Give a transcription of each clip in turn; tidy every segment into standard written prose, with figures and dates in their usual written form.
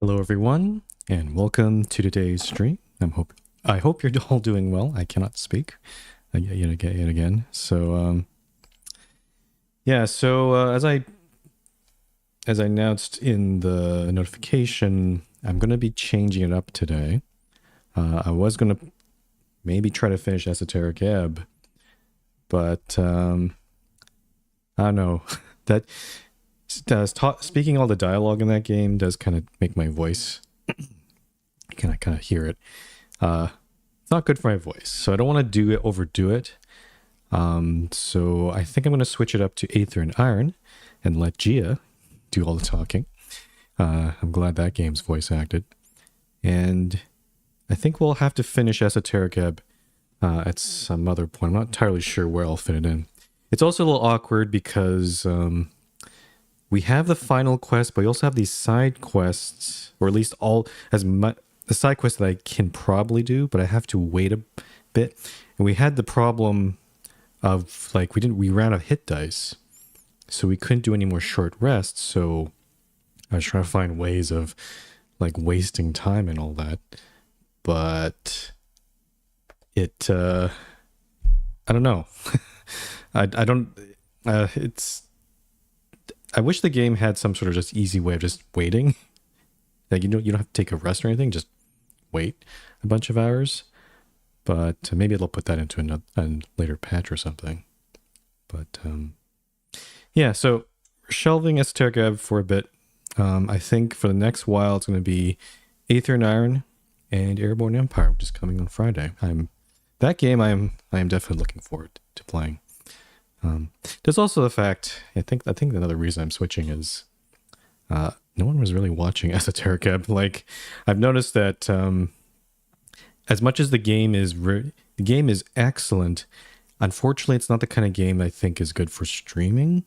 Hello, everyone, and welcome to today's stream. I hope you're all doing well. I cannot speak yet again. So, yeah. So as I announced in the notification, I'm going to be changing it up today. I was going to maybe try to finish Esoteric Ebb, but I don't know that. Speaking all the dialogue in that game does kind of make my voice kind of hear it. It's not good for my voice, so I don't want to overdo it. So I think I'm going to switch it up to Aether and Iron and let Gia do all the talking. I'm glad that game's voice acted, and I think we'll have to finish Esoteric Ebb at some other point. I'm not entirely sure where I'll fit it in. It's also a little awkward because we have the final quest, but we also have these side quests, or at least the side quests that I can probably do, but I have to wait a bit. And we had the problem of we ran out of hit dice, so we couldn't do any more short rests. So I was trying to find ways of wasting time and all that, but I don't know. I don't. I wish the game had some sort of just easy way of just waiting. You don't have to take a rest or anything. Just wait a bunch of hours. But maybe it'll put that into a later patch or something. But yeah, so we're shelving Esoteric Ebb for a bit. I think for the next while it's going to be Aether and Iron and Airborne Empire, which is coming on Friday. That game I am definitely looking forward to playing. There's also the fact, I think another reason I'm switching is no one was really watching Esoteric Ebb. I've noticed that as much as the game is excellent, unfortunately it's not the kind of game I think is good for streaming.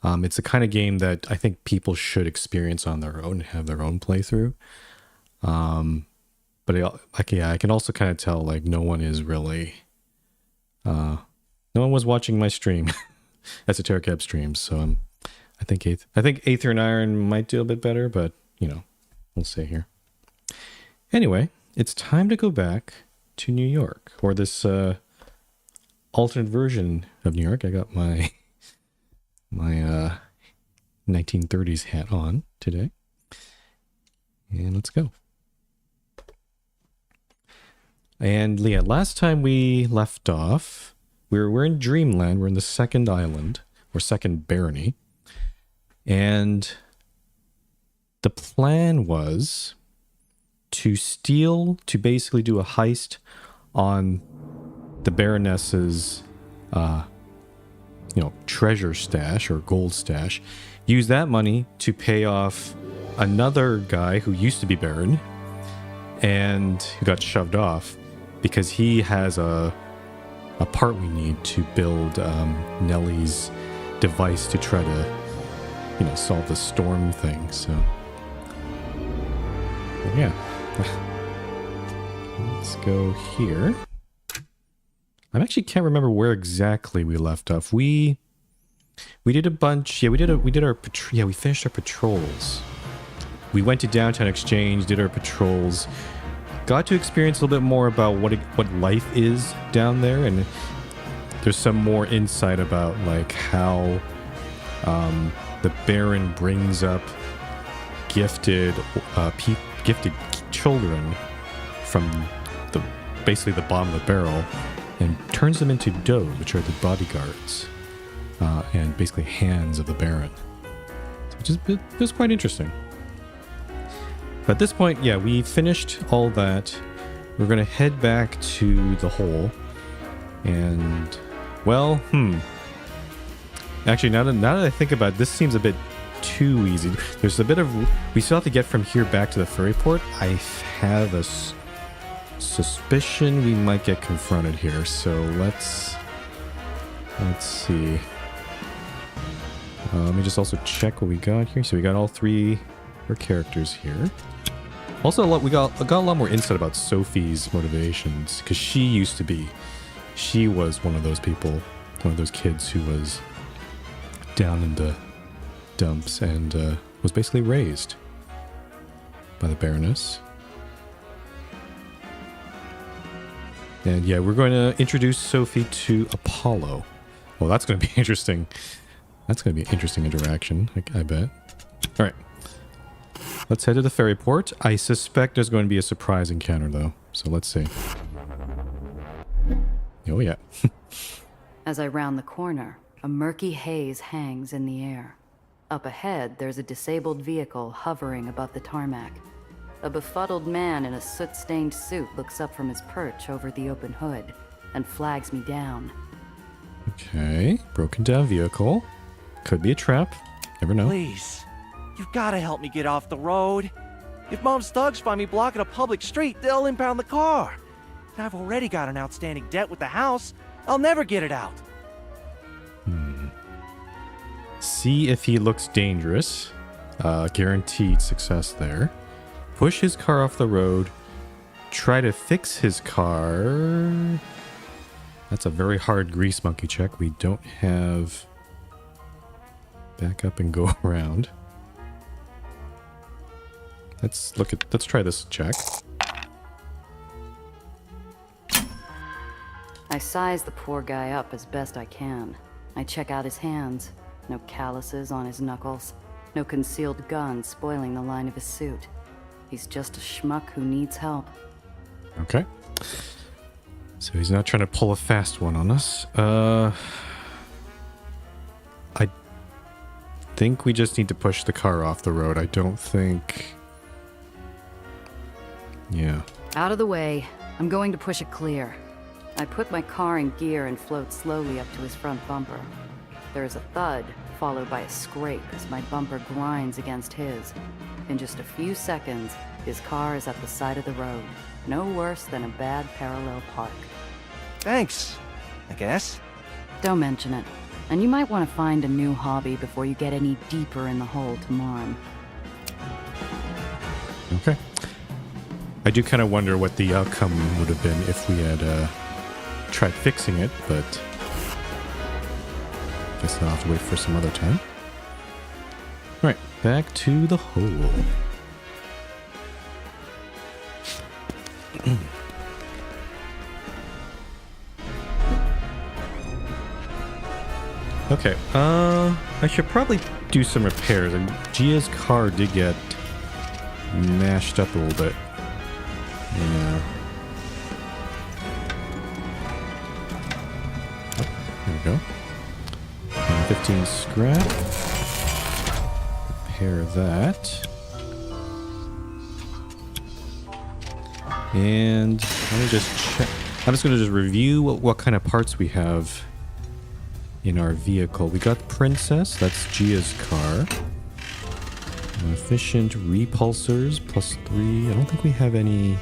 It's the kind of game that I think people should experience on their own, have their own playthrough. But I can also kind of tell no one is really no one was watching my stream, Esoteric Ebb streams. So I think Aether and Iron might do a bit better, but we'll see here. Anyway, it's time to go back to New York, or this alternate version of New York. I got my 1930s hat on today, and let's go. And yeah, last time we left off, we're in Dreamland. We're in the second island, or second barony. And the plan was to basically do a heist on the Baroness's, treasure stash or gold stash. Use that money to pay off another guy who used to be Baron and who got shoved off because he has a part we need to build Nellie's device to try to, solve the storm thing. So, yeah. Let's go here. I actually can't remember where exactly we left off. We did a bunch. Yeah, we finished our patrols. We went to Downtown Exchange, did our patrols. Got to experience a little bit more about what life is down there, and there's some more insight about how the Baron brings up gifted children from basically the bottom of the barrel and turns them into doe, which are the bodyguards and basically hands of the Baron, which is it was quite interesting. But at this point, yeah, we finished all that. We're going to head back to the hole. And, well, actually, now that I think about it, this seems a bit too easy. There's a bit of... We still have to get from here back to the ferry port. I have a suspicion we might get confronted here. So let's see. Let me just also check what we got here. So we got all three of our characters here. Also, we got a lot more insight about Sophie's motivations, because she was one of those people, one of those kids who was down in the dumps and was basically raised. by the Baroness. And yeah, we're going to introduce Sophie to Apollo. Well, that's going to be interesting. That's going to be an interesting interaction, I bet. All right. Let's head to the ferry port. I suspect there's going to be a surprise encounter, though. So let's see. Oh, yeah. As I round the corner, a murky haze hangs in the air. Up ahead, there's a disabled vehicle hovering above the tarmac. A befuddled man in a soot-stained suit looks up from his perch over the open hood and flags me down. Okay, broken down vehicle. Could be a trap. Never know. Please, you've got to help me get off the road. If Mom's thugs find me blocking a public street, they'll impound the car. And I've already got an outstanding debt with the house. I'll never get it out. See if he looks dangerous. Guaranteed success there. Push his car off the road. Try to fix his car. That's a very hard grease monkey check. We don't have back up and go around. Let's try this check. I size the poor guy up as best I can. I check out his hands. No calluses on his knuckles. No concealed gun spoiling the line of his suit. He's just a schmuck who needs help. Okay. So he's not trying to pull a fast one on us. I think we just need to push the car off the road. I don't think... Yeah. Out of the way. I'm going to push it clear. I put my car in gear and float slowly up to his front bumper. There is a thud, followed by a scrape as my bumper grinds against his. In just a few seconds, his car is at the side of the road. No worse than a bad parallel park. Thanks, I guess. Don't mention it. And you might want to find a new hobby before you get any deeper in the hole tomorrow. Okay. I do kind of wonder what the outcome would have been if we had tried fixing it, but guess I'll have to wait for some other time. All right, back to the hole. Okay, I should probably do some repairs. And Gia's car did get mashed up a little bit. Yeah. Oh, there we go. 15 scrap. Repair that. And let me just check. I'm just going to just review what kind of parts we have in our vehicle. We got Princess. That's Gia's car. Efficient repulsors +3. I don't think we have any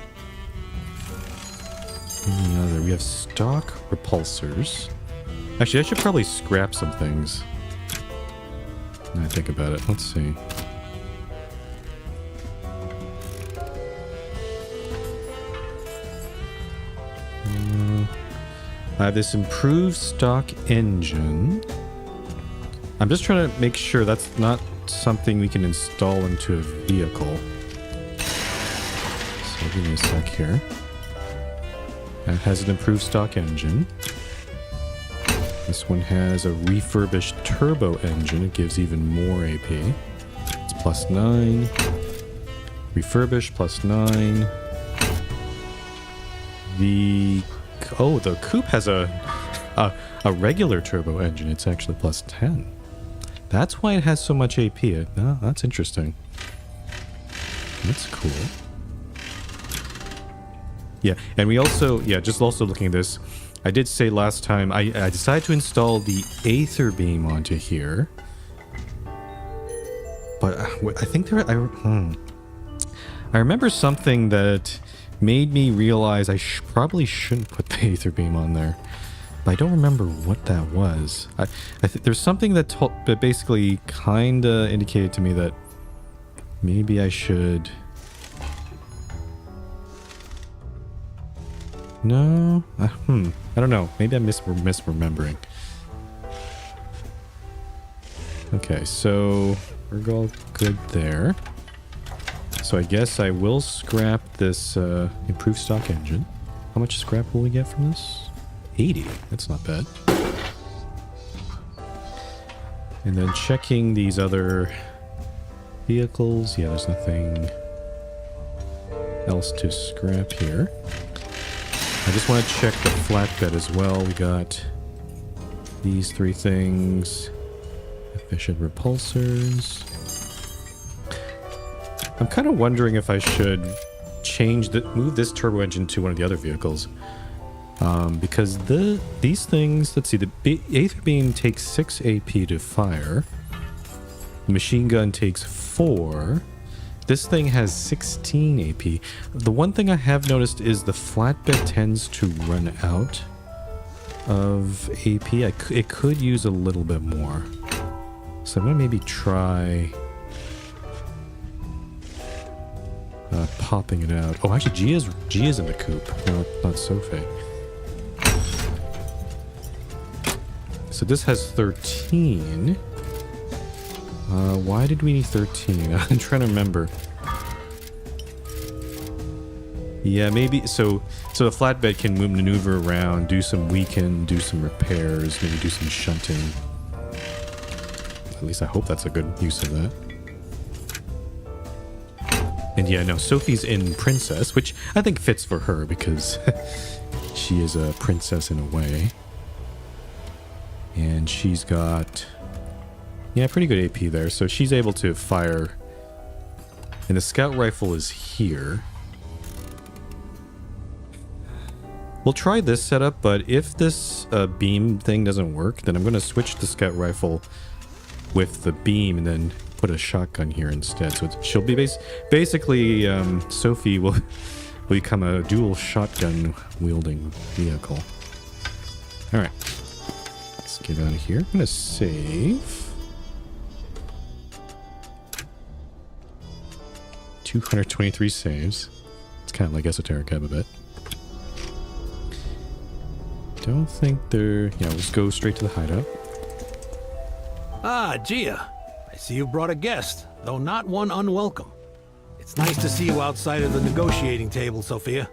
other. We have stock repulsors. Actually, I should probably scrap some things. Now I think about it. Let's see. I have this improved stock engine. I'm just trying to make sure that's not something we can install into a vehicle. So give me a sec here. It has an improved stock engine. This one has a refurbished turbo engine. It gives even more AP. It's +9. Refurbished +9. The coupe has a regular turbo engine. It's actually +10. That's why it has so much AP. No, that's interesting. That's cool. Yeah, and we also, just also looking at this, I did say last time, I decided to install the Aether beam onto here. But I think I remember something that made me realize I probably shouldn't put the Aether beam on there. But I don't remember what that was. I think there's something that basically kind of indicated to me that maybe I should... No? I don't know. Maybe I'm misremembering. Okay, so we're all good there. So I guess I will scrap this improved stock engine. How much scrap will we get from this? 80. That's not bad. And then checking these other vehicles. Yeah, there's nothing else to scrap here. I just want to check the flatbed as well. We got these 3 things. Efficient repulsors. I'm kind of wondering if I should move this turbo engine to one of the other vehicles. Because these things, let's see, the Aether beam takes 6 AP to fire. The machine gun takes 4. This thing has 16 AP. The one thing I have noticed is the flatbed tends to run out of AP. It could use a little bit more. So I'm gonna maybe try popping it out. Oh, actually, G is in the coupe. No, not Sophie. So this has 13. Why did we need 13? I'm trying to remember. Yeah, maybe. So the flatbed can maneuver around, do some weaken, do some repairs, maybe do some shunting. At least I hope that's a good use of that. And yeah, no, Sophie's in Princess, which I think fits for her because she is a princess in a way. And she's got, yeah, pretty good AP there. So she's able to fire. And the scout rifle is here. We'll try this setup, but if this beam thing doesn't work, then I'm going to switch the scout rifle with the beam and then put a shotgun here instead. So she'll be basically Sophie will become a dual shotgun wielding vehicle. All right, let's get out of here. I'm gonna save 223 saves. It's kind of like esoteric a bit. Don't think they're, yeah, let's go straight to the hideout. Ah, Gia. I see you brought a guest, though not one unwelcome. It's nice to see you outside of the negotiating table, Sophia.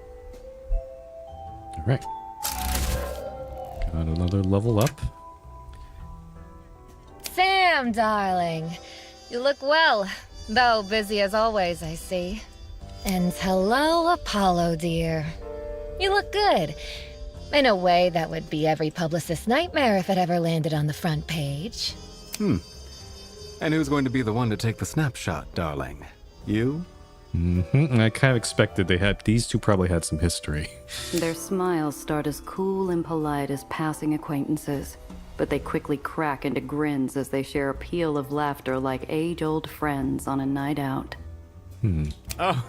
All right. Got another level up. Sam, darling. You look well, though busy as always, I see. And hello, Apollo, dear. You look good. In a way that would be every publicist's nightmare if it ever landed on the front page. And who's going to be the one to take the snapshot, darling? You? I kind of expected these two probably had some history. Their smiles start as cool and polite as passing acquaintances, but they quickly crack into grins as they share a peal of laughter like age-old friends on a night out. Oh,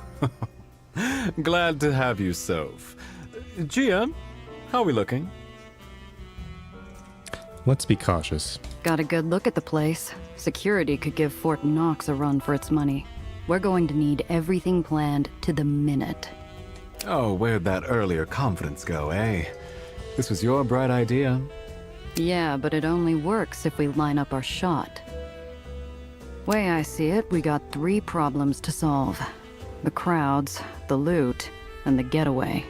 glad to have you, Soph. Gia, how are we looking? Let's be cautious. Got a good look at the place. Security could give Fort Knox a run for its money. We're going to need everything planned to the minute. Oh, where'd that earlier confidence go, eh? This was your bright idea. Yeah, but it only works if we line up our shot. Way I see it, we got 3 problems to solve. The crowds, the loot, and the getaway.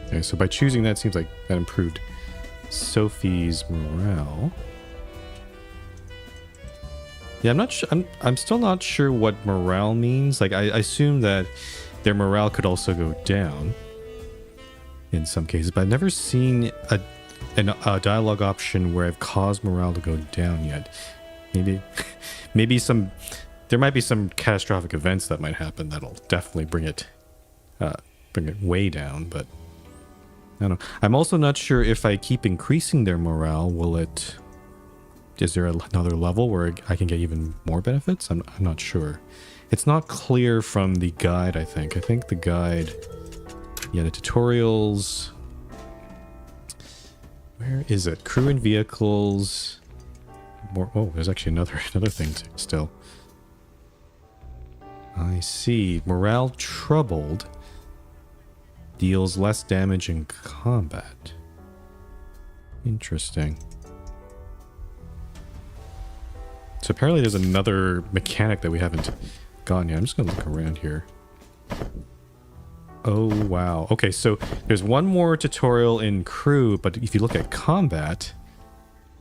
Okay, so by choosing that, seems like that improved Sophie's morale. Yeah, I'm not sure. I'm still not sure what morale means. Like, I assume that their morale could also go down in some cases, but I've never seen a dialogue option where I've caused morale to go down yet. Maybe there might be some catastrophic events that might happen that'll definitely bring it way down, but I don't know. I'm also not sure if I keep increasing their morale, is there another level where I can get even more benefits? I'm not sure. It's not clear from the guide, I think. I think the guide, yeah, the tutorials. Where is it? Crew and vehicles. More. Oh, there's actually another thing still. I see. Morale troubled. Deals less damage in combat. Interesting. So apparently there's another mechanic that we haven't gone yet. I'm just gonna look around here. Oh, wow. Okay, so there's one more tutorial in crew, but if you look at combat,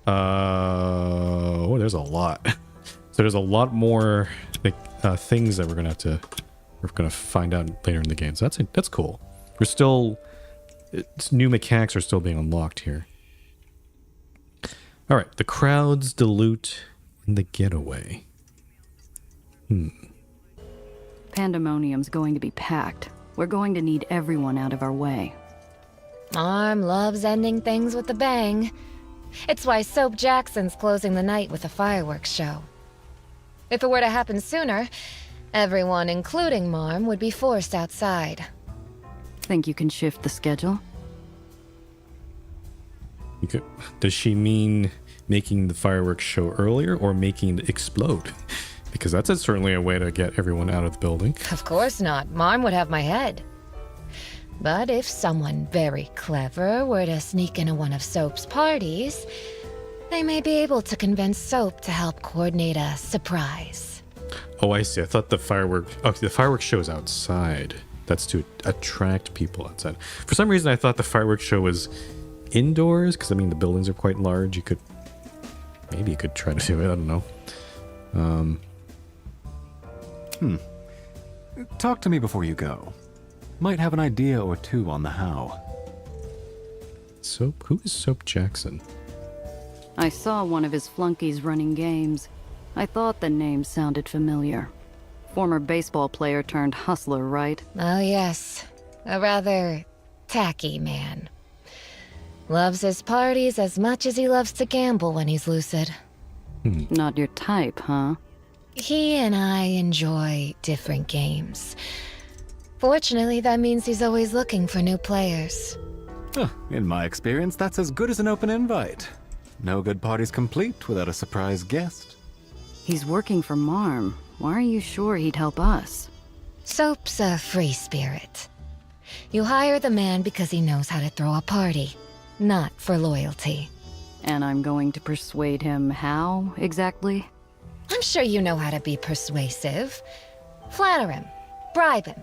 oh, there's a lot. So there's a lot more like, things that we're gonna find out later in the game. So that's cool. We're still, new mechanics are still being unlocked here. All right, the crowds, the loot, and the getaway. Pandemonium's going to be packed. We're going to need everyone out of our way. Arm loves ending things with a bang. It's why Soap Jackson's closing the night with a fireworks show. If it were to happen sooner, everyone, including Marm, would be forced outside. Think you can shift the schedule? Does she mean making the fireworks show earlier or making it explode? Because that's certainly a way to get everyone out of the building. Of course not. Marm would have my head. But if someone very clever were to sneak into one of Soap's parties, they may be able to convince Soap to help coordinate a surprise. Oh, I see. I thought the fireworks show is outside. That's to attract people outside. For some reason, I thought the fireworks show was indoors, because I mean the buildings are quite large. Maybe you could try to do it. I don't know. Talk to me before you go. Might have an idea or two on the how. Soap? Who is Soap Jackson? I saw one of his flunkies running games. I thought the name sounded familiar. Former baseball player turned hustler, right? Oh yes, a rather tacky man. Loves his parties as much as he loves to gamble when he's lucid. Not your type, huh? He and I enjoy different games. Fortunately, that means he's always looking for new players. In my experience, that's as good as an open invite. No good party's complete without a surprise guest. He's working for Marm. Why are you sure he'd help us? Soap's a free spirit. You hire the man because he knows how to throw a party, not for loyalty. And I'm going to persuade him how, exactly? I'm sure you know how to be persuasive. Flatter him, bribe him,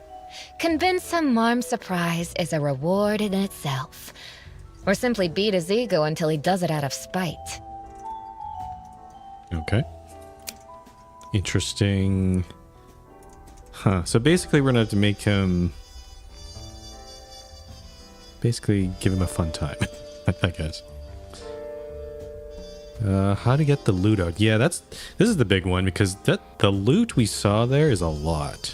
convince him Marm's surprise is a reward in itself. Or simply beat his ego until he does it out of spite. Okay. Interesting. So basically we're gonna have to make him... basically give him a fun time, I guess. How to get the loot out. Yeah, this is the big one, because the loot we saw there is a lot.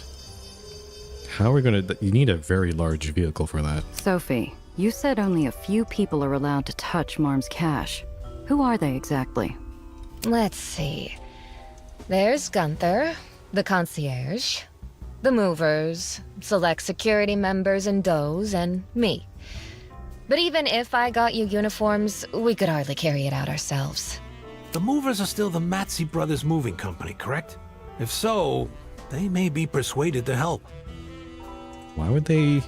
How are we gonna... You need a very large vehicle for that. Sophie, you said only a few people are allowed to touch Marm's cash. Who are they exactly? Let's see. There's Gunther, the concierge, the movers, select security members and does, and me. But even if I got you uniforms, we could hardly carry it out ourselves. The movers are still the Matsey Brothers Moving Company, correct? If so, they may be persuaded to help. Why would they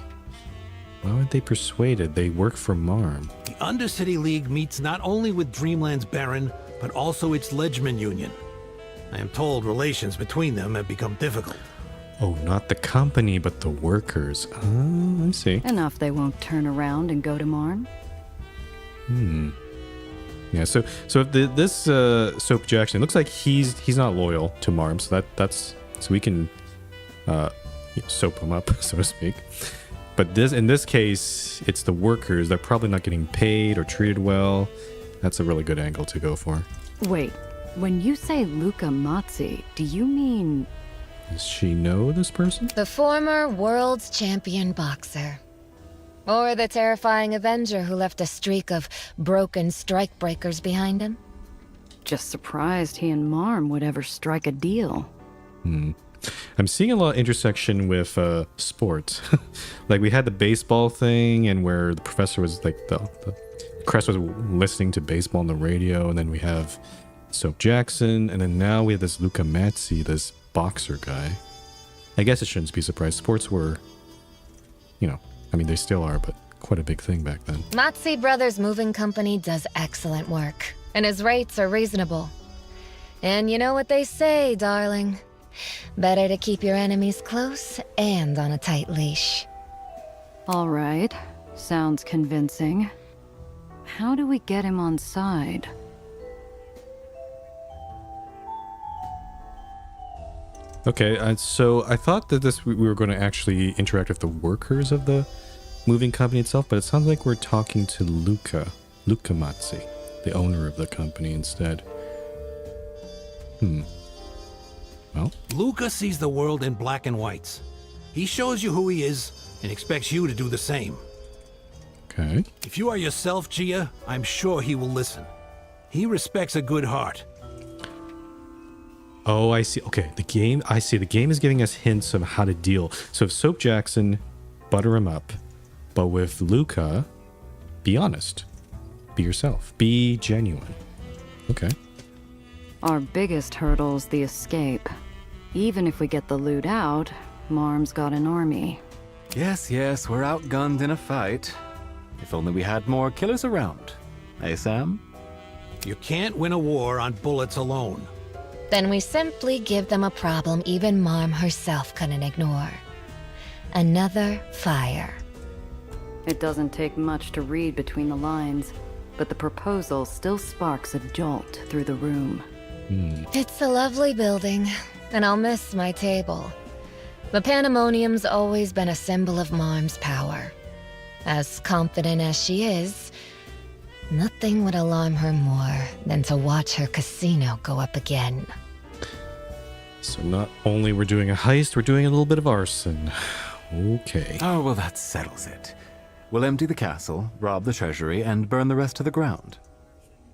persuaded? They work for Marm. The Undercity League meets not only with Dreamland's Baron, but also its Ledgeman Union. I am told relations between them have become difficult. Oh, not the company, but the workers. Oh, I see. Enough they won't turn around and go to Marm? Yeah, so if this Soap Jackson, it looks like he's not loyal to Marm, so so we can soap him up, so to speak. But in this case, it's the workers. They're probably not getting paid or treated well. That's a really good angle to go for. Wait, when you say Luca Mazzi, do you mean... Does she know this person? The former world's champion boxer. Or the terrifying Avenger who left a streak of broken strikebreakers behind him. Just surprised he and Marm would ever strike a deal. I'm seeing a lot of intersection with sports. Like we had the baseball thing, and where the professor was like the Crest was listening to baseball on the radio, and then we have Soap Jackson, and then now we have this Luca Mazzi, this boxer guy. I guess it shouldn't be surprised. Sports were, I mean, they still are, but quite a big thing back then. Matsey Brothers Moving Company does excellent work, and his rates are reasonable. And you know what they say, darling. Better to keep your enemies close and on a tight leash. All right. Sounds convincing. How do we get him on side? Okay, so I thought that we were going to actually interact with the workers of the moving company itself, but it sounds like we're talking to Luca Matsi, the owner of the company instead. Well, Luca sees the world in black and whites. He shows you who he is and expects you to do the same. okay. If you are yourself, Gia, I'm sure he will listen. He respects a good heart. Oh, I see. Okay, I see. The game is giving us hints of how to deal. So if Soap Jackson, butter him up. But with Luca, be honest. Be yourself. Be genuine. Okay. Our biggest hurdle's the escape. Even if we get the loot out, Marm's got an army. Yes, yes, we're outgunned in a fight. If only we had more killers around. Eh, Sam? You can't win a war on bullets alone. Then we simply give them a problem even Marm herself couldn't ignore. Another fire. It doesn't take much to read between the lines, but the proposal still sparks a jolt through the room. It's a lovely building, and I'll miss my table. The Pandemonium's always been a symbol of Marm's power. As confident as she is, nothing would alarm her more than to watch her casino go up again. So not only we're doing a heist, we're doing a little bit of arson. Okay. Oh, well, that settles it. We'll empty the castle, rob the treasury, and burn the rest to the ground.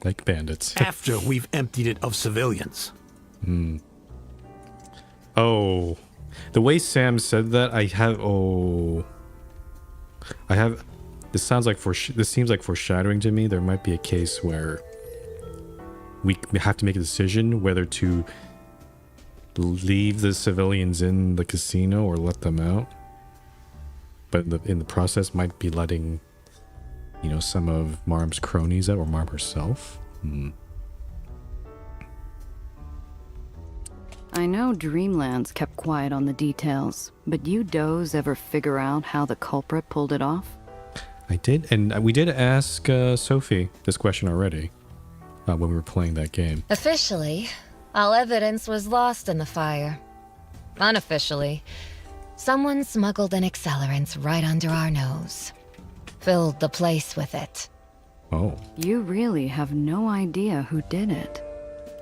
Like bandits. After we've emptied it of civilians. Oh. The way Sam said that, this sounds like this seems like foreshadowing to me. There might be a case where we have to make a decision whether to leave the civilians in the casino or let them out. But in the process might be letting, some of Marm's cronies out, or Marm herself. I know Dreamlands kept quiet on the details, but you does ever figure out how the culprit pulled it off? I did, and we did ask Sophie this question already when we were playing that game. Officially, all evidence was lost in the fire. Unofficially, someone smuggled an accelerant right under our nose. Filled the place with it. Oh. You really have no idea who did it.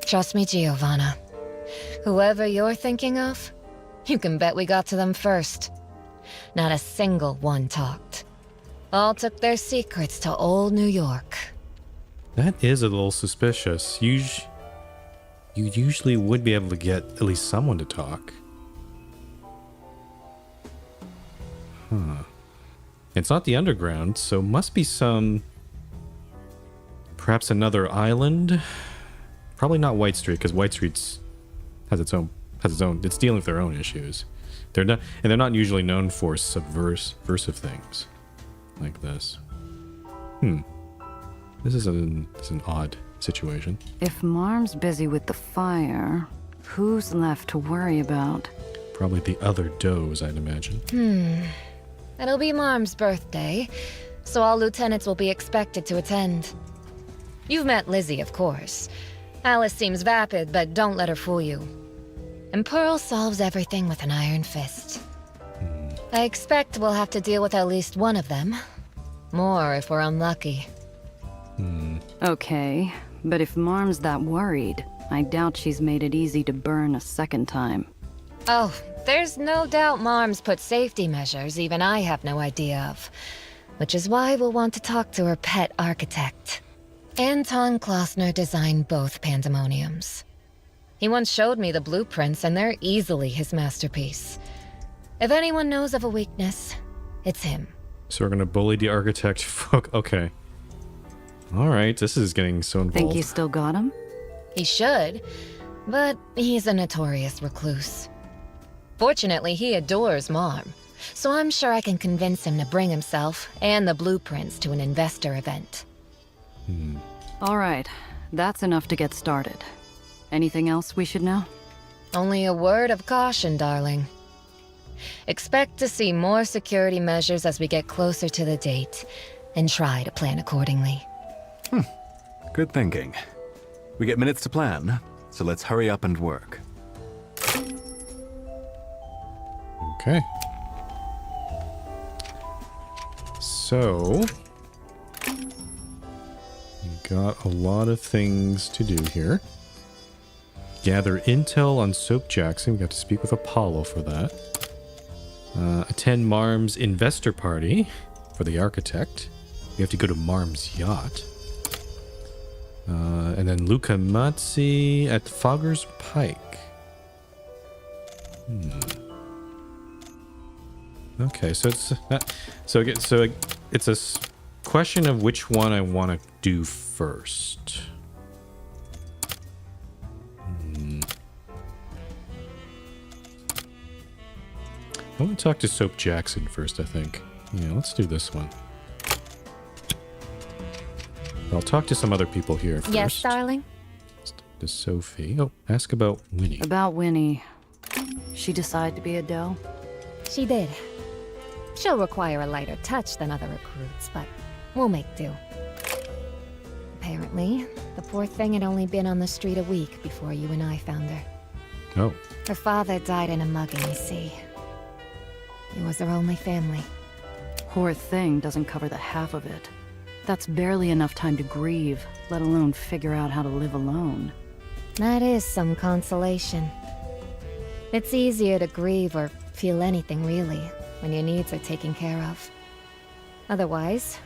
Trust me, Giovanna. Whoever you're thinking of, you can bet we got to them first. Not a single one talked. All took their secrets to old New York. That is a little suspicious. You usually would be able to get at least someone to talk. Huh. It's not the underground, so must be perhaps another island. Probably not White Street, because White Street's has its own. It's dealing with their own issues. They're not usually known for subversive things like this. This is an odd situation. If Marm's busy with the fire, who's left to worry about? Probably the other does, I'd imagine. It'll be Marm's birthday, so all lieutenants will be expected to attend. You've met Lizzie, of course. Alice seems vapid, but don't let her fool you. And Pearl solves everything with an iron fist. I expect we'll have to deal with at least one of them. More if we're unlucky. Okay, but if Marm's that worried, I doubt she's made it easy to burn a second time. Oh, there's no doubt Marm's put safety measures even I have no idea of. Which is why we'll want to talk to her pet architect. Anton Klossner designed both Pandemoniums. He once showed me the blueprints, and they're easily his masterpiece. If anyone knows of a weakness, it's him. So we're gonna bully the architect. Fuck. Okay. All right. This is getting so involved. Think you still got him? He should, but he's a notorious recluse. Fortunately, he adores Marm, so I'm sure I can convince him to bring himself and the blueprints to an investor event. All right, that's enough to get started. Anything else we should know? Only a word of caution, darling. Expect to see more security measures as we get closer to the date, and try to plan accordingly. Good thinking. We get minutes to plan, so let's hurry up and work. Okay. So, we got a lot of things to do here. Gather intel on Soap Jackson. We got to speak with Apollo for that. Attend Marm's investor party for the architect. We have to go to Marm's yacht. And then Luca Mazzi at Fogger's Pike. Okay, so it's a question of which one I want to do first. I want to talk to Soap Jackson first, I think. Yeah, let's do this one. I'll talk to some other people here first. Yes, darling? To Sophie. Oh, ask about Winnie. About Winnie. She decide to be a doe? She did. She'll require a lighter touch than other recruits, but we'll make do. Apparently, the poor thing had only been on the street a week before you and I found her. Oh. Her father died in a mugging, you see. He was her only family. Poor thing doesn't cover the half of it. That's barely enough time to grieve, let alone figure out how to live alone. That is some consolation. It's easier to grieve or feel anything, really, when your needs are taken care of. Otherwise,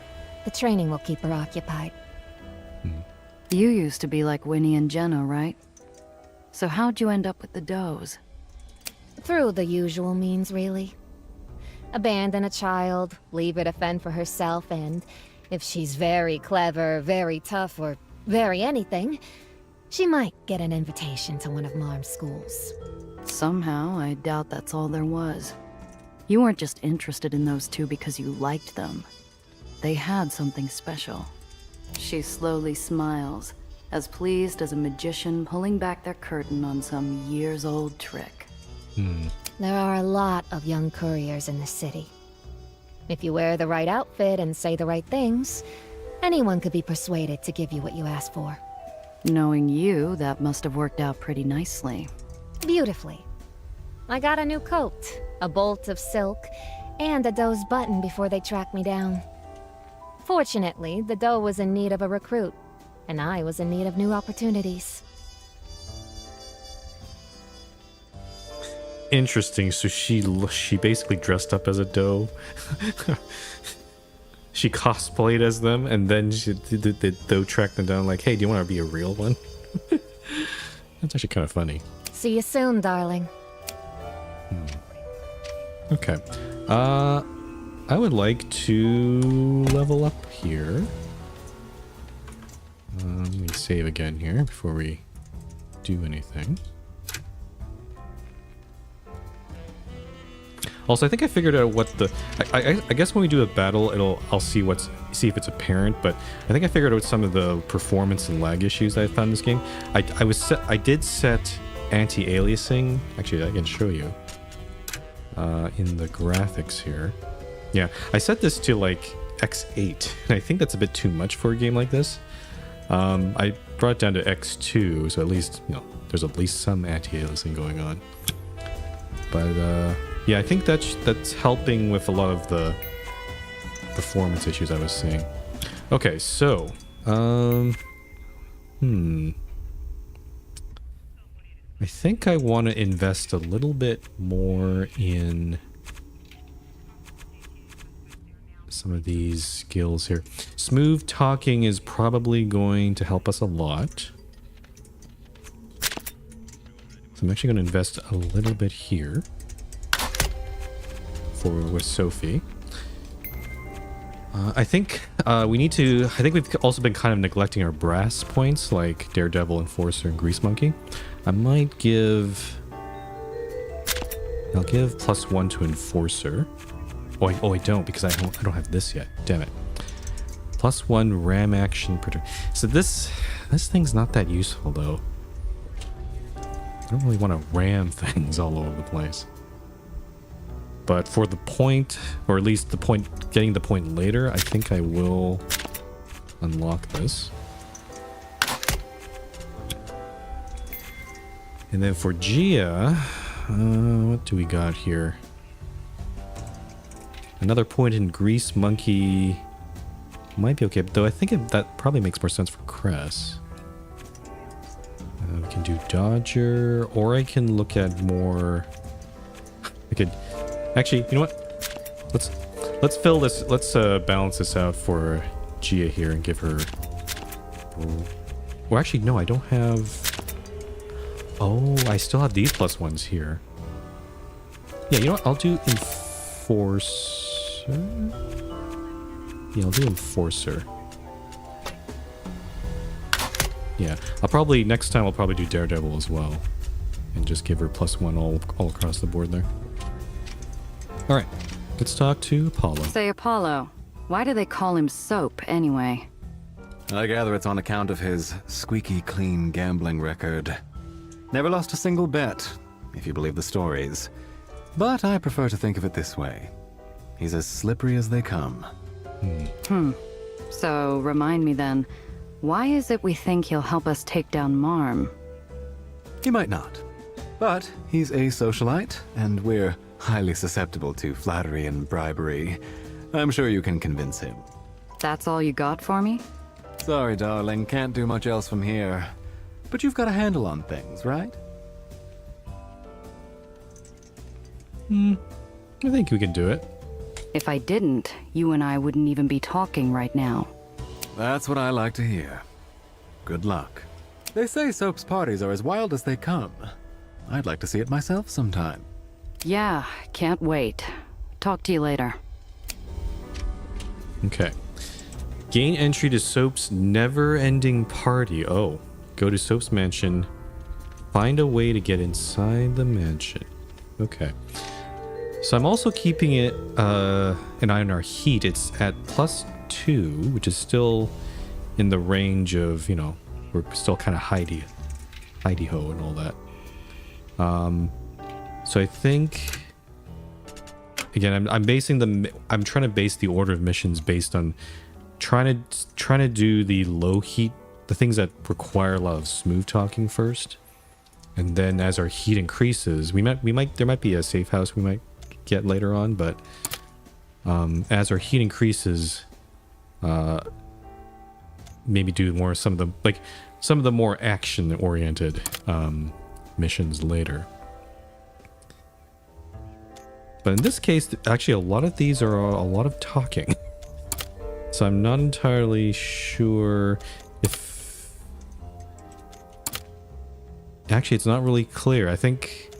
the training will keep her occupied. You used to be like Winnie and Jenna, right? So how'd you end up with the does? Through the usual means, really. Abandon a child, leave her to fend for herself, and if she's very clever, very tough, or very anything, she might get an invitation to one of Marm's schools. Somehow, I doubt that's all there was. You weren't just interested in those two because you liked them. They had something special. She slowly smiles, as pleased as a magician pulling back their curtain on some years-old trick. There are a lot of young couriers in the city. If you wear the right outfit and say the right things, anyone could be persuaded to give you what you ask for. Knowing you, that must have worked out pretty nicely. Beautifully. I got a new coat, a bolt of silk, and a doe's button before they tracked me down. Fortunately, the doe was in need of a recruit, and I was in need of new opportunities. Interesting. So she basically dressed up as a doe. She cosplayed as them, and then the doe tracked them down like, hey, do you want to be a real one? That's actually kind of funny. See you soon, darling. Okay. I would like to level up here. Let me save again here before we do anything. Also, I think I figured out what the... I guess when we do a battle, I'll see if it's apparent, but I think I figured out some of the performance and lag issues I found in this game. I did set anti-aliasing. Actually, I can show you in the graphics here. Yeah, I set this to like X8, and I think that's a bit too much for a game like this. I brought it down to X2, so at least, there's at least some anti-aliasing going on. But, yeah, I think that's helping with a lot of the performance issues I was seeing. Okay, so, I think I want to invest a little bit more in some of these skills here. Smooth talking is probably going to help us a lot. So I'm actually going to invest a little bit here with Sophie. I think we've also been kind of neglecting our brass points like Daredevil, Enforcer, and Grease Monkey. I'll give +1 to Enforcer. Oh, I don't, because I don't have this yet. Damn it. +1 ram action protect. So this thing's not that useful though. I don't really want to ram things all over the place. But for the point, or at least the point, getting the point later, I think I will unlock this. And then for Gia, what do we got here? Another point in Grease Monkey might be okay, though I think that probably makes more sense for Cress. We can do Dodger, or I can look at more... I could... Actually, you know what? Let's fill this... Let's balance this out for Gia here and give her... Well, actually, no, I don't have... Oh, I still have these +1s here. Yeah, you know what? I'll do Enforcer. Yeah, I'll do Enforcer. Yeah, next time I'll probably do Daredevil as well. And just give her +1 all across the board there. Alright, let's talk to Apollo. Say, Apollo, why do they call him Soap anyway? I gather it's on account of his squeaky clean gambling record. Never lost a single bet, if you believe the stories. But I prefer to think of it this way. He's as slippery as they come. So, remind me then, why is it we think he'll help us take down Marm? He might not. But he's a socialite, and we're highly susceptible to flattery and bribery. I'm sure you can convince him. That's all you got for me? Sorry, darling, can't do much else from here. But you've got a handle on things, right? I think we can do it. If I didn't, you and I wouldn't even be talking right now. That's what I like to hear. Good luck. They say Soap's parties are as wild as they come. I'd like to see it myself sometime. Yeah, can't wait. Talk to you later. Okay. Gain entry to Soap's never-ending party. Oh. Go to Soap's mansion. Find a way to get inside the mansion. Okay. So I'm also keeping it an eye on our heat. It's at +2, which is still in the range of, you know, we're still kind of hidey-ho and all that. So I think, again, I'm trying to base the order of missions based on trying to do the low heat, the things that require a lot of smooth talking first, and then as our heat increases, there might be a safe house we might get later on, but as our heat increases, maybe do more some of the more action oriented missions later. But in this case, actually, a lot of these are a lot of talking. So I'm not entirely sure if... Actually, it's not really clear. I think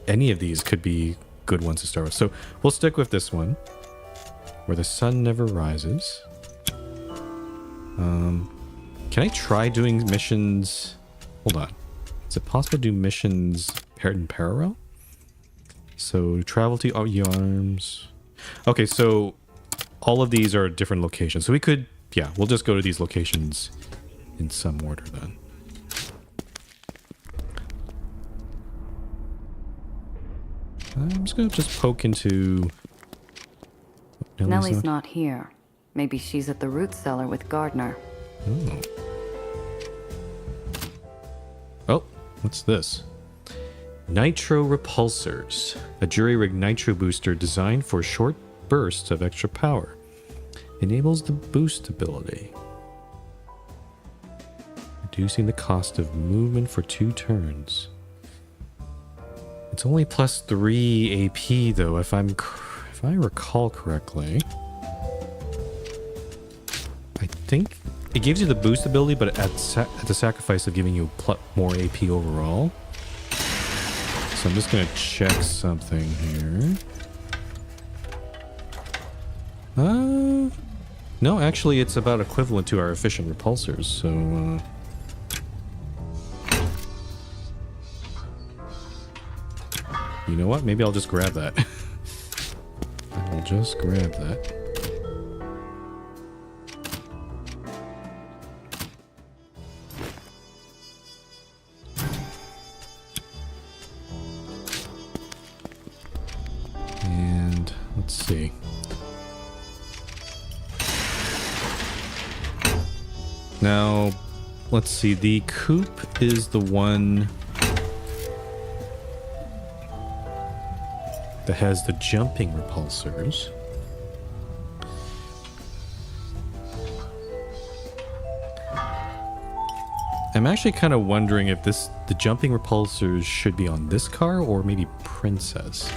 any of these could be good ones to start with. So we'll stick with this one, where the sun never rises. Can I try doing missions... Hold on. Is it possible to do missions in parallel? So travel to Yarms. Okay, so all of these are different locations. So we could, yeah, we'll just go to these locations in some order then. I'm just gonna poke into... Nellie's not here. Maybe she's at the root cellar with Gardner. Oh. Oh, what's this? Nitro repulsors. A jury-rigged nitro booster designed for short bursts of extra power. Enables the boost ability. Reducing the cost of movement for 2 turns. It's only +3 AP though, if I recall correctly. I think it gives you the boost ability, but at the sacrifice of giving you more AP overall. So I'm just gonna check something here. No, actually it's about equivalent to our efficient repulsors, so you know what? Maybe I'll just grab that. I'll just grab that. Let's see. Now, let's see. The coupe is the one that has the jumping repulsors. I'm actually kind of wondering if the jumping repulsors should be on this car or maybe Princess.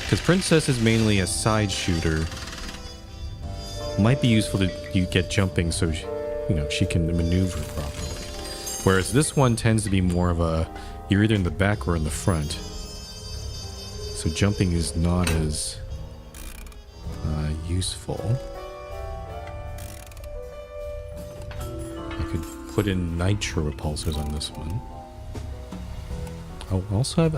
Because Princess is mainly a side shooter. Might be useful to you get jumping so she can maneuver properly. Whereas this one tends to be more of a, you're either in the back or in the front. So jumping is not as useful. I could put in nitro repulsors on this one. I'll also have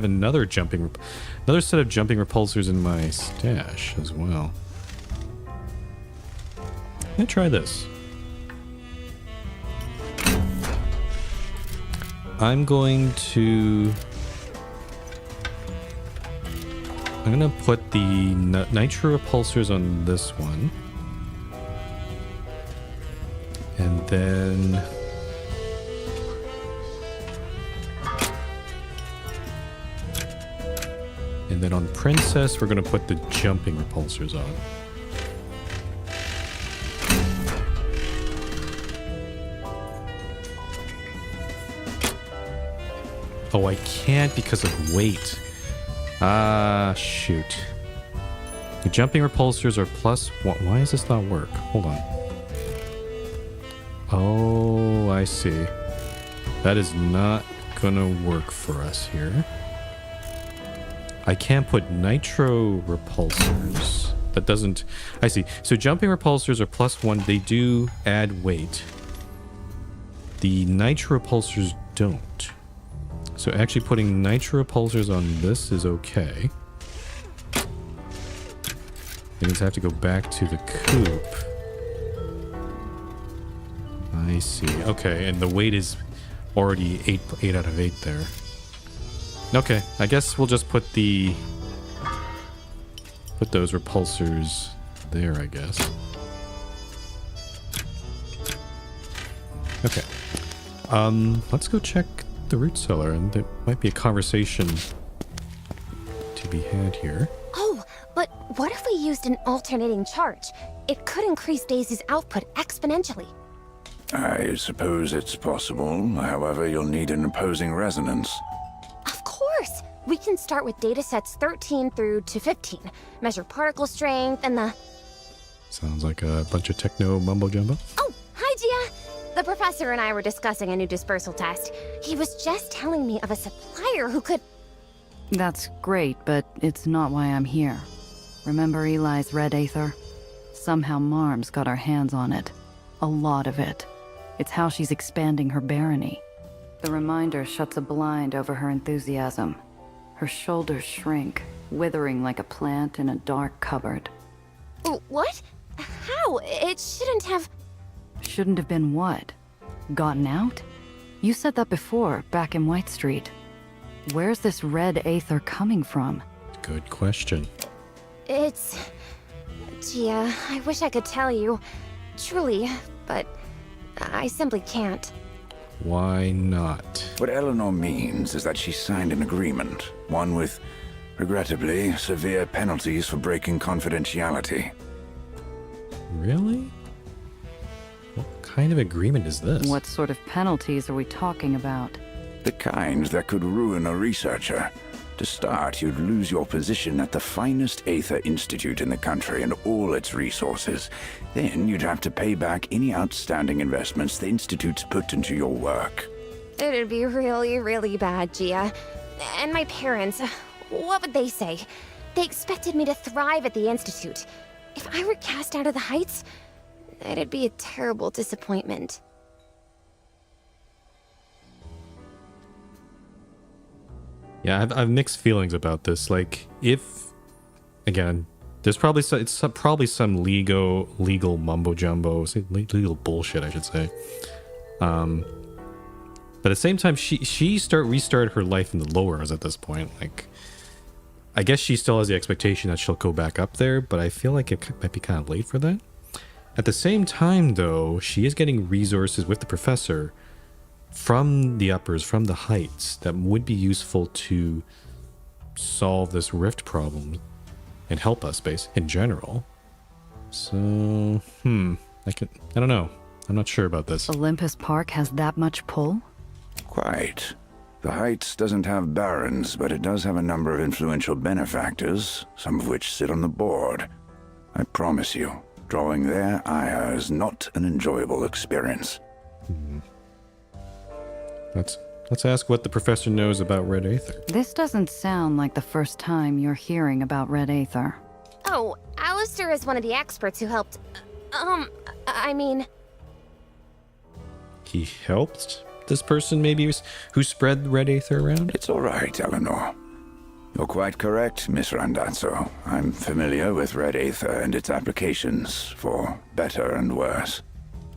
another set of jumping repulsors in my stash as well. Let me try this. I'm gonna put the nitro repulsors on this one. And then on Princess, we're going to put the jumping repulsors on. Oh, I can't because of weight. Ah, shoot. The jumping repulsors are +1. Why does this not work? Hold on. Oh, I see. That is not gonna work for us here. I can't put nitro repulsors. That doesn't... I see. So jumping repulsors are +1. They do add weight. The nitro repulsors don't. So actually putting nitro repulsors on this is okay. I just have to go back to the coupe. I see. Okay, and the weight is already 8 out of 8 there. Okay, I guess we'll just put those repulsors there, I guess. Okay. Let's go check the root cellar, and there might be a conversation to be had here. Oh, but what if we used an alternating charge? It could increase Daisy's output exponentially. I suppose it's possible. However, you'll need an opposing resonance. Of course! We can start with datasets 13 through to 15, measure particle strength and the... Sounds like a bunch of techno mumbo-jumbo. Oh, hi, Gia! The professor and I were discussing a new dispersal test. He was just telling me of a supplier who could... That's great, but it's not why I'm here. Remember Eli's red Aether? Somehow Marm's got our hands on it. A lot of it. It's how she's expanding her barony. The reminder shuts a blind over her enthusiasm. Her shoulders shrink, withering like a plant in a dark cupboard. What? How? It shouldn't have... Shouldn't have been what? Gotten out? You said that before, back in White Street. Where's this red Aether coming from? Good question. It's... Gia, I wish I could tell you. Truly, but I simply can't. Why not? What Eleanor means is that she signed an agreement, one with, regrettably, severe penalties for breaking confidentiality. Really? What kind of agreement is this? What sort of penalties are we talking about? The kind that could ruin a researcher. To start, you'd lose your position at the finest Aether Institute in the country and all its resources. Then you'd have to pay back any outstanding investments the Institute's put into your work. It'd be really, really bad, Gia. And my parents, what would they say? They expected me to thrive at the Institute. If I were cast out of the Heights, it'd be a terrible disappointment. Yeah, I've mixed feelings about this. Like, if... Again, there's probably probably some legal mumbo-jumbo, legal bullshit, I should say. But at the same time, she restarted her life in the lowers at this point. Like, I guess she still has the expectation that she'll go back up there, but I feel like it might be kind of late for that. At the same time, though, she is getting resources with the professor from the uppers, from the heights, that would be useful to solve this rift problem and help us, in general. So, I don't know. I'm not sure about this. Olympus Park has that much pull? Quite. The Heights doesn't have barons, but it does have a number of influential benefactors, some of which sit on the board. I promise you, drawing their ire is not an enjoyable experience. Let's ask what the professor knows about Red Aether. This doesn't sound like the first time you're hearing about Red Aether. Oh, Alistair is one of the experts who helped. I mean, He helped this person, maybe, who spread Red Aether around? It's all right, Eleanor. You're quite correct, Miss Randazzo. I'm familiar with Red Aether and its applications, for better and worse.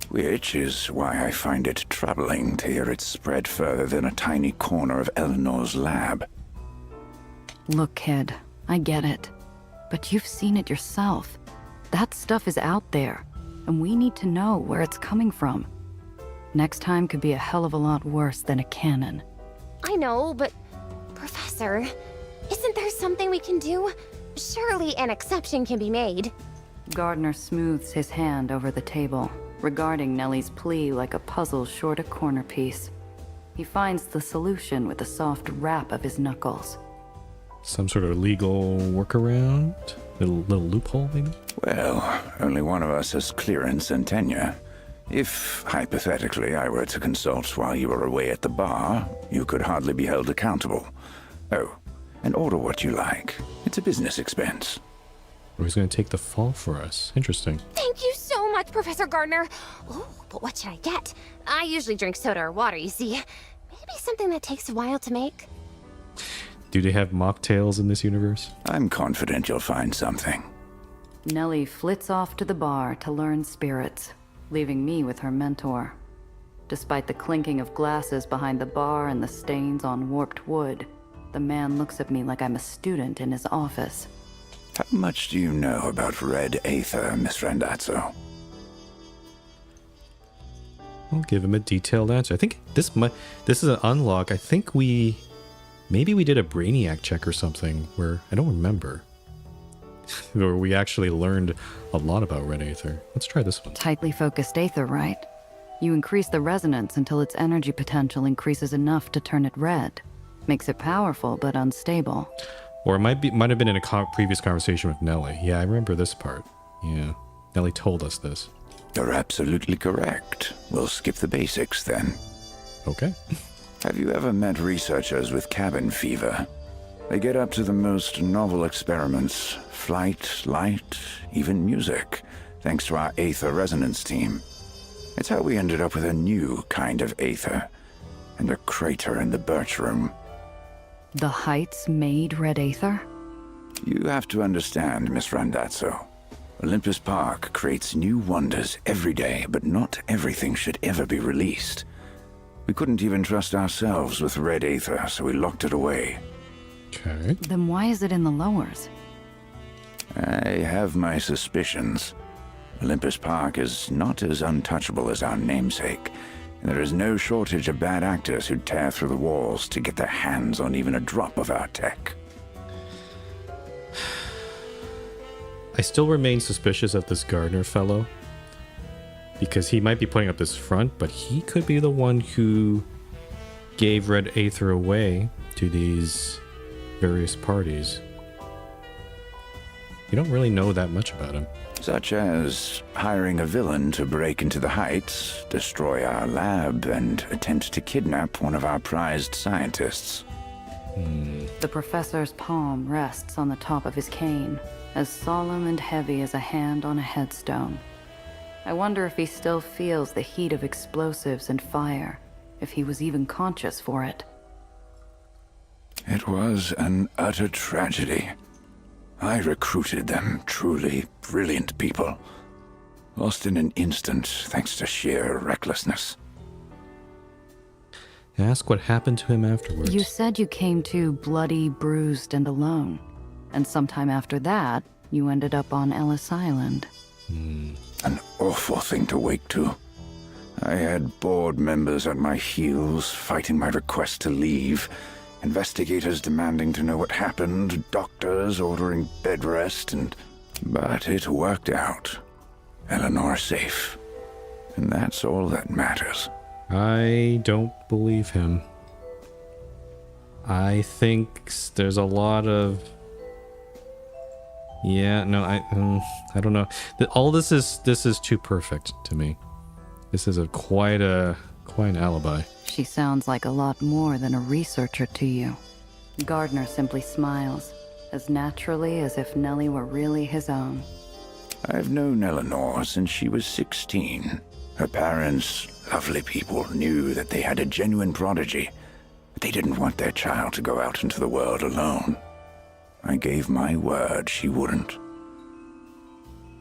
Which is why I find it troubling to hear it spread further than a tiny corner of Eleanor's lab. Look, kid, I get it. But you've seen it yourself. That stuff is out there, and we need to know where it's coming from. Next time could be a hell of a lot worse than a cannon. I know, but Professor, isn't there something we can do? Surely an exception can be made. Gardner smooths his hand over the table, regarding Nellie's plea like a puzzle short a corner piece. He finds the solution with a soft rap of his knuckles. Some sort of legal workaround? Little loophole, maybe? Well, only one of us has clearance and tenure. If, hypothetically, I were to consult while you were away at the bar, you could hardly be held accountable. Oh, and order what you like. It's a business expense. Or he's going to take the fall for us. Interesting. Thank you so much, Professor Gardner. Oh, but what should I get? I usually drink soda or water, you see. Maybe something that takes a while to make. Do they have mocktails in this universe? I'm confident you'll find something. Nellie flits off to the bar to learn spirits, leaving me with her mentor. Despite the clinking of glasses behind the bar and the stains on warped wood, the man looks at me like I'm a student in his office. How much do you know about Red Aether, Miss Randazzo? I'll give him a detailed answer. I think this is an unlock. I think maybe we did a Brainiac check or something where I don't remember. Where we actually learned a lot about Red Aether. Let's try this one. Tightly focused Aether, right? You increase the resonance until its energy potential increases enough to turn it red. Makes it powerful but unstable. Or it might have been in a previous conversation with Nellie. Yeah, I remember this part. Yeah, Nellie told us this. You're absolutely correct. We'll skip the basics then. Okay. Have you ever met researchers with cabin fever? They get up to the most novel experiments, flight, light, even music, thanks to our Aether resonance team. It's how we ended up with a new kind of Aether, and a crater in the birch room. The Heights made Red Aether? You have to understand, Miss Randazzo. Olympus Park creates new wonders every day, but not everything should ever be released. We couldn't even trust ourselves with Red Aether, so we locked it away. Okay. Then why is it in the lowers? I have my suspicions. Olympus Park is not as untouchable as our namesake, and there is no shortage of bad actors who tear through the walls to get their hands on even a drop of our tech. I still remain suspicious of this Gardner fellow. Because he might be putting up this front, but he could be the one who gave Red Aether away to these various parties. You don't really know that much about him. Such as hiring a villain to break into the Heights, destroy our lab, and attempt to kidnap one of our prized scientists. The professor's palm rests on the top of his cane, as solemn and heavy as a hand on a headstone. I wonder if he still feels the heat of explosives and fire, if he was even conscious for it. It was an utter tragedy. I recruited them, truly brilliant people. Lost in an instant thanks to sheer recklessness. Ask what happened to him afterwards. You said you came to bloody, bruised, and alone. And sometime after that, you ended up on Ellis Island. An awful thing to wake to. I had board members at my heels fighting my request to leave, investigators demanding to know what happened, doctors ordering bed rest, but it worked out. Eleanor safe. And that's all that matters. I don't believe him. I think there's a lot of... Yeah, no, I don't know. All this is too perfect to me. This is quite an alibi. She sounds like a lot more than a researcher to you. Gardner simply smiles, as naturally as if Nellie were really his own. I've known Eleanor since she was 16. Her parents, lovely people, knew that they had a genuine prodigy, but they didn't want their child to go out into the world alone. I gave my word she wouldn't.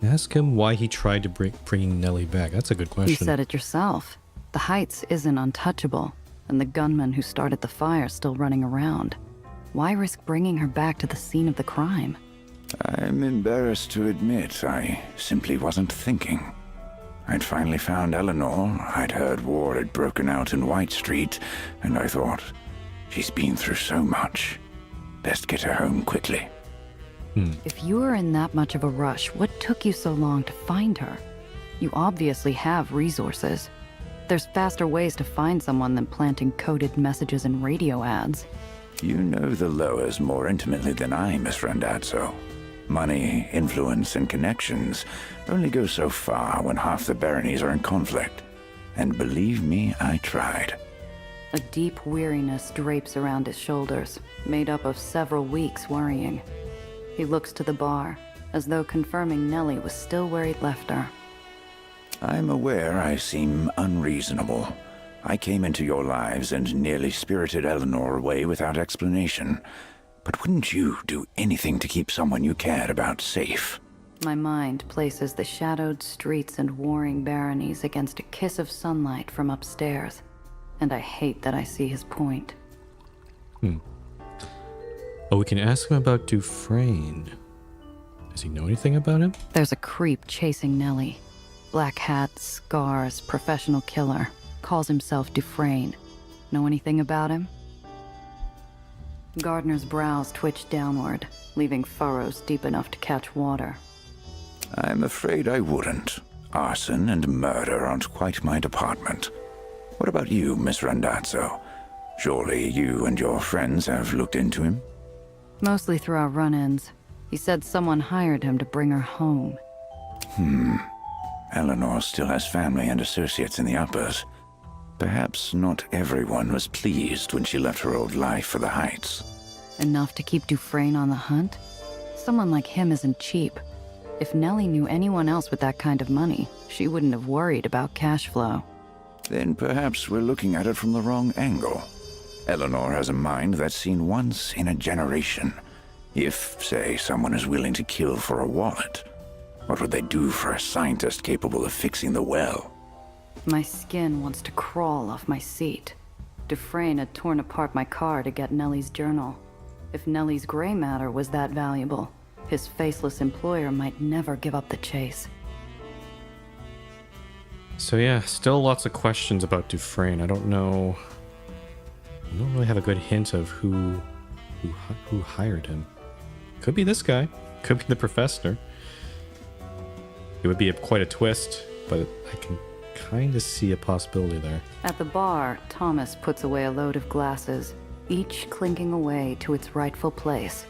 Ask him why he tried to bring Nellie back. That's a good question. You said it yourself. The Heights isn't untouchable, and the gunman who started the fire still running around. Why risk bringing her back to the scene of the crime? I'm embarrassed to admit I simply wasn't thinking. I'd finally found Eleanor. I'd heard war had broken out in White Street, and I thought, she's been through so much. Best get her home quickly. If you were in that much of a rush, what took you so long to find her? You obviously have resources. There's faster ways to find someone than planting coded messages in radio ads. You know the Lowers more intimately than I, Miss Randazzo. Money, influence, and connections only go so far when half the baronies are in conflict. And believe me, I tried. A deep weariness drapes around his shoulders, made up of several weeks worrying. He looks to the bar, as though confirming Nellie was still where he'd left her. I'm aware I seem unreasonable. I came into your lives and nearly spirited Eleanor away without explanation. But wouldn't you do anything to keep someone you cared about safe? My mind places the shadowed streets and warring baronies against a kiss of sunlight from upstairs, and I hate that I see his point. Oh, we can ask him about Dufresne. Does he know anything about him? There's a creep chasing Nellie. Black hat, scars, professional killer. Calls himself Dufresne. Know anything about him? Gardner's brows twitch downward, leaving furrows deep enough to catch water. I'm afraid I wouldn't. Arson and murder aren't quite my department. What about you, Miss Randazzo? Surely you and your friends have looked into him? Mostly through our run-ins. He said someone hired him to bring her home. Eleanor still has family and associates in the uppers. Perhaps not everyone was pleased when she left her old life for the Heights. Enough to keep Dufresne on the hunt? Someone like him isn't cheap. If Nellie knew anyone else with that kind of money, she wouldn't have worried about cash flow. Then perhaps we're looking at it from the wrong angle. Eleanor has a mind that's seen once in a generation. If, say, someone is willing to kill for a wallet, what would they do for a scientist capable of fixing the well? My skin wants to crawl off my seat. Dufresne had torn apart my car to get Nellie's journal. If Nellie's gray matter was that valuable, his faceless employer might never give up the chase. So yeah, still lots of questions about Dufresne. I don't know. I don't really have a good hint of who hired him. Could be this guy. Could be the professor. It would be quite a twist, but I can kind of see a possibility there. At the bar, Thomas puts away a load of glasses, each clinking away to its rightful place.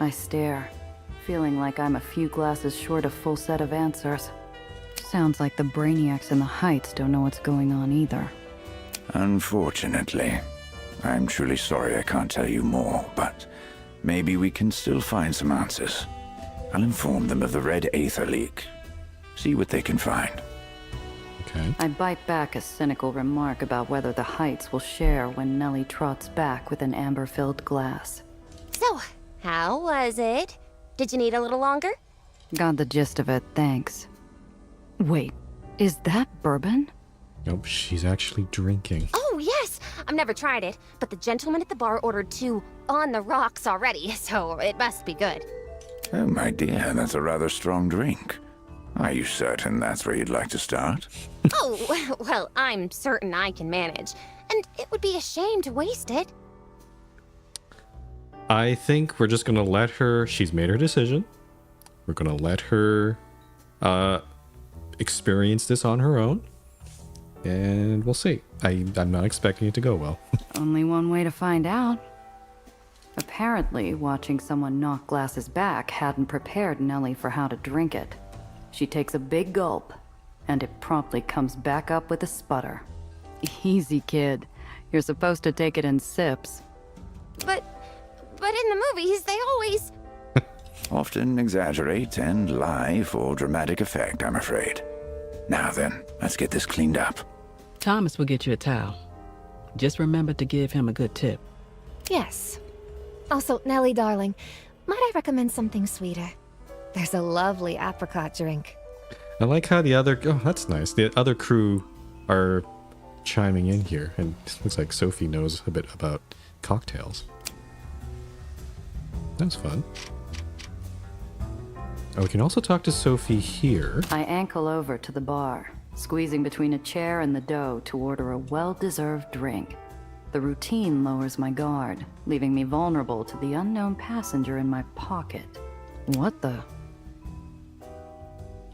I stare, feeling like I'm a few glasses short a full set of answers. Sounds like the brainiacs in the Heights don't know what's going on either. Unfortunately. I'm truly sorry I can't tell you more, but maybe we can still find some answers. I'll inform them of the Red Aether leak. See what they can find. Okay. I bite back a cynical remark about whether the Heights will share when Nellie trots back with an amber-filled glass. So, how was it? Did you need a little longer? Got the gist of it, thanks. Wait, is that bourbon? Nope, she's actually drinking. Oh, yes! I've never tried it, but the gentleman at the bar ordered 2 on the rocks already, so it must be good. Oh, my dear, that's a rather strong drink. Are you certain that's where you'd like to start? Oh, well, I'm certain I can manage, and it would be a shame to waste it. I think we're just gonna let her. She's made her decision. We're gonna let her experience this on her own, and we'll see. I'm not expecting it to go well. Only one way to find out. Apparently, watching someone knock glasses back hadn't prepared Nellie for how to drink it. She takes a big gulp, and it promptly comes back up with a sputter. Easy, kid. You're supposed to take it in sips. But in the movies, they always... Often exaggerate and lie for dramatic effect, I'm afraid. Now then, let's get this cleaned up. Thomas will get you a towel. Just remember to give him a good tip. Yes. Also, Nellie, darling, might I recommend something sweeter? There's a lovely apricot drink. I like how the other. Oh, that's nice. The other crew are chiming in here, and it looks like Sophie knows a bit about cocktails. That's fun. Oh, we can also talk to Sophie here. I ankle over to the bar, squeezing between a chair and the dough to order a well-deserved drink. The routine lowers my guard, leaving me vulnerable to the unknown passenger in my pocket. What the?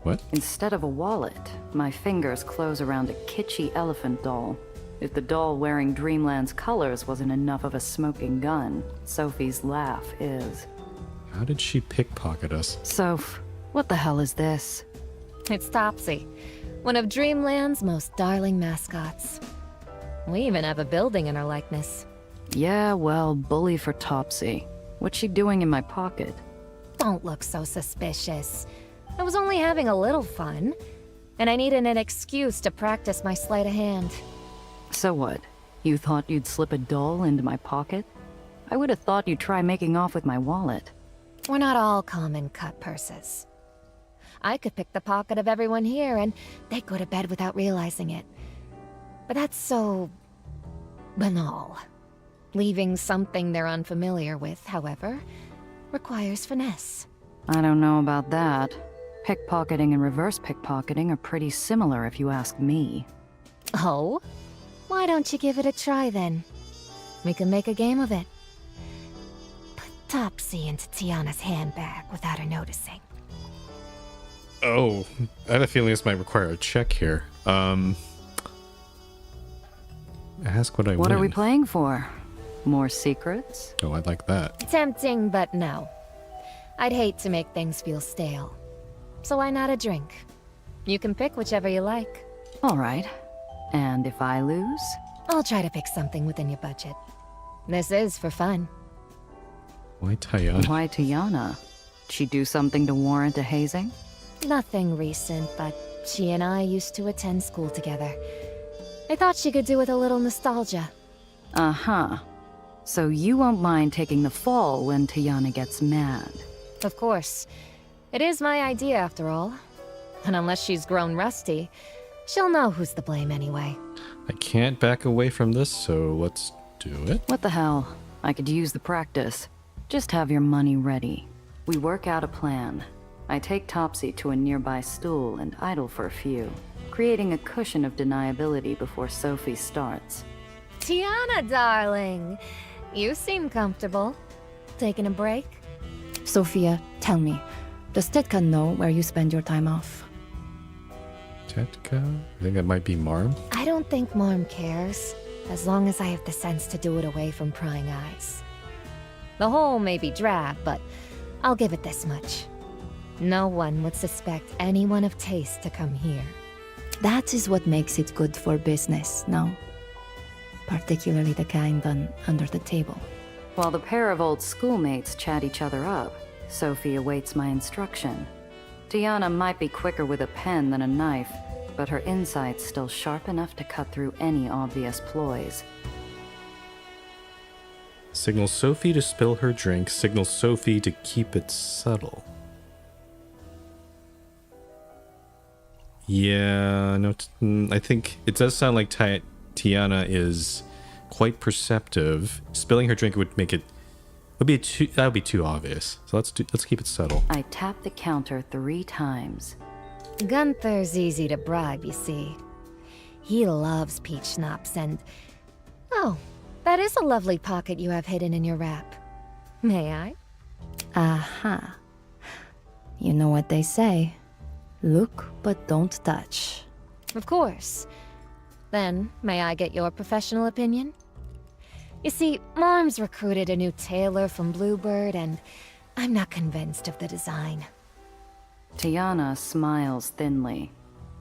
What? Instead of a wallet, my fingers close around a kitschy elephant doll. If the doll wearing Dreamland's colors wasn't enough of a smoking gun, Sophie's laugh is. How did she pickpocket us? Soph, what the hell is this? It's Topsy, one of Dreamland's most darling mascots. We even have a building in her likeness. Yeah, well, bully for Topsy. What's she doing in my pocket? Don't look so suspicious. I was only having a little fun, and I needed an excuse to practice my sleight of hand. So what? You thought you'd slip a doll into my pocket? I would have thought you'd try making off with my wallet. We're not all common cut purses. I could pick the pocket of everyone here, and they'd go to bed without realizing it. But that's so... banal. Leaving something they're unfamiliar with, however, requires finesse. I don't know about that. Pickpocketing and reverse pickpocketing are pretty similar if you ask me. Oh? Why don't you give it a try then? We can make a game of it. Put Topsy into Tiana's handbag without her noticing. Oh, I have a feeling this might require a check here. Ask what I What win. are we playing for? More secrets? Oh, I like that. Tempting, but no. I'd hate to make things feel stale. So why not a drink? You can pick whichever you like. All right. And if I lose? I'll try to pick something within your budget. This is for fun. Why Tiana? Why Tiana? She do something to warrant a hazing? Nothing recent, but she and I used to attend school together. I thought she could do with a little nostalgia. Uh-huh. So you won't mind taking the fall when Tiana gets mad. Of course. It is my idea, after all. And unless she's grown rusty, she'll know who's to blame anyway. I can't back away from this, so let's do it. What the hell? I could use the practice. Just have your money ready. We work out a plan. I take Topsy to a nearby stool and idle for a few, creating a cushion of deniability before Sophie starts. Tiana, darling. You seem comfortable. Taking a break? Sophia, tell me, does Tetka know where you spend your time off? Tetka? I think that might be Marm. I don't think Mom cares, as long as I have the sense to do it away from prying eyes. The hole may be drab, but I'll give it this much. No one would suspect anyone of taste to come here. That is what makes it good for business, no? Particularly the kind done under the table. While the pair of old schoolmates chat each other up, Sophie awaits my instruction. Tiana might be quicker with a pen than a knife, but her insight's still sharp enough to cut through any obvious ploys. Signal Sophie to spill her drink. Signal Sophie to keep it subtle. Yeah, no, I think it does sound like Tiana is quite perceptive. Spilling her drink would make it that would be too obvious. So let's keep it subtle. I tap the counter 3 times. Gunther's easy to bribe, you see. He loves peach schnapps and... Oh, that is a lovely pocket you have hidden in your wrap. May I? Aha. You know what they say. Look, but don't touch. Of course. Then, may I get your professional opinion? You see, Mom's recruited a new tailor from Bluebird, and I'm not convinced of the design. Tiana smiles thinly.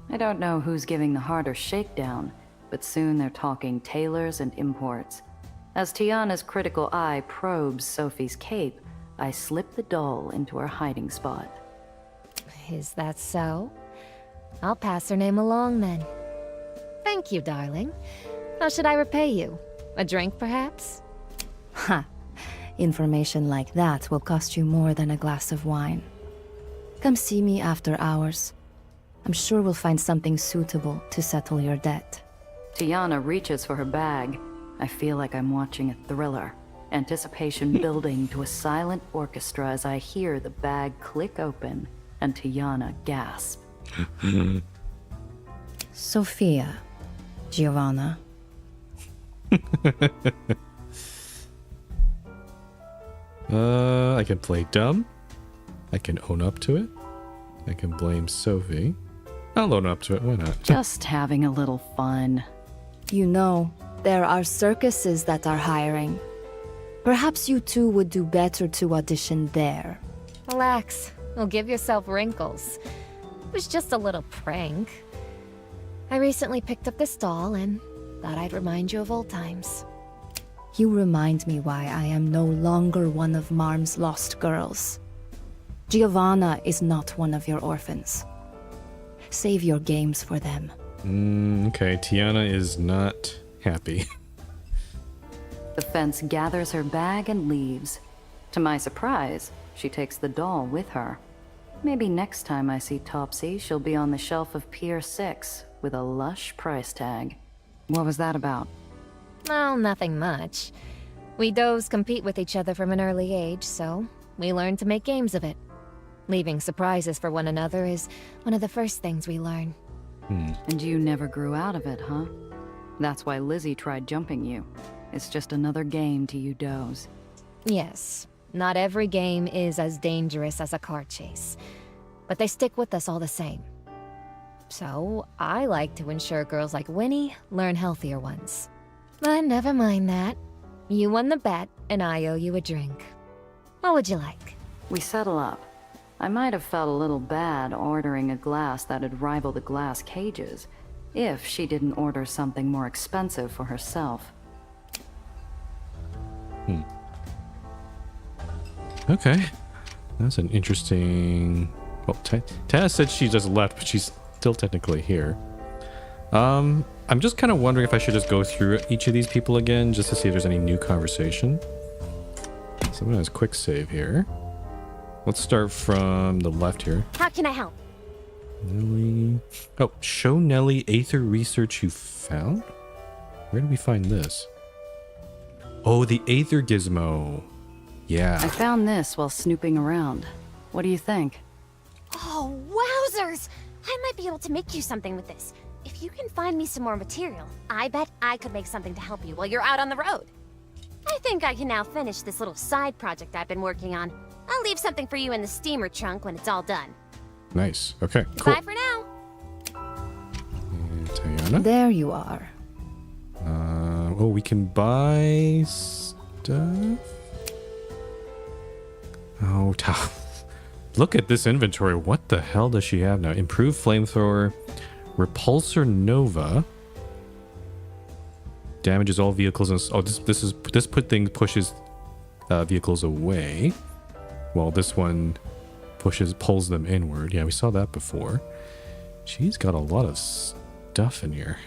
I don't know who's giving the harder shakedown, but soon they're talking tailors and imports. As Tiana's critical eye probes Sophie's cape, I slip the doll into her hiding spot. Is that so? I'll pass her name along then. Thank you, darling. How should I repay you? A drink, perhaps? Ha! Information like that will cost you more than a glass of wine. Come see me after hours. I'm sure we'll find something suitable to settle your debt. Tiana reaches for her bag. I feel like I'm watching a thriller. Anticipation building to a silent orchestra as I hear the bag click open and Tiana gasp. Sophia. Giovanna. I can play dumb. I can own up to it. I can blame Sophie. I'll own up to it, why not? Just having a little fun. You know, there are circuses that are hiring. Perhaps you two would do better to audition there. Relax. You'll give yourself wrinkles. It was just a little prank. I recently picked up this doll and thought I'd remind you of old times. You remind me why I am no longer one of Marm's lost girls. Giovanna is not one of your orphans. Save your games for them. Okay, Tiana is not happy. The fence gathers her bag and leaves. To my surprise, she takes the doll with her. Maybe next time I see Topsy, she'll be on the shelf of Pier 6 with a lush price tag. What was that about? Well, nothing much. We does compete with each other from an early age, so we learn to make games of it. Leaving surprises for one another is one of the first things we learn. And you never grew out of it, huh? That's why Lizzie tried jumping you. It's just another game to you does. Yes, not every game is as dangerous as a car chase, but they stick with us all the same. So, I like to ensure girls like Winnie learn healthier ones. But never mind that. You won the bet, and I owe you a drink. What would you like? We settle up. I might have felt a little bad ordering a glass that'd rival the glass cages, if she didn't order something more expensive for herself. Okay. That's an interesting... Well, Tana said she just left, but she's still technically here. I'm just kind of wondering if I should just go through each of these people again, just to see if there's any new conversation. So I'm gonna quick save here. Let's start from the left here. How can I help? Nelly... Oh, show Nelly Aether research you found? Where did we find this? Oh, the Aether gizmo. Yeah. I found this while snooping around. What do you think? Oh, wowzers! I might be able to make you something with this. If you can find me some more material, I bet I could make something to help you while you're out on the road. I think I can now finish this little side project I've been working on. I'll leave something for you in the steamer trunk when it's all done. Nice. Okay, cool. Bye for now. And Tiana. There you are. Oh, we can buy stuff? Oh, look at this inventory. What the hell does she have now? Improved flamethrower, repulsor nova, damages all vehicles. And oh, this pushes vehicles away, while this one pulls them inward. Yeah, we saw that before. She's got a lot of stuff in here.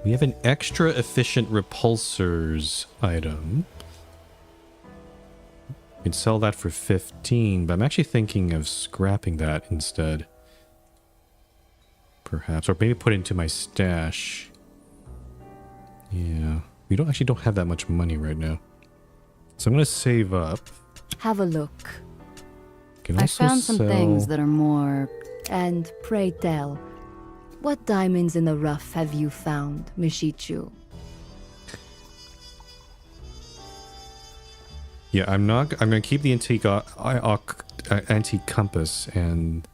We have an extra efficient repulsors item. We can sell that for 15, but I'm actually thinking of scrapping that instead. perhaps, or maybe put it into my stash. Yeah, we don't have that much money right now, so I'm gonna save up. Have a look. Can I also found some sell- things that are more. And pray tell, what diamonds in the rough have you found, Mishichu? Yeah, I'm gonna keep the antique antique compass, and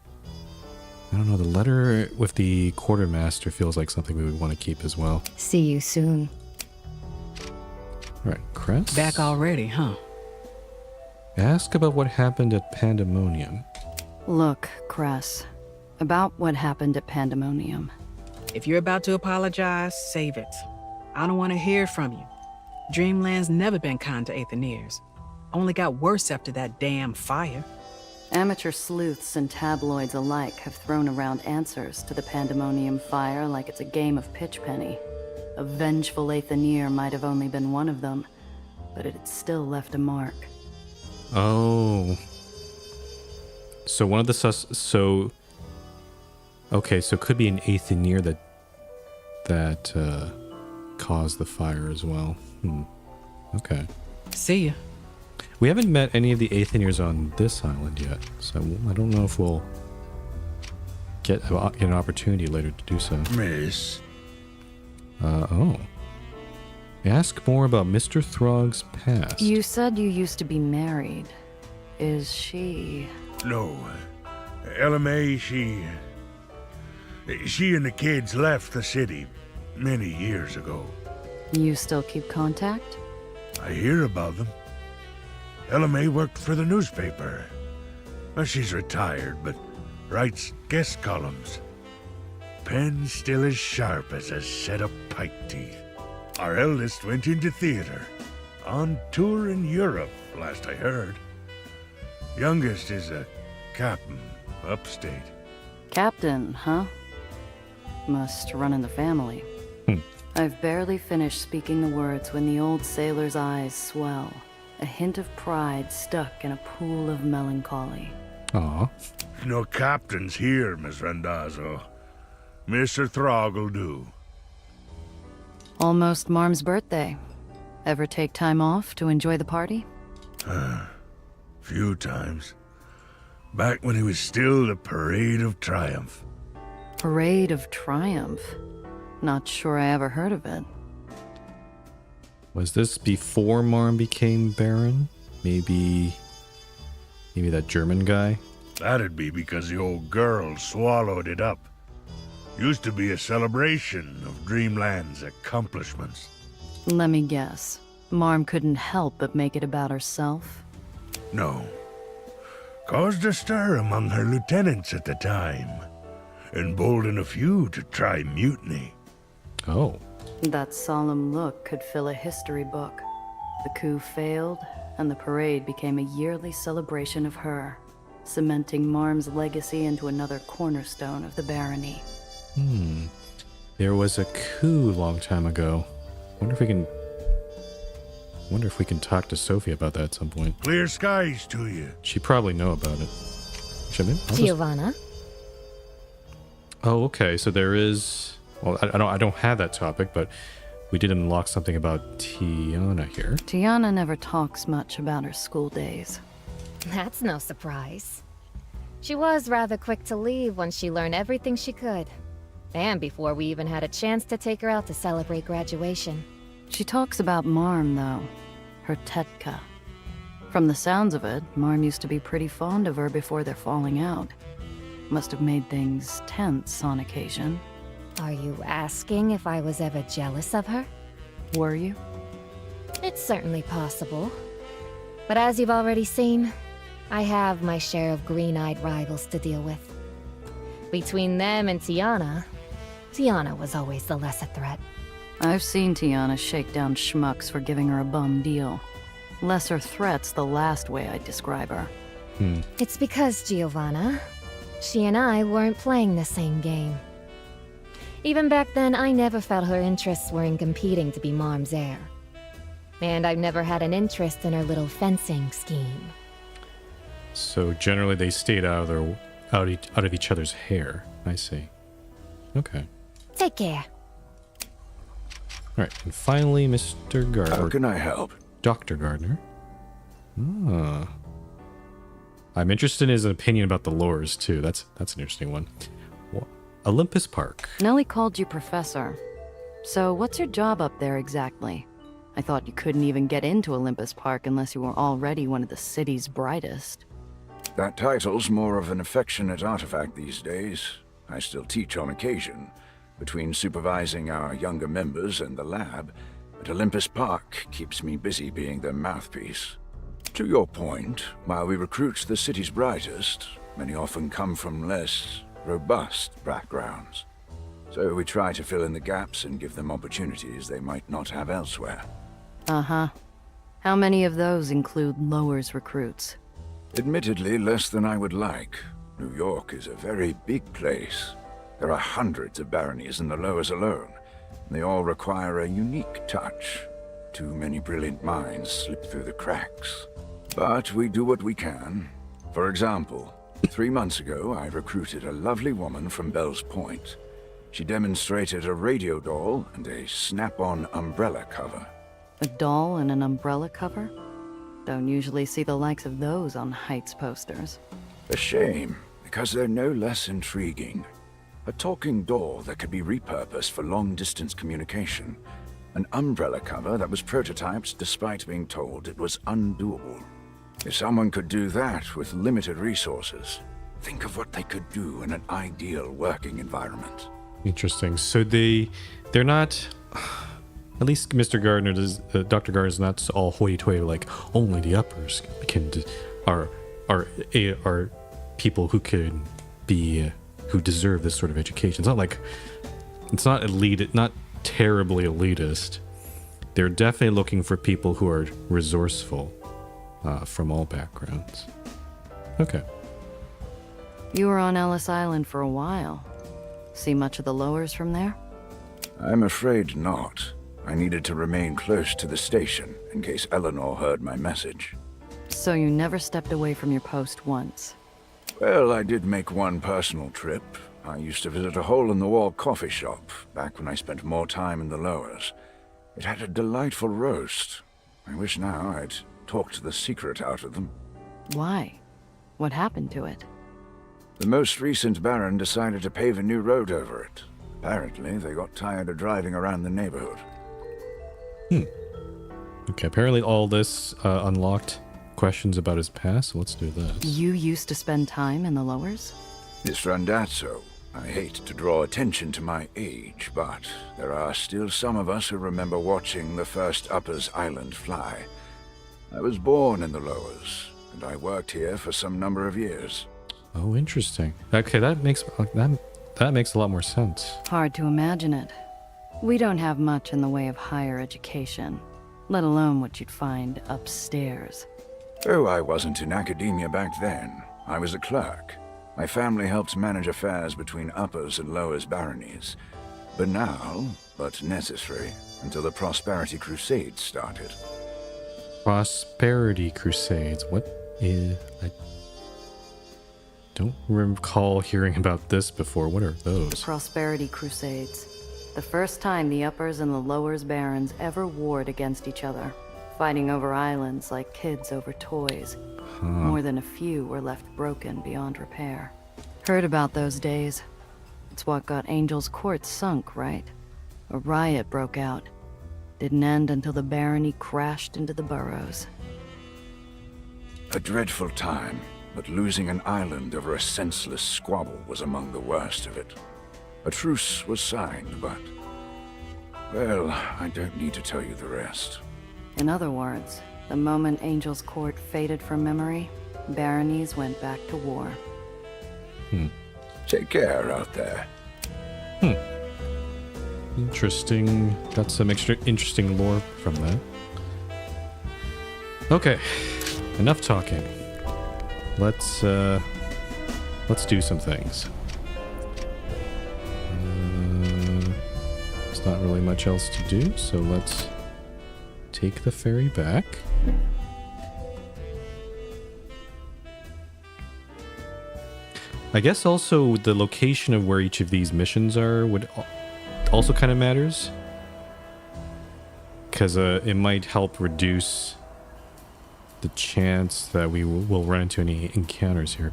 I don't know, the letter with the quartermaster feels like something we would want to keep as well. See you soon. All right, Cress. Back already, huh? Ask about what happened at Pandemonium. Look, Cress, about what happened at Pandemonium. If you're about to apologize, save it. I don't want to hear from you. Dreamland's never been kind to Aetherians. Only got worse after that damn fire. Amateur sleuths and tabloids alike have thrown around answers to the Pandemonium fire like it's a game of pitch penny. A vengeful Aetherian might have only been one of them, but it had still left a mark. Oh. So one of the okay, so it could be an Aetherian that caused the fire as well. Okay. See ya. We haven't met any of the Aetherians on this island yet, so I don't know if we'll get an opportunity later to do so. Miss. Oh. Ask more about Mr. Throg's past. You said you used to be married. Is she... No. LMA, she and the kids left the city many years ago. You still keep contact? I hear about them. LMA worked for the newspaper. Well, she's retired, but writes guest columns. Pen still as sharp as a set of pike teeth. Our eldest went into theater. On tour in Europe, last I heard. Youngest is a captain, upstate. Captain, huh? Must run in the family. I've barely finished speaking the words when the old sailor's eyes swell. A hint of pride stuck in a pool of melancholy. Aw. No captains here, Miss Randazzo. Mr. Throg'll do. Almost Marm's birthday. Ever take time off to enjoy the party? Few times. Back when he was still the Parade of Triumph. Parade of Triumph? Not sure I ever heard of it. Was this before Marm became Baron? Maybe that German guy? That'd be because the old girl swallowed it up. Used to be a celebration of Dreamland's accomplishments. Let me guess. Marm couldn't help but make it about herself? No. Caused a stir among her lieutenants at the time. Emboldened a few to try mutiny. Oh. That solemn look could fill a history book. The coup failed, and the parade became a yearly celebration of her, cementing Marm's legacy into another cornerstone of the barony. There was a coup long time ago. Wonder if we can talk to Sophie about that at some point. Clear skies to you. She'd probably know about it. Giovanna? Oh, okay. So there is. Well, I don't have that topic, but we did unlock something about Tiana here. Tiana never talks much about her school days. That's no surprise. She was rather quick to leave once she learned everything she could. And before we even had a chance to take her out to celebrate graduation. She talks about Marm, though. Her tetka. From the sounds of it, Marm used to be pretty fond of her before their falling out. Must have made things tense on occasion. Are you asking if I was ever jealous of her? Were you? It's certainly possible. But as you've already seen, I have my share of green-eyed rivals to deal with. Between them and Tiana was always the lesser threat. I've seen Tiana shake down schmucks for giving her a bum deal. Lesser threat's the last way I'd describe her. It's because, Giovanna, she and I weren't playing the same game. Even back then, I never felt her interests were in competing to be Marm's heir. And I've never had an interest in her little fencing scheme. So generally they stayed out of each other's hair. I see. Okay. Take care. All right, and finally, Mr. How Gardner. can I help? Dr. Gardner. Ah. I'm interested in his opinion about the lures, too. That's an interesting one. Olympus Park. Nellie called you Professor. So what's your job up there exactly? I thought you couldn't even get into Olympus Park unless you were already one of the city's brightest. That title's more of an affectionate artifact these days. I still teach on occasion. Between supervising our younger members and the lab, but Olympus Park keeps me busy being their mouthpiece. To your point, while we recruit the city's brightest, many often come from less robust backgrounds. So we try to fill in the gaps and give them opportunities they might not have elsewhere. Uh-huh. How many of those include Lowers recruits? Admittedly, less than I would like. New York is a very big place. There are hundreds of baronies in the Lowers alone. They all require a unique touch. Too many brilliant minds slip through the cracks. But we do what we can. For example, 3 months ago, I recruited a lovely woman from Bell's Point. She demonstrated a radio doll and a snap-on umbrella cover. A doll and an umbrella cover? Don't usually see the likes of those on Heights posters. A shame, because they're no less intriguing. A talking doll that could be repurposed for long-distance communication. An umbrella cover that was prototyped despite being told it was undoable. If someone could do that with limited resources, think of what they could do in an ideal working environment. Interesting. So they're not. At least Mr. Gardner does. Dr. Gardner is not all hoity-toity like only the uppers are people who could be who deserve this sort of education. It's not like it's not elite, not terribly elitist. They're definitely looking for people who are resourceful from all backgrounds. Okay. You were on Ellis Island for a while. See much of the Lowers from there? I'm afraid not. I needed to remain close to the station in case Eleanor heard my message. So you never stepped away from your post once? Well, I did make one personal trip. I used to visit a hole-in-the-wall coffee shop back when I spent more time in the Lowers. It had a delightful roast. I wish now I'd talked the secret out of them. Why? What happened to it? The most recent Baron decided to pave a new road over it. Apparently, they got tired of driving around the neighborhood. Okay, apparently all this unlocked questions about his past, so let's do this. You used to spend time in the Lowers? Miss Randazzo, I hate to draw attention to my age, but there are still some of us who remember watching the first Uppers Island fly. I was born in the Lowers, and I worked here for some number of years. Oh, interesting. Okay, that makes a lot more sense. Hard to imagine it. We don't have much in the way of higher education, let alone what you'd find upstairs. Oh, I wasn't in academia back then. I was a clerk. My family helped manage affairs between Uppers and Lowers baronies. Banal, but necessary, until the Prosperity Crusades started. Prosperity Crusades. What is... I don't recall hearing about this before. What are those? Prosperity Crusades. The first time the Uppers and the Lowers barons ever warred against each other, fighting over islands like kids over toys. More than a few were left broken beyond repair. Heard about those days. It's what got Angel's Court sunk, right? A riot broke out. Didn't end until the barony crashed into the burrows. A dreadful time, but losing an island over a senseless squabble was among the worst of it. A truce was signed, but... well, I don't need to tell you the rest. In other words, the moment Angel's Court faded from memory, baronies went back to war. Take care out there. Interesting. Got some extra interesting lore from that. Okay, enough talking. Let's do some things. There's not really much else to do, so let's take the ferry back. I guess also the location of where each of these missions are would also kind of matters. Because it might help reduce the chance that we will run into any encounters here.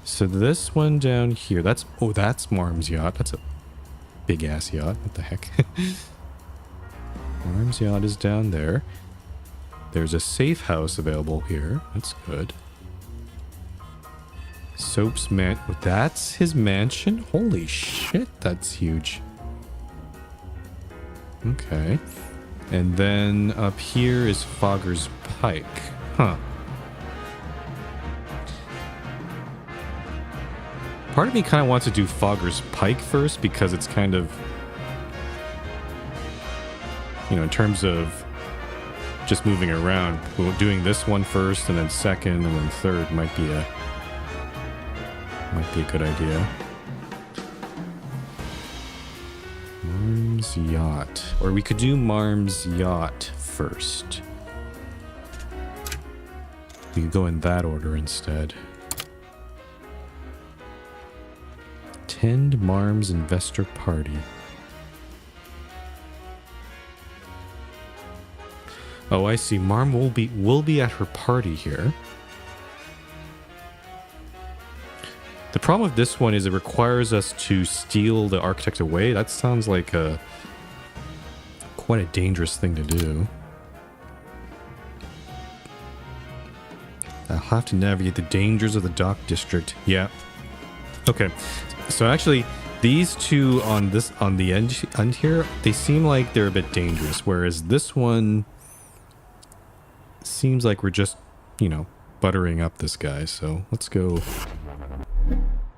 So this one down here, that's Marm's yacht. That's a big ass yacht. What the heck? Marm's yacht is down there. There's a safe house available here. That's good. Soap's that's his mansion? Holy shit, that's huge. Okay. And then up here is Fogger's Pike. Huh. Part of me kind of wants to do Fogger's Pike first because it's kind of, you know, in terms of just moving around, doing this one first and then second and then third might be a good idea. Marm's yacht. Or we could do Marm's yacht first. We could go in that order instead. Attend Marm's investor party. Oh, I see. Marm will be at her party here. The problem with this one is it requires us to steal the architect away. That sounds like quite a dangerous thing to do. I'll have to navigate the dangers of the dock district. Yeah. Okay. So actually, these two on the end here, they seem like they're a bit dangerous, whereas this one seems like we're just, you know, buttering up this guy. So let's go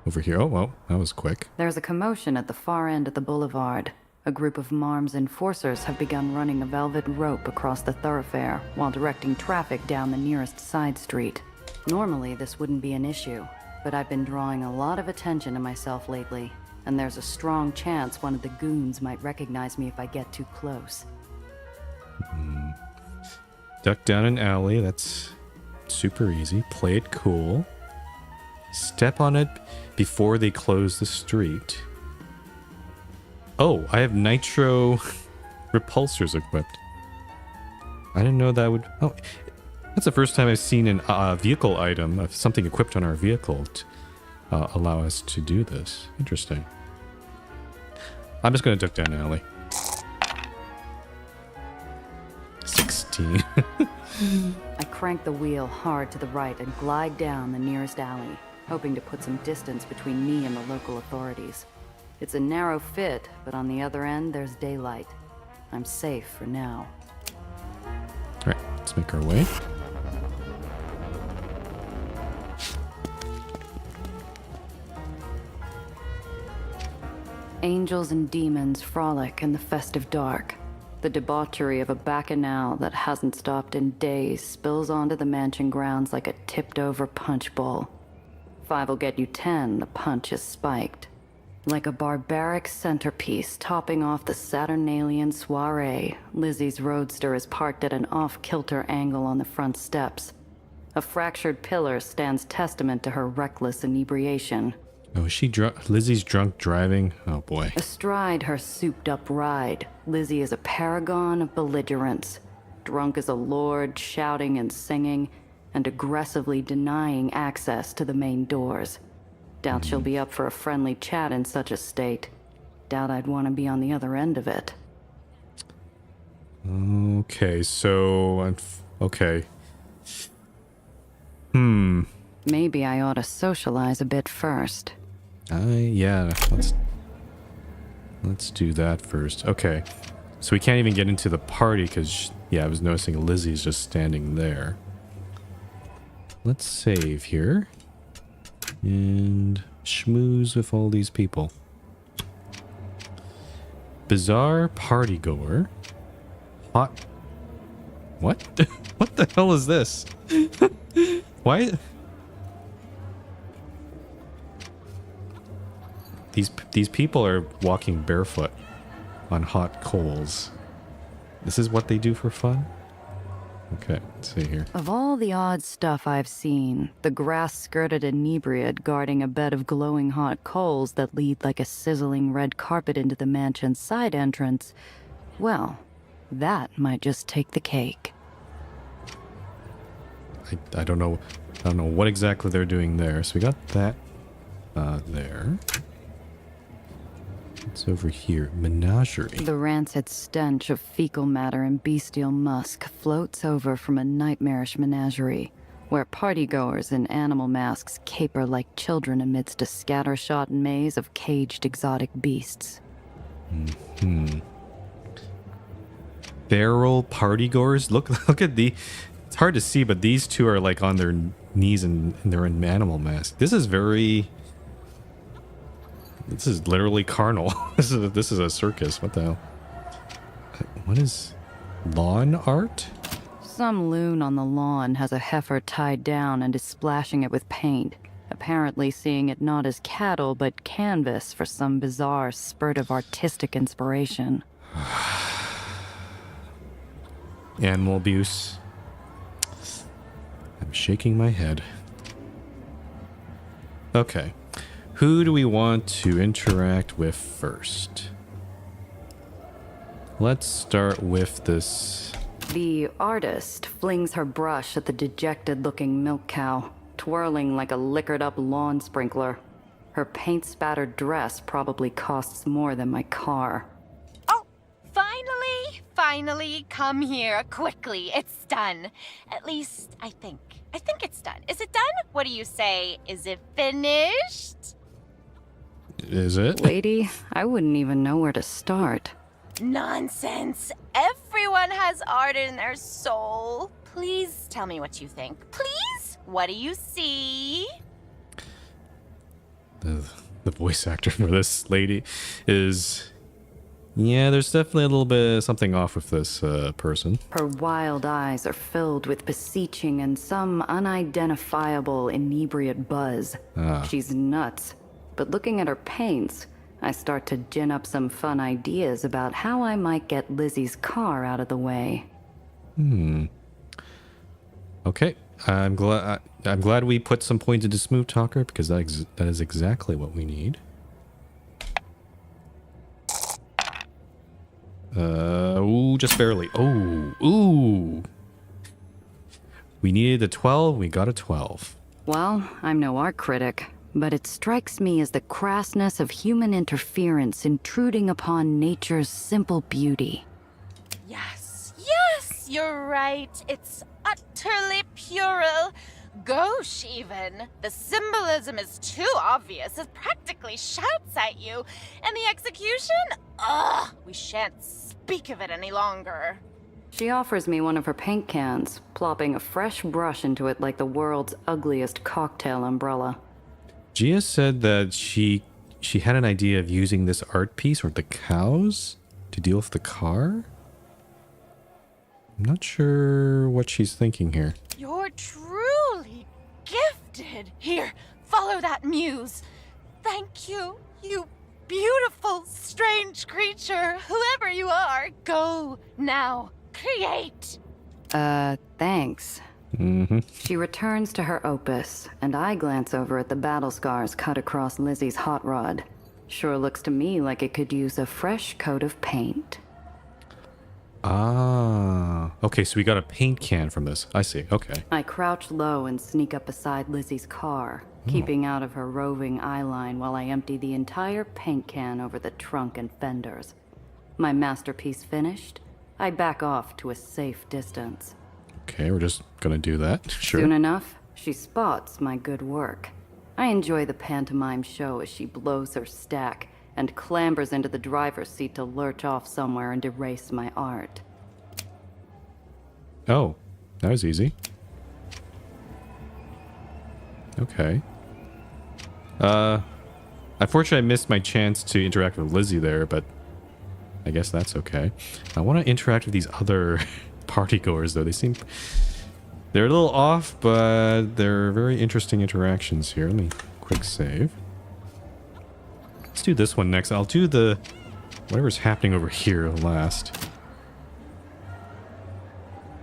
over here. Oh, well, that was quick. There's a commotion at the far end of the boulevard. A group of Marm's enforcers have begun running a velvet rope across the thoroughfare while directing traffic down the nearest side street. Normally, this wouldn't be an issue, but I've been drawing a lot of attention to myself lately, and there's a strong chance one of the goons might recognize me if I get too close. Duck down an alley. That's super easy. Play it cool. Step on it before they close the street. Oh, I have nitro repulsors equipped. I didn't know that would... Oh, that's the first time I've seen a vehicle item of something equipped on our vehicle to allow us to do this. Interesting. I'm just going to duck down an alley. 16. I crank the wheel hard to the right and glide down the nearest alley, hoping to put some distance between me and the local authorities. It's a narrow fit, but on the other end, there's daylight. I'm safe for now. Alright, let's make our way. Angels and demons frolic in the festive dark. The debauchery of a bacchanal that hasn't stopped in days spills onto the mansion grounds like a tipped-over punch bowl. 5 will get you 10, the punch is spiked. Like a barbaric centerpiece topping off the Saturnalian soiree, Lizzie's roadster is parked at an off-kilter angle on the front steps. A fractured pillar stands testament to her reckless inebriation. Oh, is she drunk? Lizzie's drunk driving? Oh boy. Astride her souped-up ride, Lizzie is a paragon of belligerence. Drunk as a lord, shouting and singing, and aggressively denying access to the main doors. Doubt she'll be up for a friendly chat in such a state. Doubt I'd want to be on the other end of it. Okay, so... okay. Maybe I ought to socialize a bit first. Yeah, let's do that first. Okay, so we can't even get into the party because, yeah, I was noticing Lizzie's just standing there. Let's save here. And schmooze with all these people. Bizarre party goer. Hot. What? What the hell is this? Why? These people are walking barefoot on hot coals. This is what they do for fun? Okay, let's see here. Of all the odd stuff I've seen, the grass-skirted inebriate guarding a bed of glowing hot coals that lead like a sizzling red carpet into the mansion's side entrance, well, that might just take the cake. I don't know. I don't know what exactly they're doing there. So we got that there. What's over here? Menagerie. The rancid stench of fecal matter and bestial musk floats over from a nightmarish menagerie, where partygoers in animal masks caper like children amidst a scattershot maze of caged exotic beasts. Feral partygoers. Look at the. It's hard to see, but these two are like on their knees and they're in animal masks. This is very. This is literally carnal. This is a circus. What the hell? What is lawn art? Some loon on the lawn has a heifer tied down and is splashing it with paint, apparently seeing it not as cattle but canvas for some bizarre spurt of artistic inspiration. Animal abuse. I'm shaking my head. Okay. Who do we want to interact with first? Let's start with this. The artist flings her brush at the dejected-looking milk cow, twirling like a liquored-up lawn sprinkler. Her paint-spattered dress probably costs more than my car. Oh, finally, come here, quickly. It's done. At least, I think. I think it's done. Is it done? What do you say? Is it finished? Is it? Lady, I wouldn't even know where to start. Nonsense. Everyone has art in their soul. Please tell me what you think. Please? What do you see? The voice actor for this lady is... Yeah, there's definitely a little bit something off with this person. Her wild eyes are filled with beseeching and some unidentifiable inebriate buzz. She's nuts. But looking at her paints, I start to gin up some fun ideas about how I might get Lizzie's car out of the way. Okay, I'm glad we put some points into Smooth Talker because that is exactly what we need. Ooh, just barely. Oh, ooh. We needed a 12. We got a 12. Well, I'm no art critic, but it strikes me as the crassness of human interference intruding upon nature's simple beauty. Yes, you're right. It's utterly puerile. Gauche, even. The symbolism is too obvious. It practically shouts at you. And the execution? Ugh, we shan't speak of it any longer. She offers me one of her paint cans, plopping a fresh brush into it like the world's ugliest cocktail umbrella. Gia said that she had an idea of using this art piece or the cows to deal with the car. I'm not sure what she's thinking here. You're truly gifted. Here, follow that muse. Thank you, you beautiful, strange creature. Whoever you are, go now. Create. Thanks. She returns to her opus, and I glance over at the battle scars cut across Lizzie's hot rod. Sure looks to me like it could use a fresh coat of paint. Ah, okay, so we got a paint can from this. I see, okay. I crouch low and sneak up beside Lizzie's car, keeping out of her roving eyeline while I empty the entire paint can over the trunk and fenders. My masterpiece finished, I back off to a safe distance. Okay, we're just gonna do that. Sure. Soon enough, she spots my good work. I enjoy the pantomime show as she blows her stack and clambers into the driver's seat to lurch off somewhere and erase my art. Oh, that was easy. Okay. Unfortunately, I missed my chance to interact with Lizzie there, but I guess that's okay. I want to interact with these other partygoers, though. They're a little off, but they're very interesting interactions here. Let me quick save. Let's do this one next. I'll do whatever's happening over here last.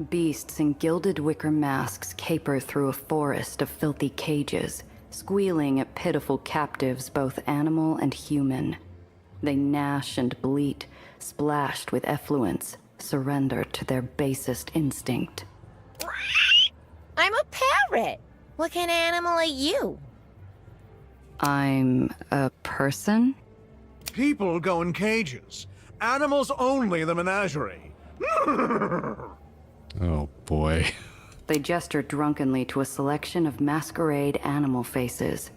Beasts in gilded wicker masks caper through a forest of filthy cages, squealing at pitiful captives, both animal and human. They gnash and bleat, splashed with effluence, surrender to their basest instinct. I'm a parrot. What kind of animal are you? I'm a person? People go in cages. Animals only the menagerie. Oh boy. They gesture drunkenly to a selection of masquerade animal faces.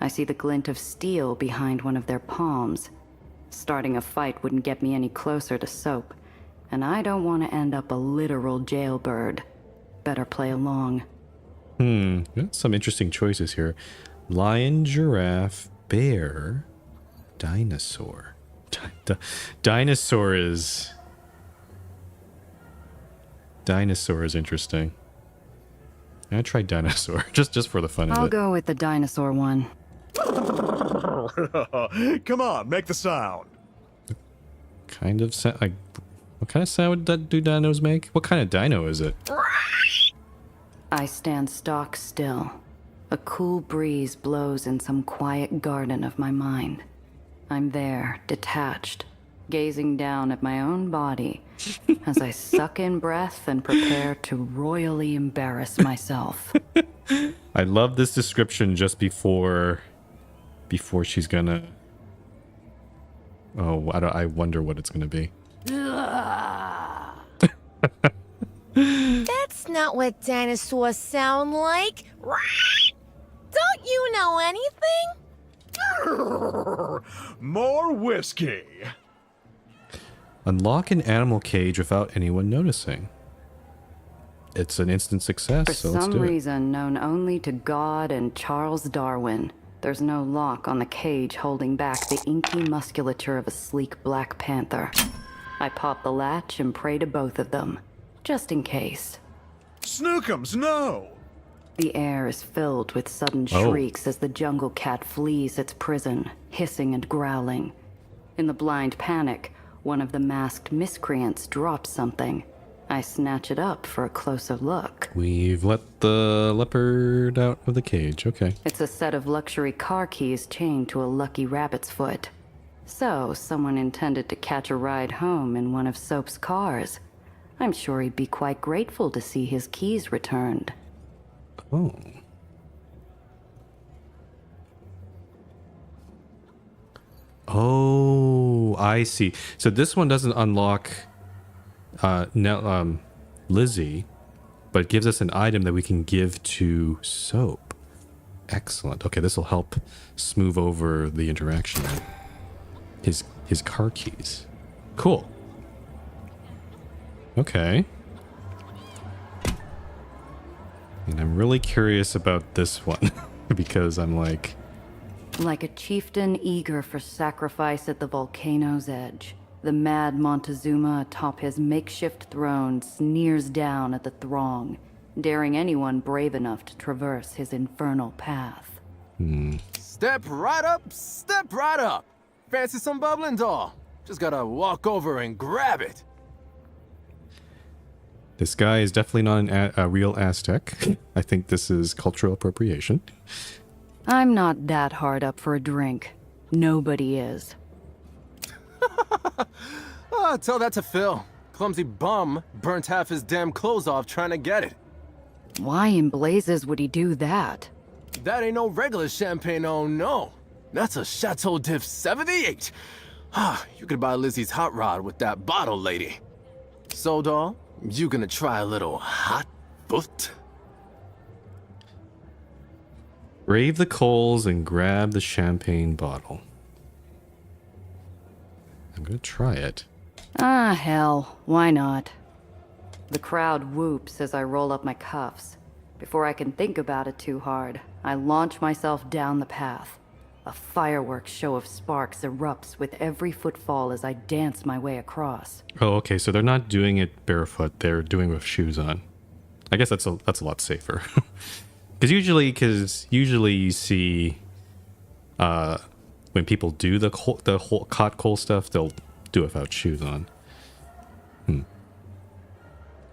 I see the glint of steel behind one of their palms. Starting a fight wouldn't get me any closer to soap, and I don't want to end up a literal jailbird. Better play along. Some interesting choices here. Lion, giraffe, bear, dinosaur. Dinosaur is interesting. I tried dinosaur just for the fun of I'll it. go with the dinosaur one. Come on, make the sound. Kind of sound like, what kind of sound do dinos make? What kind of dino is it? I stand stock still. A cool breeze blows in some quiet garden of my mind. I'm there, detached, gazing down at my own body as I suck in breath and prepare to royally embarrass myself. I love this description just before she's gonna. Oh, I wonder what it's gonna be. That's not what dinosaurs sound like. Don't you know anything? More whiskey. Unlock an animal cage without anyone noticing. It's an instant success, For so let's some do it. reason known only to God and Charles Darwin, there's no lock on the cage holding back the inky musculature of a sleek black panther. I pop the latch and pray to both of them, just in case. Snookums, no! The air is filled with sudden Oh. shrieks as the jungle cat flees its prison, hissing and growling. In the blind panic, one of the masked miscreants drops something. I snatch it up for a closer look. We've let the leopard out of the cage. Okay. It's a set of luxury car keys chained to a lucky rabbit's foot. So, someone intended to catch a ride home in one of Soap's cars. I'm sure he'd be quite grateful to see his keys returned. Oh. Oh, I see. So this one doesn't unlock Lizzie, but it gives us an item that we can give to Soap. Excellent. Okay, this will help smooth over the interaction. His car keys. Cool. Okay. And I'm really curious about this one because I'm like, Like a chieftain eager for sacrifice at the volcano's edge, the mad Montezuma atop his makeshift throne sneers down at the throng, daring anyone brave enough to traverse his infernal path. Step right up, step right up. Fancy some bubbling doll? Just gotta walk over and grab it. this guy is definitely not a real Aztec. I think this is cultural appropriation. I'm not that hard up for a drink. Nobody is. Tell that to Phil. Clumsy bum burnt half his damn clothes off trying to get it. Why in blazes would he do that? That ain't no regular champagne, oh no. That's a Chateau Diff 78. You could buy Lizzie's hot rod with that bottle, lady. So, doll, you gonna try a little hot foot? Brave the coals and grab the champagne bottle. I'm gonna try it. Ah, hell. Why not? The crowd whoops as I roll up my cuffs. Before I can think about it too hard, I launch myself down the path. A fireworks show of sparks erupts with every footfall as I dance my way across. Oh, okay. So they're not doing it barefoot. They're doing it with shoes on. I guess that's a lot safer. Because usually you see, when people do the whole hot coal stuff, they'll do it without shoes on.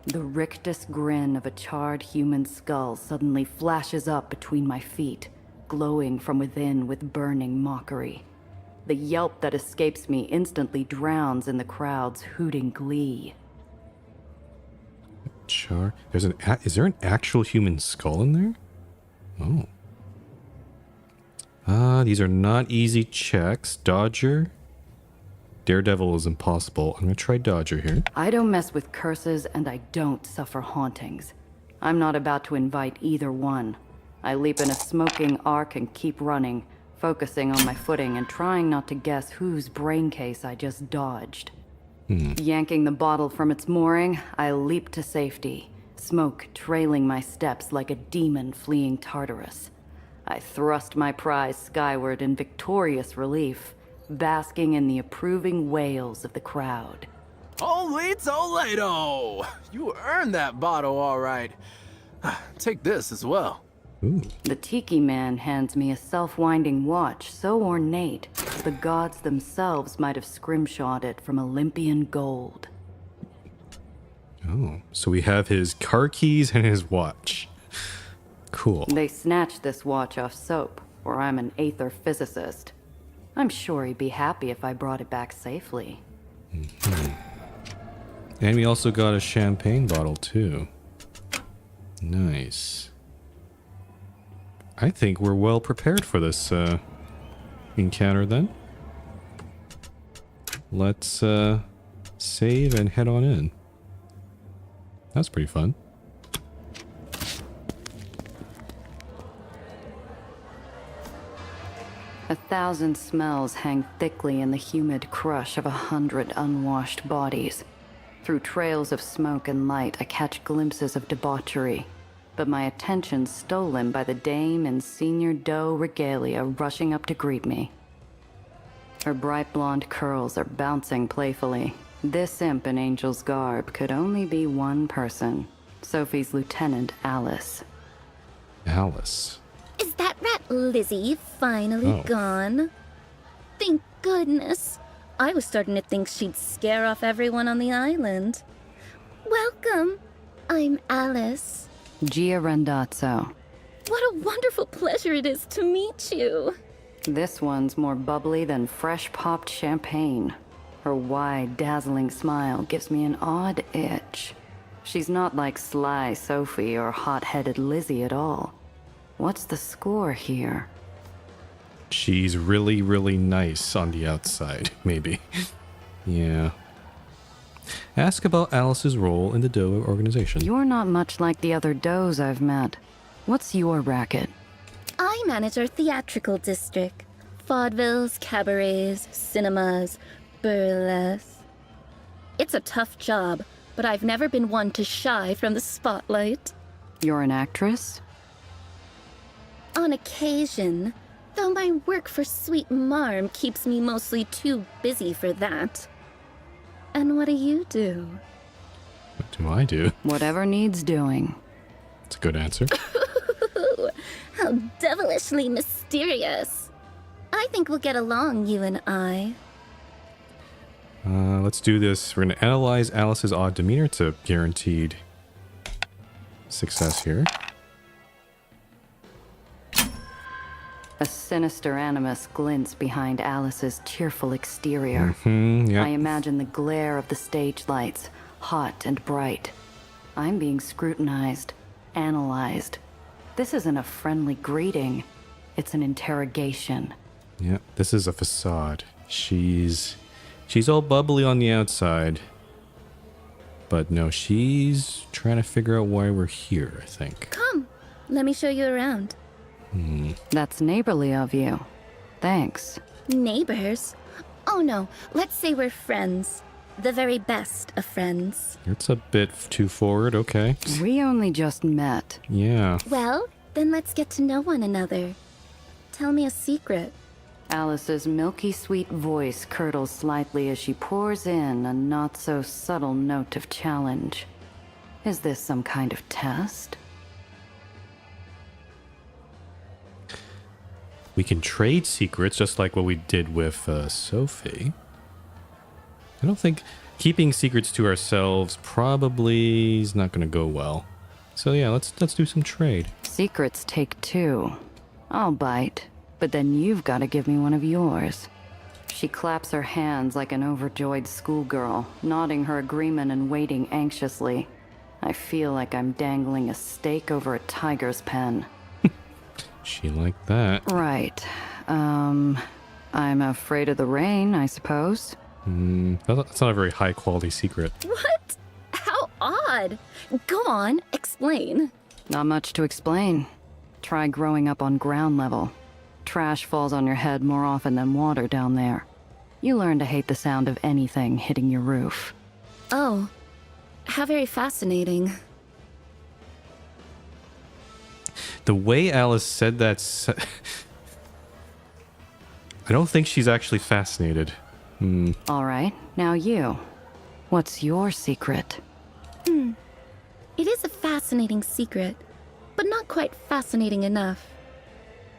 The rictus grin of a charred human skull suddenly flashes up between my feet, glowing from within with burning mockery. The yelp that escapes me instantly drowns in the crowd's hooting glee. Is there an actual human skull in there? Oh. These are not easy checks. Dodger. Daredevil is impossible. I'm gonna try Dodger here. I don't mess with curses and I don't suffer hauntings. I'm not about to invite either one. I leap in a smoking arc and keep running, focusing on my footing and trying not to guess whose brain case I just dodged. Yanking the bottle from its mooring, I leap to safety, smoke trailing my steps like a demon fleeing Tartarus. I thrust my prize skyward in victorious relief, basking in the approving wails of the crowd. Holy Toledo! You earned that bottle, all right. Take this as well. Ooh. The Tiki Man hands me a self-winding watch so ornate, the gods themselves might have scrimshawed it from Olympian gold. Oh, so we have his car keys and his watch. Cool. They snatched this watch off Soap, or I'm an Aether physicist. I'm sure he'd be happy if I brought it back safely. And we also got a champagne bottle too. Nice. I think we're well prepared for this encounter then. Let's save and head on in. That's pretty fun. A thousand smells hang thickly in the humid crush of 100 unwashed bodies. Through trails of smoke and light, I catch glimpses of debauchery, but my attention's stolen by the dame in senior doe regalia rushing up to greet me. Her bright blonde curls are bouncing playfully. This imp in Angel's garb could only be one person, Sophie's lieutenant, Alice. Alice. Is that rat Lizzie finally gone? Thank goodness. I was starting to think she'd scare off everyone on the island. Welcome. I'm Alice. Gia Randazzo. What a wonderful pleasure it is to meet you. This one's more bubbly than fresh-popped champagne. Her wide, dazzling smile gives me an odd itch. She's not like sly Sophie or hot-headed Lizzie at all. What's the score here? She's really, really nice on the outside, maybe. Yeah. Ask about Alice's role in the Doe organization. You're not much like the other does I've met. What's your racket? I manage our theatrical district. Vaudevilles, cabarets, cinemas, burlesque. It's a tough job, but I've never been one to shy from the spotlight. You're an actress? On occasion, though my work for Sweet Marm keeps me mostly too busy for that. And what do you do? What do I do? Whatever needs doing. That's a good answer. How devilishly mysterious. I think we'll get along, you and I. Let's do this. We're going to analyze Alice's odd demeanor to guaranteed success here. A sinister animus glints behind Alice's cheerful exterior. Yeah. I imagine the glare of the stage lights, hot and bright. I'm being scrutinized, analyzed. This isn't a friendly greeting. It's an interrogation. Yeah, this is a facade. She's all bubbly on the outside. But no, she's trying to figure out why we're here, I think. Come, let me show you around. That's neighborly of you. Thanks. Neighbors? Oh no, let's say we're friends. The very best of friends. It's a bit too forward, okay. We only just met. Yeah. Well, then let's get to know one another. Tell me a secret. Alice's milky sweet voice curdles slightly as she pours in a not-so-subtle note of challenge. Is this some kind of test? We can trade secrets just like what we did with Sophie. I don't think keeping secrets to ourselves probably is not going to go well. So yeah, let's do some trade. Secrets take two. I'll bite, but then you've got to give me one of yours. She claps her hands like an overjoyed schoolgirl, nodding her agreement and waiting anxiously. I feel like I'm dangling a steak over a tiger's pen. She liked that. Right. I'm afraid of the rain, I suppose. That's not a very high quality secret. What? How odd. Go on, explain. Not much to explain. Try growing up on ground level. Trash falls on your head more often than water down there. You learn to hate the sound of anything hitting your roof. Oh, how very fascinating. The way Alice said that, I don't think she's actually fascinated. All right, now you. What's your secret? It is a fascinating secret, but not quite fascinating enough.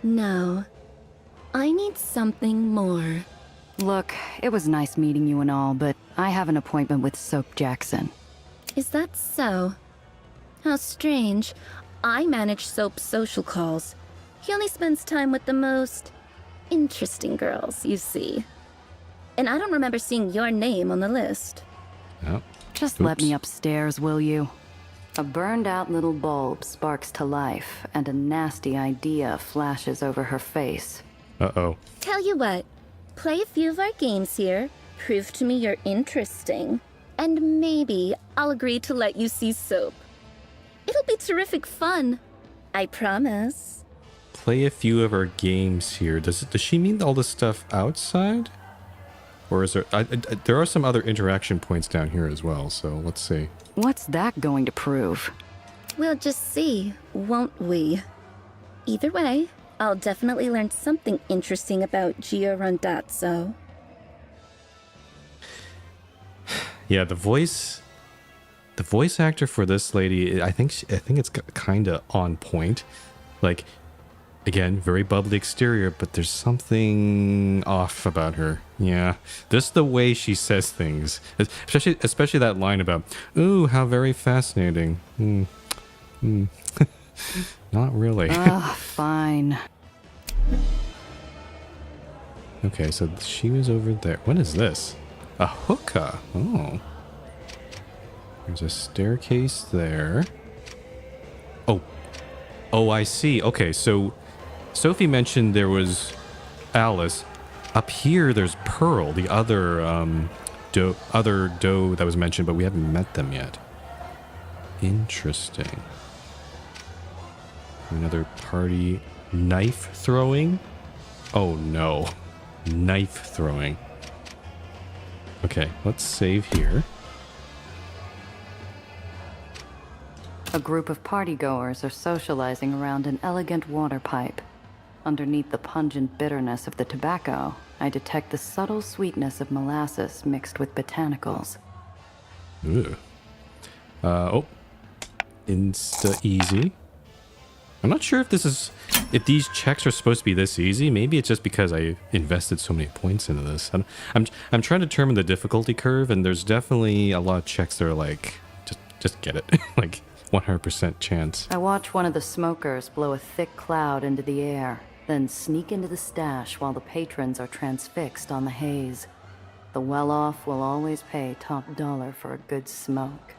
No, I need something more. Look, it was nice meeting you and all, but I have an appointment with Soap Jackson. Is that so? How strange. I manage Soap's social calls. He only spends time with the most interesting girls, you see. And I don't remember seeing your name on the list. Oh. Just let me upstairs, will you? A burned out little bulb sparks to life, and a nasty idea flashes over her face. Uh-oh. Tell you what, play a few of our games here, prove to me you're interesting, and maybe I'll agree to let you see Soap. It'll be terrific fun. I promise. Play a few of our games here. Does she mean all this stuff outside? Or is there... there are some other interaction points down here as well, so let's see. What's that going to prove? We'll just see, won't we? Either way, I'll definitely learn something interesting about Gia Rondazzo. Yeah, the voice actor for this lady, I think it's kind of on point. Like, again, very bubbly exterior, but there's something off about her. Yeah, just the way she says things, especially that line about, "Ooh, how very fascinating." Not really. Fine. Okay, so she was over there. What is this? A hookah. Oh. There's a staircase there. Oh, I see. Okay, so Sophie mentioned there was Alice. Up here, there's Pearl, the other doe that was mentioned, but we haven't met them yet. Interesting. Another party. Knife throwing? Oh no. Knife throwing. Okay, let's save here. A group of partygoers are socializing around an elegant water pipe. Underneath the pungent bitterness of the tobacco, I detect the subtle sweetness of molasses mixed with botanicals. Ugh. Insta easy. I'm not sure if these checks are supposed to be this easy. Maybe it's just because I invested so many points into this. I'm trying to determine the difficulty curve, and there's definitely a lot of checks that are like, just get it. Like 100% chance. I watch one of the smokers blow a thick cloud into the air, then sneak into the stash while the patrons are transfixed on the haze. The well-off will always pay top dollar for a good smoke.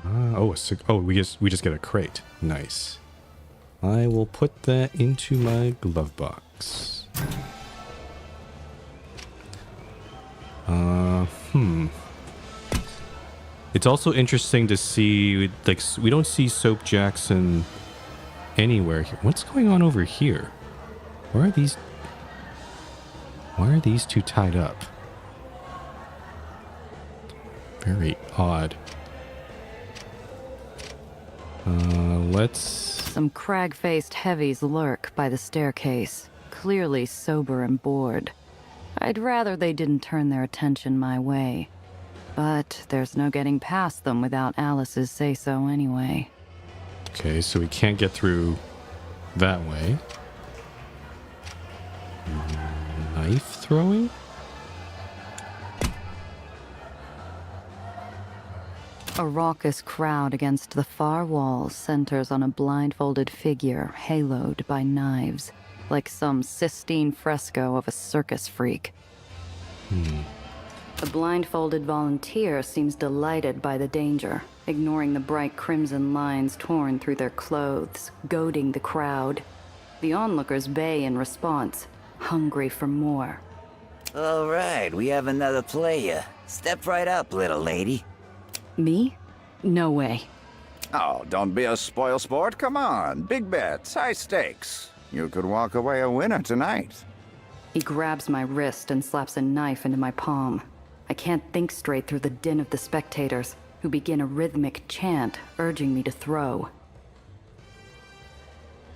We just get a crate. Nice. I will put that into my glove box. It's also interesting to see, like, we don't see Soap Jackson anywhere here. What's going on over here? Why are these two tied up? Very odd. Some crag-faced heavies lurk by the staircase, clearly sober and bored. I'd rather they didn't turn their attention my way. But there's no getting past them without Alice's say-so anyway. Okay, so we can't get through that way. Knife throwing? A raucous crowd against the far wall centers on a blindfolded figure haloed by knives, like some Sistine fresco of a circus freak. The blindfolded volunteer seems delighted by the danger, ignoring the bright crimson lines torn through their clothes, goading the crowd. The onlookers bay in response, hungry for more. All right, we have another player. Step right up, little lady. Me? No way. Oh, don't be a spoilsport. Come on. Big bets, high stakes. You could walk away a winner tonight. He grabs my wrist and slaps a knife into my palm. I can't think straight through the din of the spectators, who begin a rhythmic chant urging me to throw.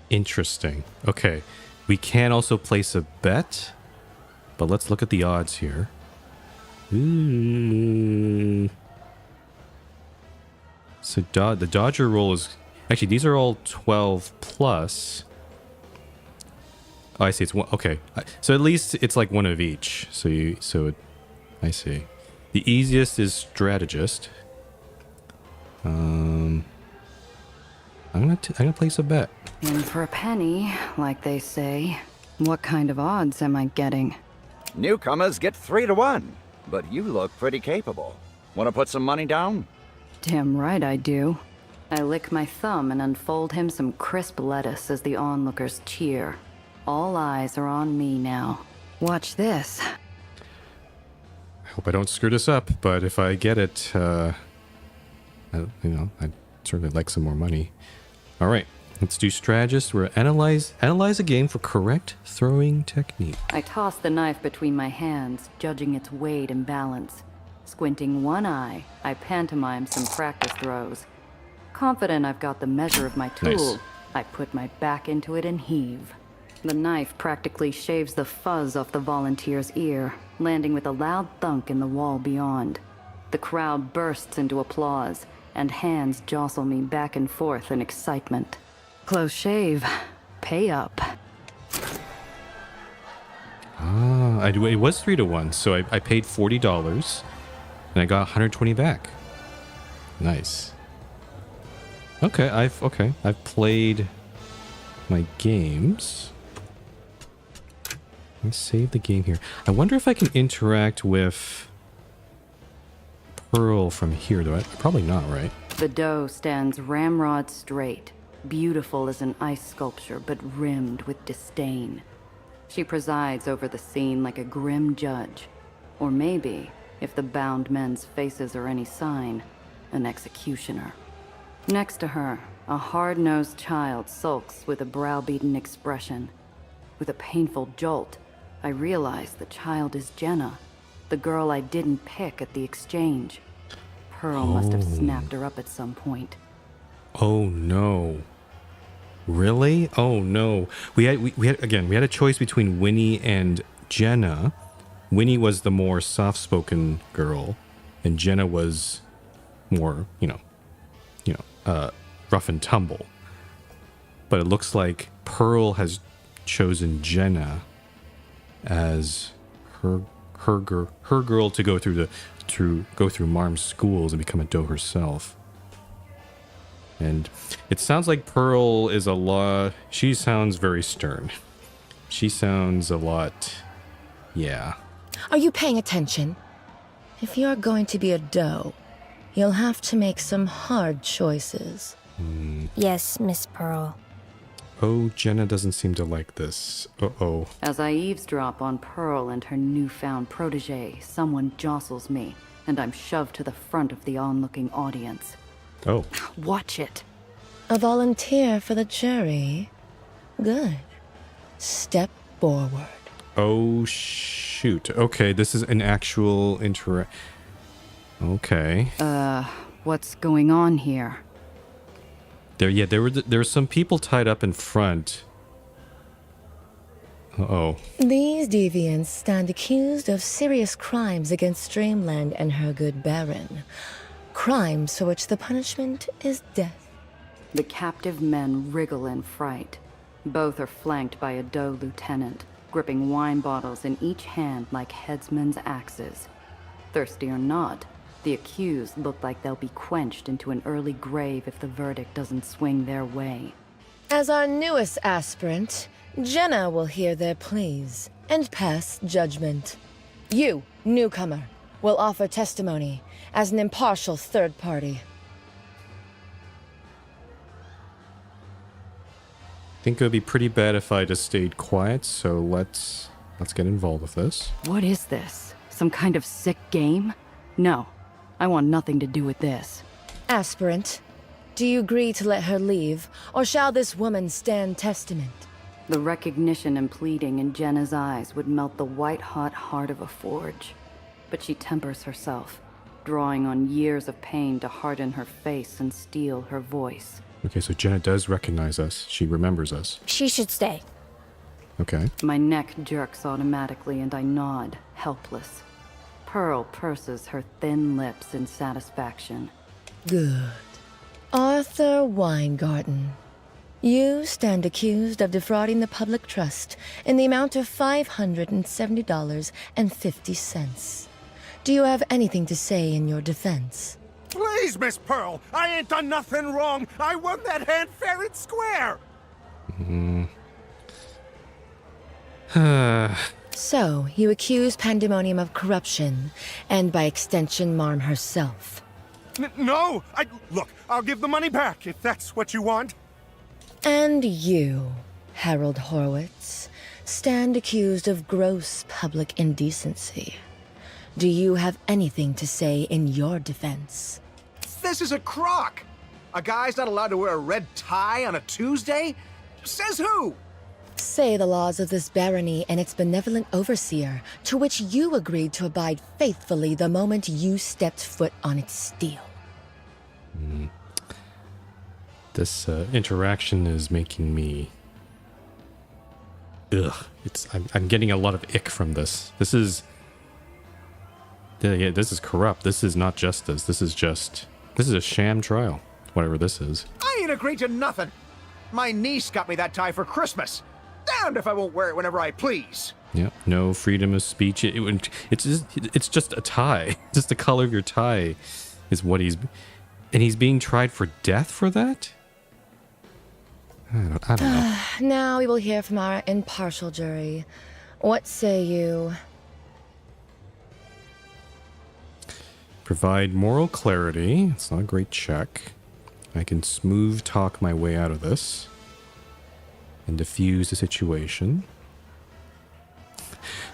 Interesting. Okay, we can also place a bet, but let's look at the odds here. Ooh. So the Dodger roll is... Actually, these are all 12 plus. Oh, I see. It's one. Okay, so at least it's like one of each. I see. The easiest is strategist. I'm gonna place a bet. In for a penny, like they say. What kind of odds am I getting? Newcomers get 3 to 1, but you look pretty capable. Want to put some money down? Damn right I do. I lick my thumb and unfold him some crisp lettuce as the onlookers cheer. All eyes are on me now. Watch this. I hope I don't screw this up, but if I get it, I'd certainly like some more money. All right, let's do strategist. We're analyze a game for correct throwing technique. I toss the knife between my hands, judging its weight and balance. Squinting one eye, I pantomime some practice throws. Confident I've got the measure of my tool, Nice. I put my back into it and heave. The knife practically shaves the fuzz off the volunteer's ear, landing with a loud thunk in the wall beyond. The crowd bursts into applause, and hands jostle me back and forth in excitement. Close shave. Pay up. It was 3 to 1, so I paid $40, and I got 120 back. Nice. Okay, I've played my games. Let's save the game here. I wonder if I can interact with Pearl from here, though. Probably not, right? The doe stands ramrod straight, beautiful as an ice sculpture, but rimmed with disdain. She presides over the scene like a grim judge. Or maybe, if the bound men's faces are any sign, an executioner. Next to her, a hard-nosed child sulks with a browbeaten expression. With a painful jolt, I realize the child is Jenna, the girl I didn't pick at the exchange. Pearl must have snapped her up at some point. Oh no. Really? Oh no. We had a choice between Winnie and Jenna. Winnie was the more soft-spoken girl, and Jenna was more, rough and tumble. But it looks like Pearl has chosen Jenna as her girl to go through Marm's schools and become a doe herself. And it sounds like Pearl is she sounds very stern. She sounds a lot, yeah. Are you paying attention? If you're going to be a doe, you'll have to make some hard choices. Yes, Miss Pearl. Oh, Jenna doesn't seem to like this. Uh-oh. As I eavesdrop on Pearl and her newfound protege, someone jostles me, and I'm shoved to the front of the onlooking audience. Oh. Watch it. A volunteer for the jury? Good. Step forward. Oh, shoot. Okay, this is an actual Okay. What's going on here? There were some people tied up in front. Uh-oh. These deviants stand accused of serious crimes against Dreamland and her good Baron. Crimes for which the punishment is death. The captive men wriggle in fright. Both are flanked by a doe lieutenant, gripping wine bottles in each hand like headsmen's axes. Thirsty or not, The accused look like they'll be quenched into an early grave if the verdict doesn't swing their way. As our newest aspirant, Jenna will hear their pleas and pass judgment. You, newcomer, will offer testimony as an impartial third party. I think it would be pretty bad if I just stayed quiet, so let's get involved with this. What is this? Some kind of sick game? No, I want nothing to do with this. Aspirant, do you agree to let her leave, or shall this woman stand testament? The recognition and pleading in Jenna's eyes would melt the white-hot heart of a forge. But she tempers herself, drawing on years of pain to harden her face and steel her voice. Okay, so Jenna does recognize us. She remembers us. She should stay. Okay. My neck jerks automatically and I nod, helpless. Pearl purses her thin lips in satisfaction. Good. Arthur Weingarten. You stand accused of defrauding the public trust in the amount of $570.50. Do you have anything to say in your defense? Please, Miss Pearl, I ain't done nothing wrong. I won that hand fair and square. So, you accuse Pandemonium of corruption, and by extension, Marm herself. No, look, I'll give the money back if that's what you want. And you, Harold Horowitz, stand accused of gross public indecency. Do you have anything to say in your defense? This is a crock. A guy's not allowed to wear a red tie on a Tuesday? Says who? Say the laws of this barony and its benevolent overseer, to which you agreed to abide faithfully the moment you stepped foot on its steel. This interaction is making me... Ugh. I'm getting a lot of ick from this. This is... Yeah, this is corrupt. This is not justice. This is a sham trial. Whatever this is. I ain't agreed to nothing. My niece got me that tie for Christmas. Damned if I won't wear it whenever I please. Yeah, no freedom of speech. It's just a tie. Just the color of your tie is what he's... And he's being tried for death for that? I don't know. Now we will hear from our impartial jury. What say you? Provide moral clarity. It's not a great check. I can smooth talk my way out of this and diffuse the situation.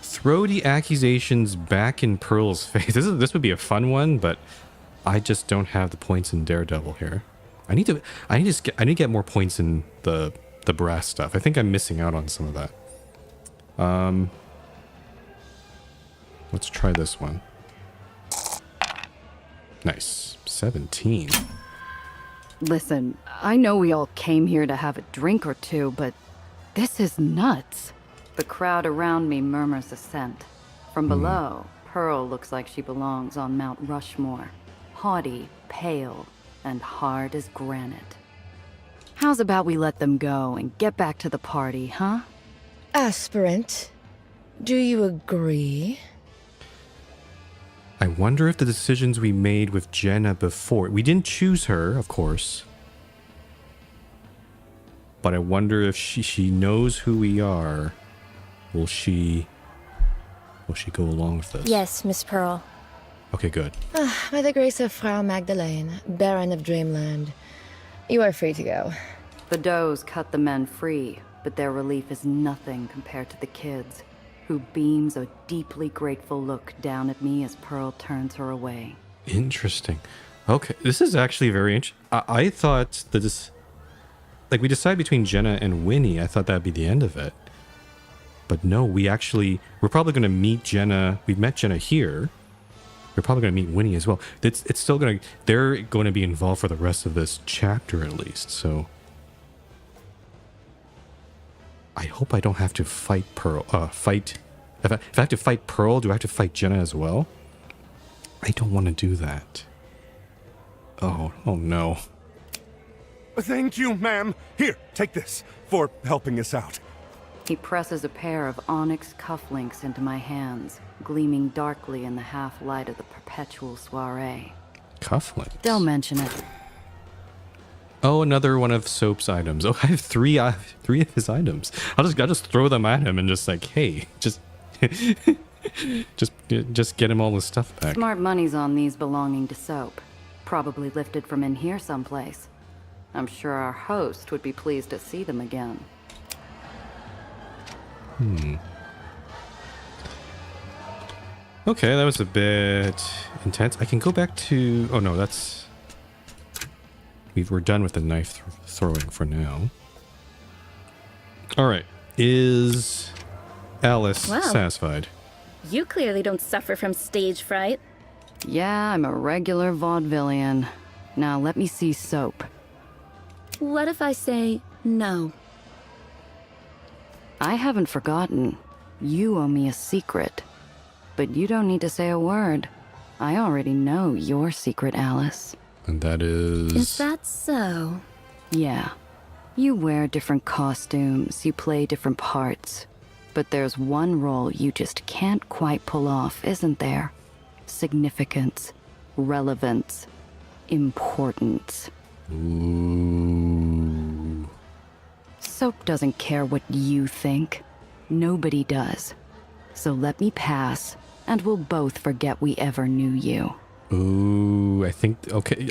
Throw the accusations back in Pearl's face. This would be a fun one, but I just don't have the points in Daredevil here. I need to get more points in the brass stuff. I think I'm missing out on some of that. Let's try this one. Nice. 17. Listen, I know we all came here to have a drink or two, but this is nuts. The crowd around me murmurs assent. From below, Pearl looks like she belongs on Mount Rushmore. Haughty, pale, and hard as granite. How's about we let them go and get back to the party, huh? Aspirant, do you agree? I wonder if the decisions we made with Jenna before... We didn't choose her, of course. But I wonder if she knows who we are. Will she go along with this? Yes, Miss Pearl. Okay, good. By the grace of Frau Magdalene, Baron of Dreamland, you are free to go. The does cut the men free, but their relief is nothing compared to the kids, who beams a deeply grateful look down at me as Pearl turns her away. Interesting. Okay, this is actually very interesting. I thought that this... Like, we decided between Jenna and Winnie. I thought that'd be the end of it. But no, we're probably going to meet Jenna. We've met Jenna here. We're probably going to meet Winnie as well. It's still going to... They're going to be involved for the rest of this chapter, at least, so... I hope I don't have to fight Pearl. If I have to fight Pearl, do I have to fight Jenna as well? I don't want to do that. Oh no. Thank you, ma'am. Here, take this for helping us out. He presses a pair of onyx cufflinks into my hands, gleaming darkly in the half-light of the perpetual soiree. Cufflinks? Don't mention it. Oh, another one of Soap's items. Oh, I have three of his items. I'll just throw them at him and just like, hey, just just get him all his stuff back. Smart money's on these belonging to Soap. Probably lifted from in here someplace. I'm sure our host would be pleased to see them again. Okay, that was a bit intense. I can go back to... Oh no, that's... We're done with the knife throwing for now. Alright, is Alice Wow. satisfied? You clearly don't suffer from stage fright. Yeah, I'm a regular vaudevillian. Now let me see Soap. What if I say no? I haven't forgotten. You owe me a secret. But you don't need to say a word. I already know your secret, Alice. And that is... Is that so? Yeah. You wear different costumes, you play different parts. But there's one role you just can't quite pull off, isn't there? Significance, relevance, importance. Ooh. Soap doesn't care what you think. Nobody does. So let me pass, and we'll both forget we ever knew you. Ooh, I think... Okay,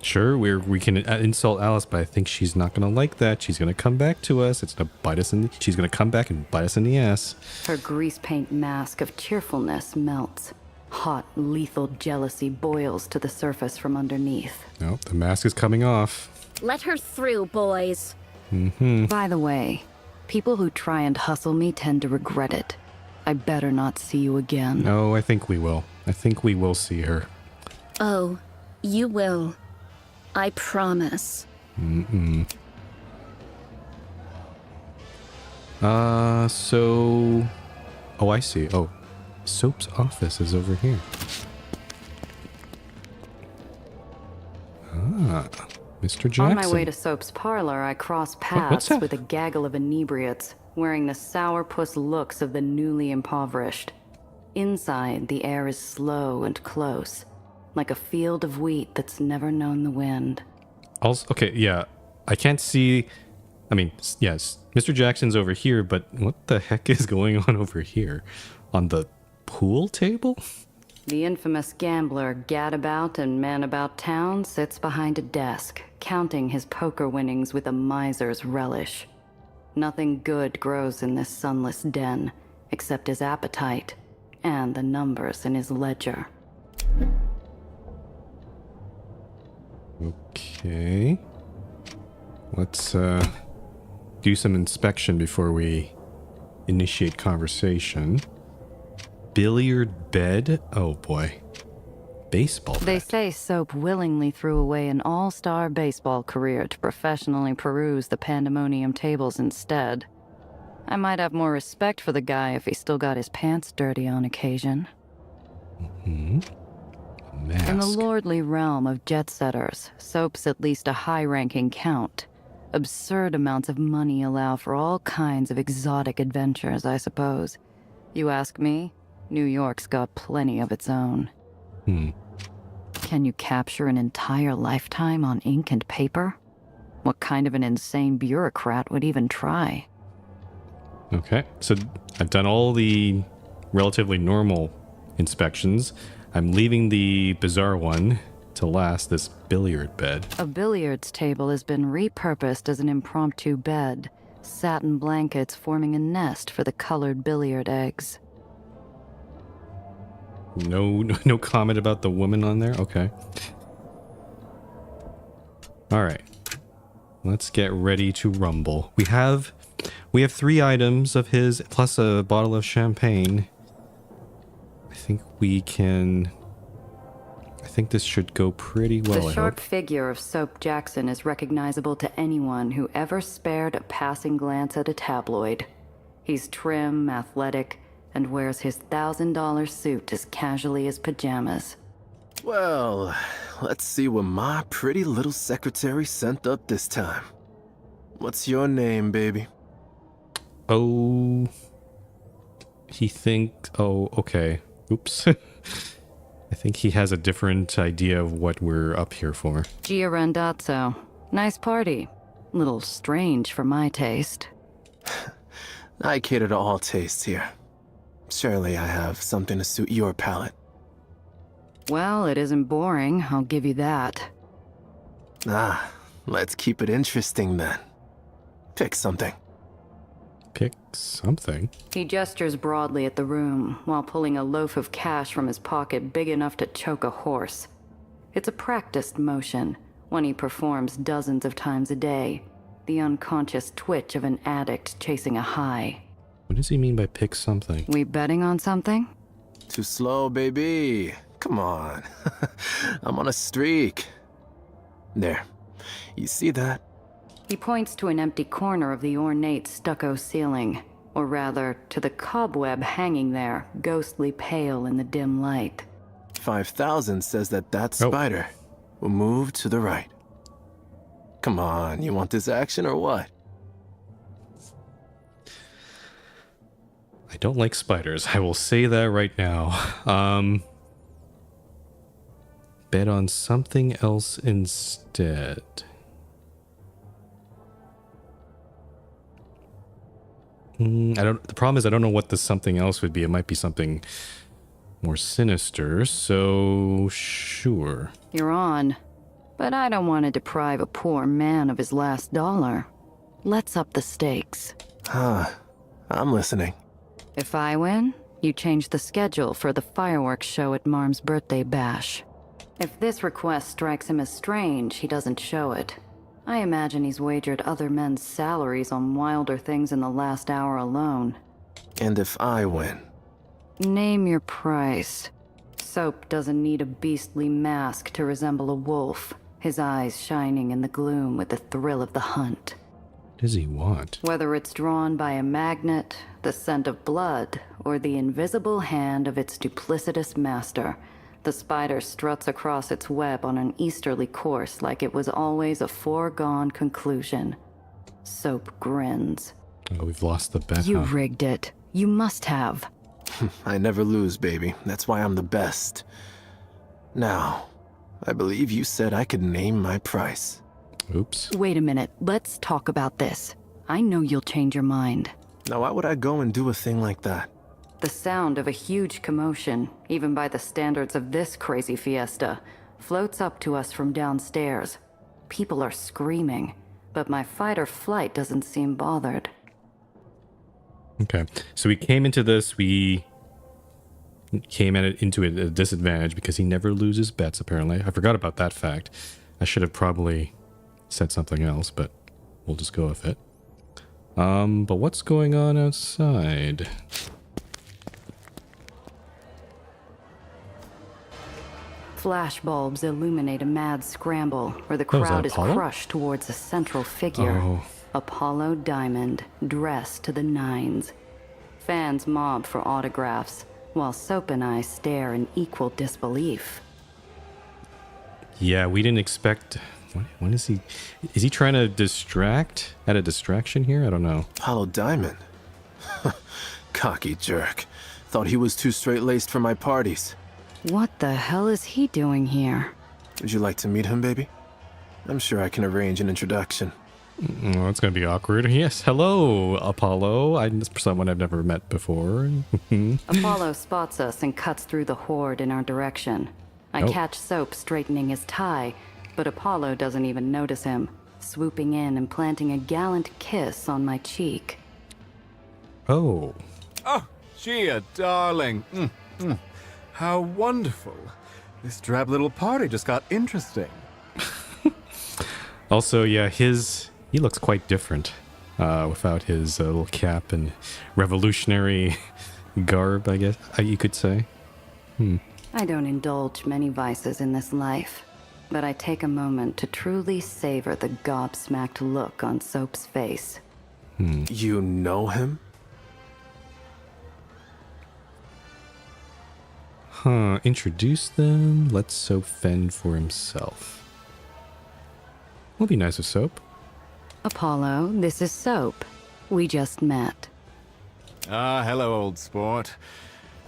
Sure, we can insult Alice, but I think she's not gonna like that. She's gonna come back to us. It's gonna bite us in... She's gonna come back and bite us in the ass. Her grease paint mask of cheerfulness melts. Hot, lethal jealousy boils to the surface from underneath. Nope, the mask is coming off. Let her through, boys. By the way, people who try and hustle me tend to regret it. I better not see you again. No, I think we will. I think we will see her. Oh, you will. I promise. So... Oh, I see. Oh, Soap's office is over here. Ah, Mr. Jackson. On my way to Soap's parlor, I cross what's paths that? with a gaggle of inebriates, wearing the sourpuss looks of the newly impoverished. Inside, the air is slow and close, like a field of wheat that's never known the wind. Also, okay, yeah, I can't see... I mean, yes, Mr. Jackson's over here, but what the heck is going on over here? On the pool table? The infamous gambler Gadabout and Man About Town sits behind a desk, counting his poker winnings with a miser's relish. Nothing good grows in this sunless den, except his appetite and the numbers in his ledger. Okay. Let's do some inspection before we initiate conversation. Billiard bed? Oh boy. Baseball bat. They say Soap willingly threw away an all-star baseball career to professionally peruse the pandemonium tables instead. I might have more respect for the guy if he still got his pants dirty on occasion. Mask. In the lordly realm of jet-setters, Soap's at least a high-ranking count. Absurd amounts of money allow for all kinds of exotic adventures, I suppose. You ask me, New York's got plenty of its own. Can you capture an entire lifetime on ink and paper? What kind of an insane bureaucrat would even try? Okay, so I've done all the relatively normal inspections. I'm leaving the bizarre one to last, this billiard bed. A billiards table has been repurposed as an impromptu bed, satin blankets forming a nest for the colored billiard eggs. No comment about the woman on there? Okay. Alright. Let's get ready to rumble. We have 3 items of his, plus a bottle of champagne. I think this should go pretty well, The sharp figure of Soap Jackson is recognizable to anyone who ever spared a passing glance at a tabloid. He's trim, athletic, and wears his $1,000 suit as casually as pajamas. Well, let's see what my pretty little secretary sent up this time. What's your name, baby? Oh, he thinks. Oh, okay. Oops. I think he has a different idea of what we're up here for. Gia Randazzo. Nice party. Little strange for my taste. I cater to all tastes here. Surely I have something to suit your palate. Well, it isn't boring, I'll give you that. Ah, let's keep it interesting then. Pick something. Pick something? He gestures broadly at the room while pulling a loaf of cash from his pocket big enough to choke a horse. It's a practiced motion, one he performs dozens of times a day. The unconscious twitch of an addict chasing a high. What does he mean by pick something? We betting on something? Too slow, baby. Come on. I'm on a streak. There. You see that? He points to an empty corner of the ornate stucco ceiling, or rather, to the cobweb hanging there, ghostly pale in the dim light. 5,000 says that spider will move to the right. Come on, you want this action or what? I don't like spiders. I will say that right now. Bet on something else instead. The problem is I don't know what the something else would be. It might be something more sinister, so sure. You're on. But I don't want to deprive a poor man of his last dollar. Let's up the stakes. I'm listening. If I win, you change the schedule for the fireworks show at Marm's birthday bash. If this request strikes him as strange, he doesn't show it. I imagine he's wagered other men's salaries on wilder things in the last hour alone. And if I win? Name your price. Soap doesn't need a beastly mask to resemble a wolf, his eyes shining in the gloom with the thrill of the hunt. What does he want? Whether it's drawn by a magnet, the scent of blood, or the invisible hand of its duplicitous master, the spider struts across its web on an easterly course like it was always a foregone conclusion. Soap grins. Oh, we've lost the bet. You rigged it. You must have. I never lose, baby. That's why I'm the best. Now, I believe you said I could name my price. Oops. Wait a minute. Let's talk about this. I know you'll change your mind. Now, why would I go and do a thing like that? The sound of a huge commotion, even by the standards of this crazy fiesta, floats up to us from downstairs. People are screaming, but my fight or flight doesn't seem bothered. Okay, so we came into this, we came at it into a disadvantage because he never loses bets, apparently. I forgot about that fact. I should have probably said something else, but we'll just go with it. But what's going on outside? Flashbulbs illuminate a mad scramble where the crowd is crushed towards a central figure. Apollo Diamond, dressed to the nines. Fans mob for autographs, while Soap and I stare in equal disbelief. Yeah, we didn't expect... When is he... Is he trying to distract? Add a distraction here? I don't know. Apollo Diamond? Cocky jerk. Thought he was too straight-laced for my parties. What the hell is he doing here? Would you like to meet him, baby? I'm sure I can arrange an introduction. Oh, it's going to be awkward. Yes, hello, Apollo. This is someone I've never met before. Apollo spots us and cuts through the horde in our direction. I catch Soap straightening his tie, but Apollo doesn't even notice him, swooping in and planting a gallant kiss on my cheek. Oh. Oh, Gia, darling. How wonderful. This drab little party just got interesting. Also, yeah, he looks quite different without his little cap and revolutionary garb, I guess you could say. I don't indulge many vices in this life, but I take a moment to truly savor the gobsmacked look on Soap's face. You know him? Introduce them. Let Soap fend for himself. Will be nice with Soap. Apollo, this is Soap. We just met. Ah, hello, old sport.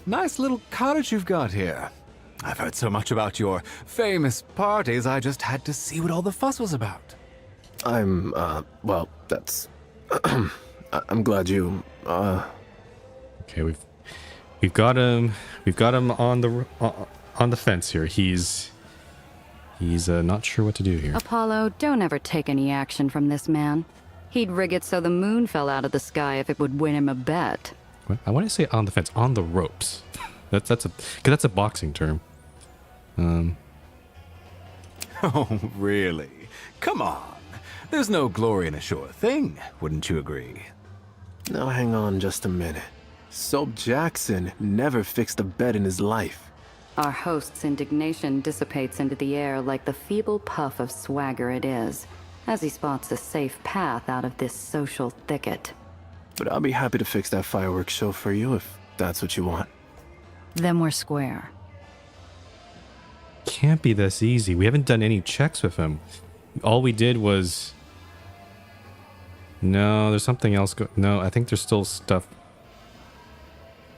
Nice little cottage you've got here. I've heard so much about your famous parties, I just had to see what all the fuss was about. Well, that's... I'm glad you, Okay, we've got him on the fence here. He's not sure what to do here. Apollo, don't ever take any action from this man. He'd rig it so the moon fell out of the sky if it would win him a bet. What? I want to say on the fence, on the ropes. That's a boxing term. Oh, really? Come on. There's no glory in a sure thing, wouldn't you agree? Now hang on just a minute. Soap Jackson never fixed a bet in his life. Our host's indignation dissipates into the air like the feeble puff of swagger it is, as he spots a safe path out of this social thicket. But I'll be happy to fix that fireworks show for you if that's what you want. Then we're square. Can't be this easy. We haven't done any checks with him. All we did was... No, there's something else. No, I think there's still stuff.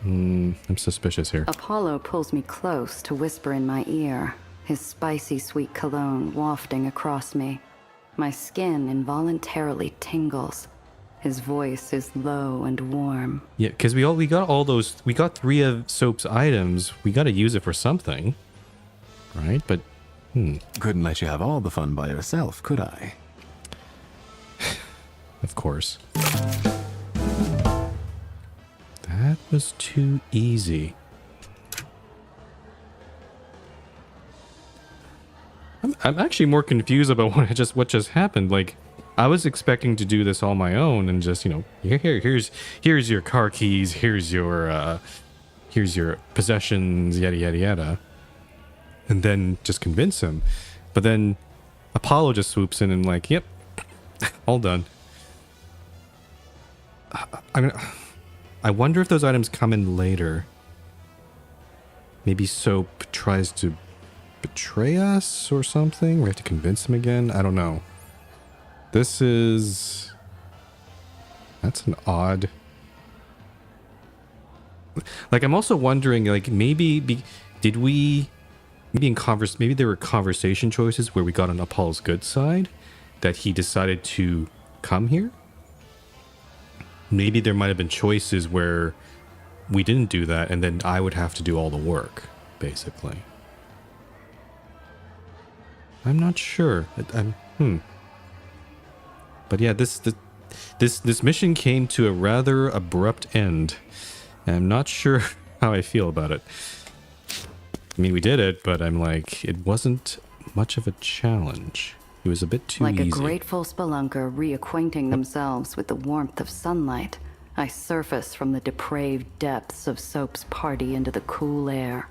I'm suspicious here. Apollo pulls me close to whisper in my ear, his spicy sweet cologne wafting across me. My skin involuntarily tingles. His voice is low and warm. Yeah, because we got all those. We got 3 of Soap's items. We got to use it for something, right? But couldn't let you have all the fun by yourself, could I? Of course. That was too easy. I'm actually more confused about what just happened. Like, I was expecting to do this all my own and just, here's your car keys, here's your possessions, yada yada yada, and then just convince him. But then Apollo just swoops in and like, yep, all done. I wonder if those items come in later. Maybe Soap tries to betray us or something. We have to convince him again. I don't know. That's an odd. Like, I'm also wondering, like, maybe there were conversation choices where we got on Apollo's good side that he decided to come here. Maybe there might have been choices where we didn't do that, and then I would have to do all the work, basically. I'm not sure. But yeah, this mission came to a rather abrupt end, and I'm not sure how I feel about it. I mean, we did it, but I'm like, it wasn't much of a challenge. It was a bit too easy. Like a grateful spelunker reacquainting themselves with the warmth of sunlight, I surface from the depraved depths of Soap's party into the cool air.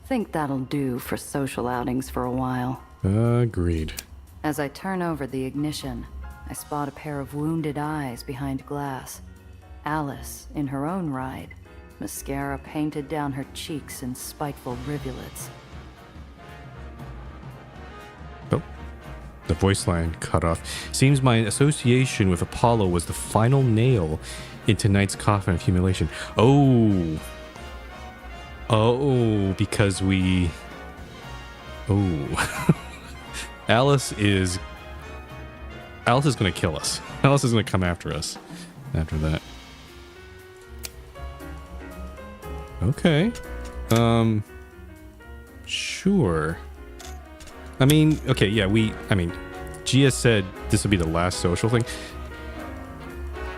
Think that'll do for social outings for a while. Agreed. As I turn over the ignition, I spot a pair of wounded eyes behind glass. Alice in her own ride, mascara painted down her cheeks in spiteful rivulets. The voice line cut off. Seems my association with Apollo was the final nail into Knight's coffin of humiliation. Oh, because we... Oh. Alice is gonna kill us. Alice is gonna come after us after that. Okay. Sure. I mean, okay, yeah, Gia said this would be the last social thing.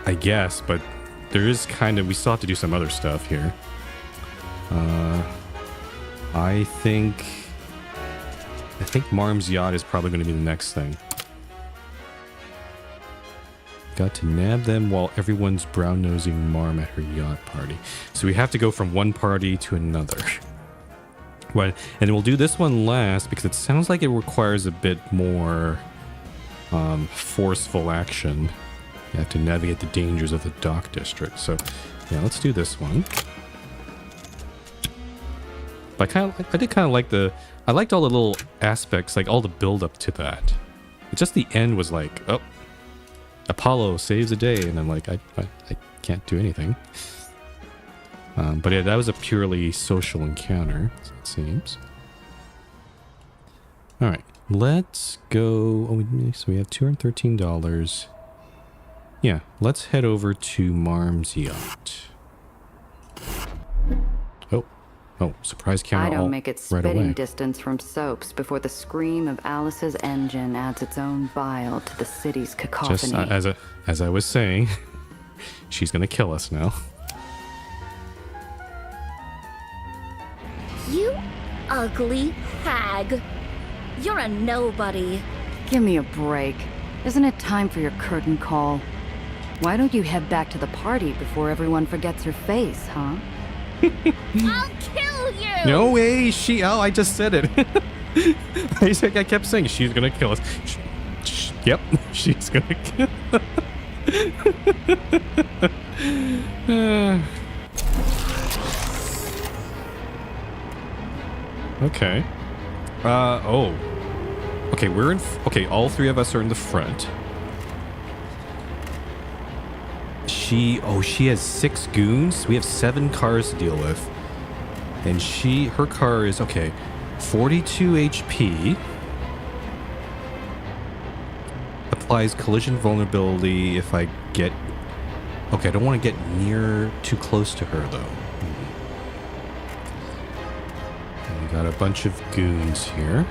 I guess, but there is we still have to do some other stuff here. I think Marm's yacht is probably going to be the next thing. Got to nab them while everyone's brown-nosing Marm at her yacht party. So we have to go from one party to another. Right, and we'll do this one last because it sounds like it requires a bit more forceful action. You have to navigate the dangers of the dock district. So, yeah, let's do this one. But I did kind of like I liked all the little aspects, like all the build up to that. It's just the end was like, oh, Apollo saves the day, and I'm like, I can't do anything. But yeah, that was a purely social encounter, it seems. All right, let's go. So we have $213. Yeah, let's head over to Marm's yacht. Oh, surprise counter. I don't make it right spitting away. distance from soaps before the scream of Alice's engine adds its own bile to the city's cacophony. Just as I was saying, she's gonna kill us now. You ugly hag. You're a nobody. Give me a break. Isn't it time for your curtain call? Why don't you head back to the party before everyone forgets your face, huh? I'll kill you! No way, I just said it. I kept saying she's gonna kill us. Yep, she's gonna kill Okay. Okay, okay, all three of us are in the front. She has 6 goons. We have 7 cars to deal with. And her car is, 42 HP. Applies collision vulnerability if I get... Okay, I don't want to get too close to her, though. And we got a bunch of goons here.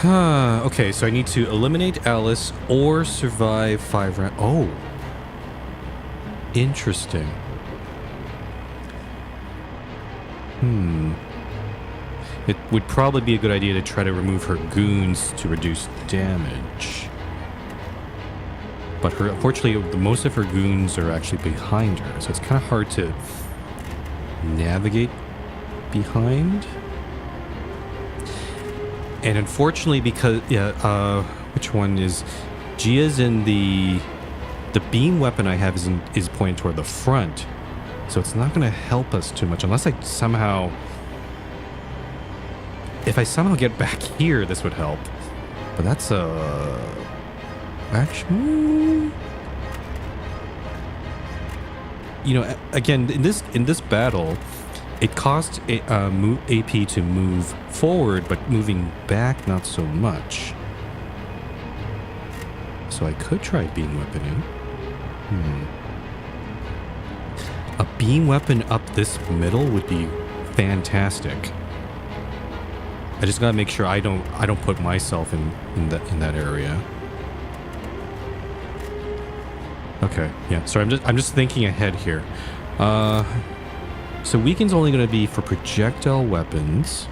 Okay, so I need to eliminate Alice or survive 5 rounds. Oh. Interesting. It would probably be a good idea to try to remove her goons to reduce damage. But unfortunately, most of her goons are actually behind her, so it's kind of hard to navigate behind. And unfortunately, because which one is Gia's in the beam weapon I have is pointed toward the front, so it's not going to help us too much unless if I somehow get back here, this would help. But that's actually, again in this battle, it costs AP to move forward, but moving back not so much. So I could try beam weaponing. A beam weapon up this middle would be fantastic. I just gotta make sure I don't put myself in that area. Okay, yeah. So I'm just thinking ahead here. So weaken's only gonna be for projectile weapons.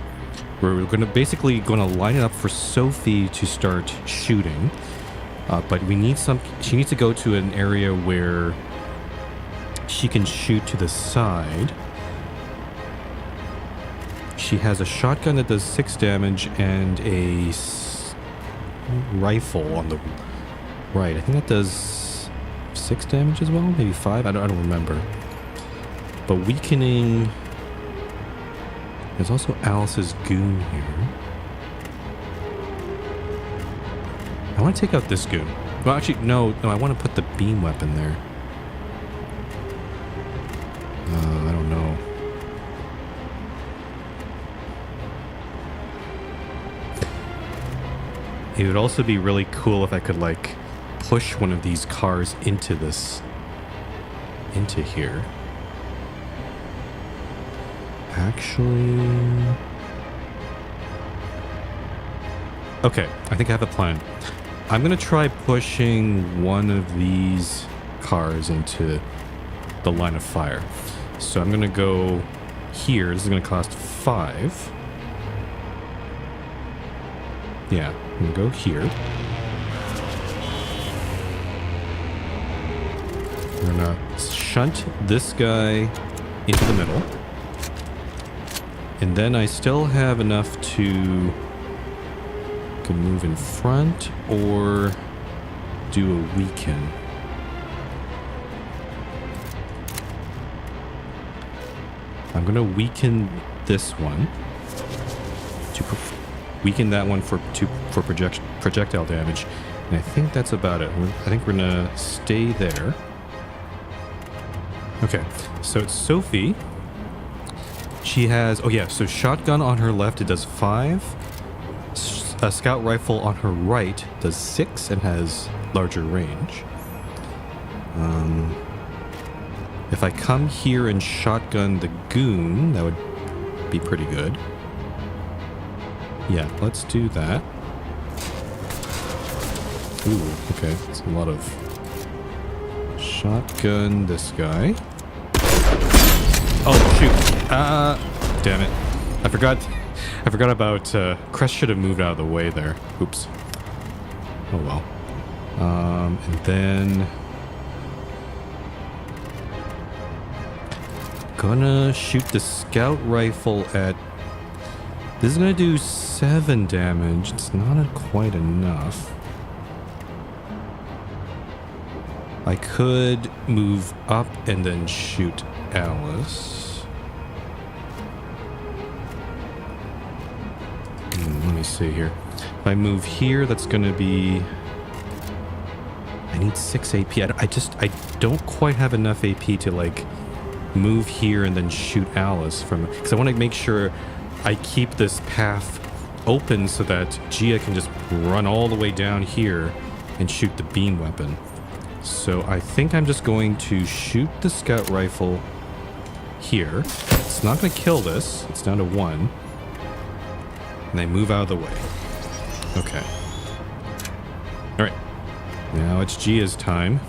We're basically gonna line it up for Sophie to start shooting. But she needs to go to an area where she can shoot to the side. She has a shotgun that does 6 damage and a rifle on the right. I think that does 6 damage as well, maybe 5. I don't remember. But weakening. There's also Alice's goon here. I want to take out this goon. Well, actually, no, I want to put the beam weapon there. I don't know. It would also be really cool if I could, push one of these cars into here. Actually... Okay, I think I have a plan. I'm going to try pushing one of these cars into the line of fire. So I'm going to go here. This is going to cost 5. Yeah, I'm going to go here. We're going to shunt this guy into the middle. And then I still have enough to... can move in front or do a weaken. I'm gonna weaken this one to weaken that one for projectile damage, and I think that's about it. I think we're gonna stay there. Okay, so it's Sophie. She has, oh yeah, so shotgun on her left, it does 5. A scout rifle on her right does 6 and has larger range. If I come here and shotgun the goon, that would be pretty good. Yeah, let's do that. Ooh, okay, it's a lot of... Shotgun this guy. Oh, shoot. Damn it. I forgot about, Crest should have moved out of the way there. Oops. Oh well. And then... Gonna shoot the scout rifle at... This is gonna do 7 damage. It's not quite enough. I could move up and then shoot Alice. Let me see here. If I move here, that's gonna be... I need 6 AP. I don't quite have enough AP to, like, move here and then shoot Alice from... Because I want to make sure I keep this path open so that Gia can just run all the way down here and shoot the beam weapon. So I think I'm just going to shoot the scout rifle here. It's not going to kill this. It's down to 1. And I move out of the way. Okay. Alright. Now it's Gia's time.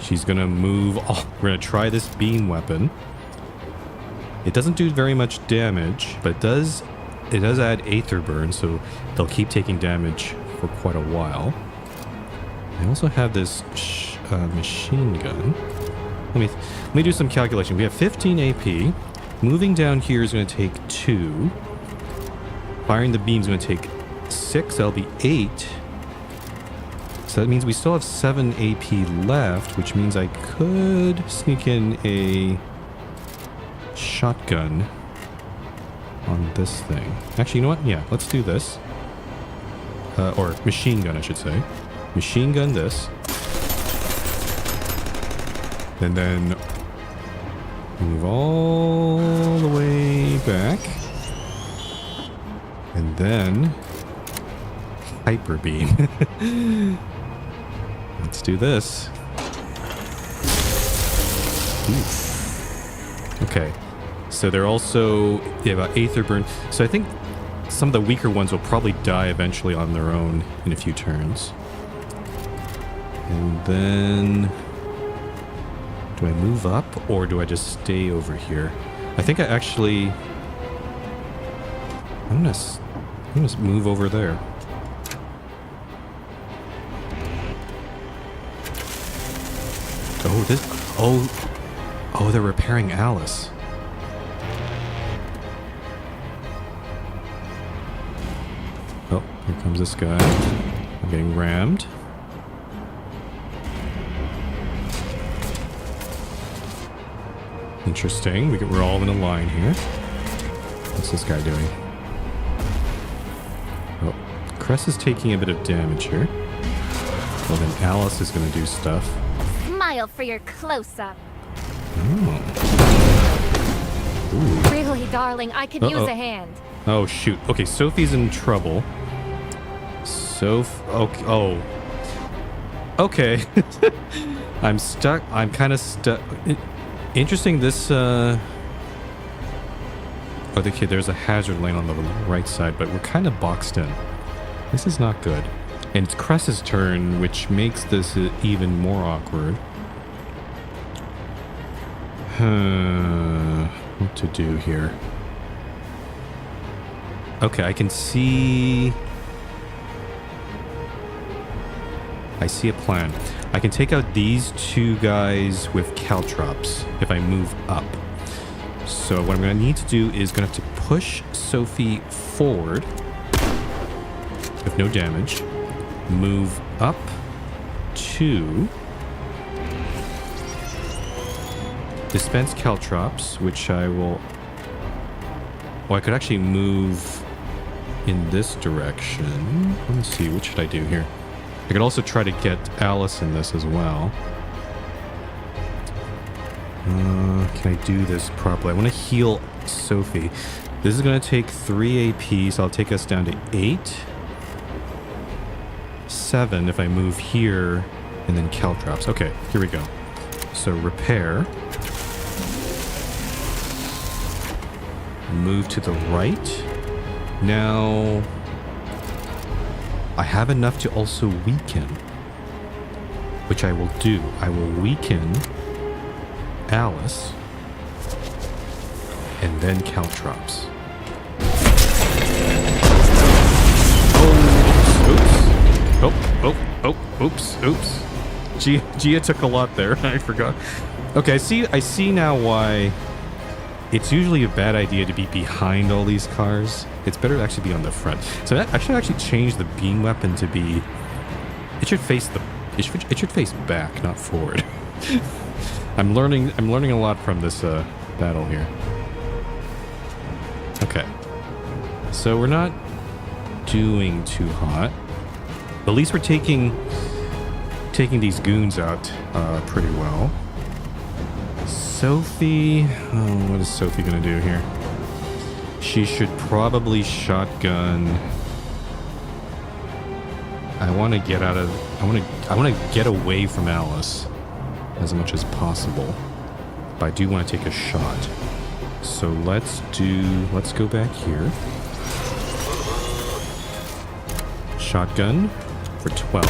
She's going to move... Oh, we're going to try this beam weapon. It doesn't do very much damage, but it does add Aether burn, so they'll keep taking damage for quite a while. I also have this machine gun. Let me do some calculation. We have 15 AP. Moving down here is going to take 2. Firing the beam is going to take 6. That'll be 8. So that means we still have 7 AP left, which means I could sneak in a shotgun on this thing. Actually, you know what? Yeah, let's do this. Or machine gun, I should say. Machine gun this. And then move all the way back. And then hyper beam. Let's do this. Ooh. Okay. So they're also... They have Aether burn. So I think some of the weaker ones will probably die eventually on their own in a few turns. And then... Do I move up or do I just stay over here? I think I actually... I'm gonna move over there. Oh, this... Oh, they're repairing Alice. Oh, here comes this guy. I'm getting rammed. Interesting. We're all in a line here. What's this guy doing? Oh, Cress is taking a bit of damage here. Well, then Alice is going to do stuff. Smile for your close-up. Oh. Ooh. Really, darling, I could use a hand. Oh, shoot. Okay, Sophie's in trouble. Okay. Oh. Okay. I'm stuck. I'm kind of stuck. Interesting, this, okay, there's a hazard lane on the right side, but we're kind of boxed in. This is not good. And it's Cress's turn, which makes this even more awkward. What to do here? Okay, I can see... I see a plan. I can take out these 2 guys with caltrops if I move up. So what I'm going to need to do is going to have to push Sophie forward with no damage. Move up 2. Dispense caltrops, which I will... Well, I could actually move in this direction. Let me see, what should I do here? I could also try to get Alice in this as well. Can I do this properly? I want to heal Sophie. This is going to take 3 AP, so I'll take us down to 8. 7 if I move here, and then caltrops. Okay, here we go. So repair. Move to the right. Now, I have enough to also weaken, which I will do. I will weaken Alice, and then caltrops. Oops. Gia took a lot there. I forgot. Okay, I see now why it's usually a bad idea to be behind all these cars. It's better to actually be on the front. So I should actually change the beam weapon to be. It should face back, not forward. I'm learning a lot from this battle here. Okay. So we're not doing too hot. At least we're taking these goons out pretty well. Sophie, what is Sophie gonna do here? She should probably shotgun. I want to get out of. I want to get away from Alice as much as possible, but I do want to take a shot. So let's go back here. Shotgun for 12.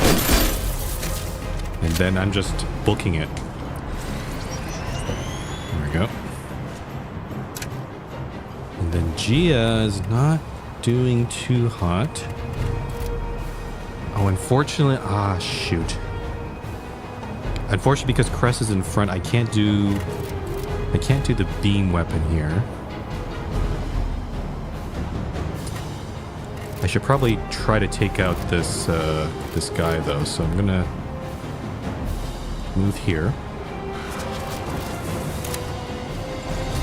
And then I'm just booking it. There we go. And then Gia is not doing too hot. Oh, unfortunately, shoot. Unfortunately, because Cress is in front, I can't do the beam weapon here. I should probably try to take out this guy though, so I'm gonna move here.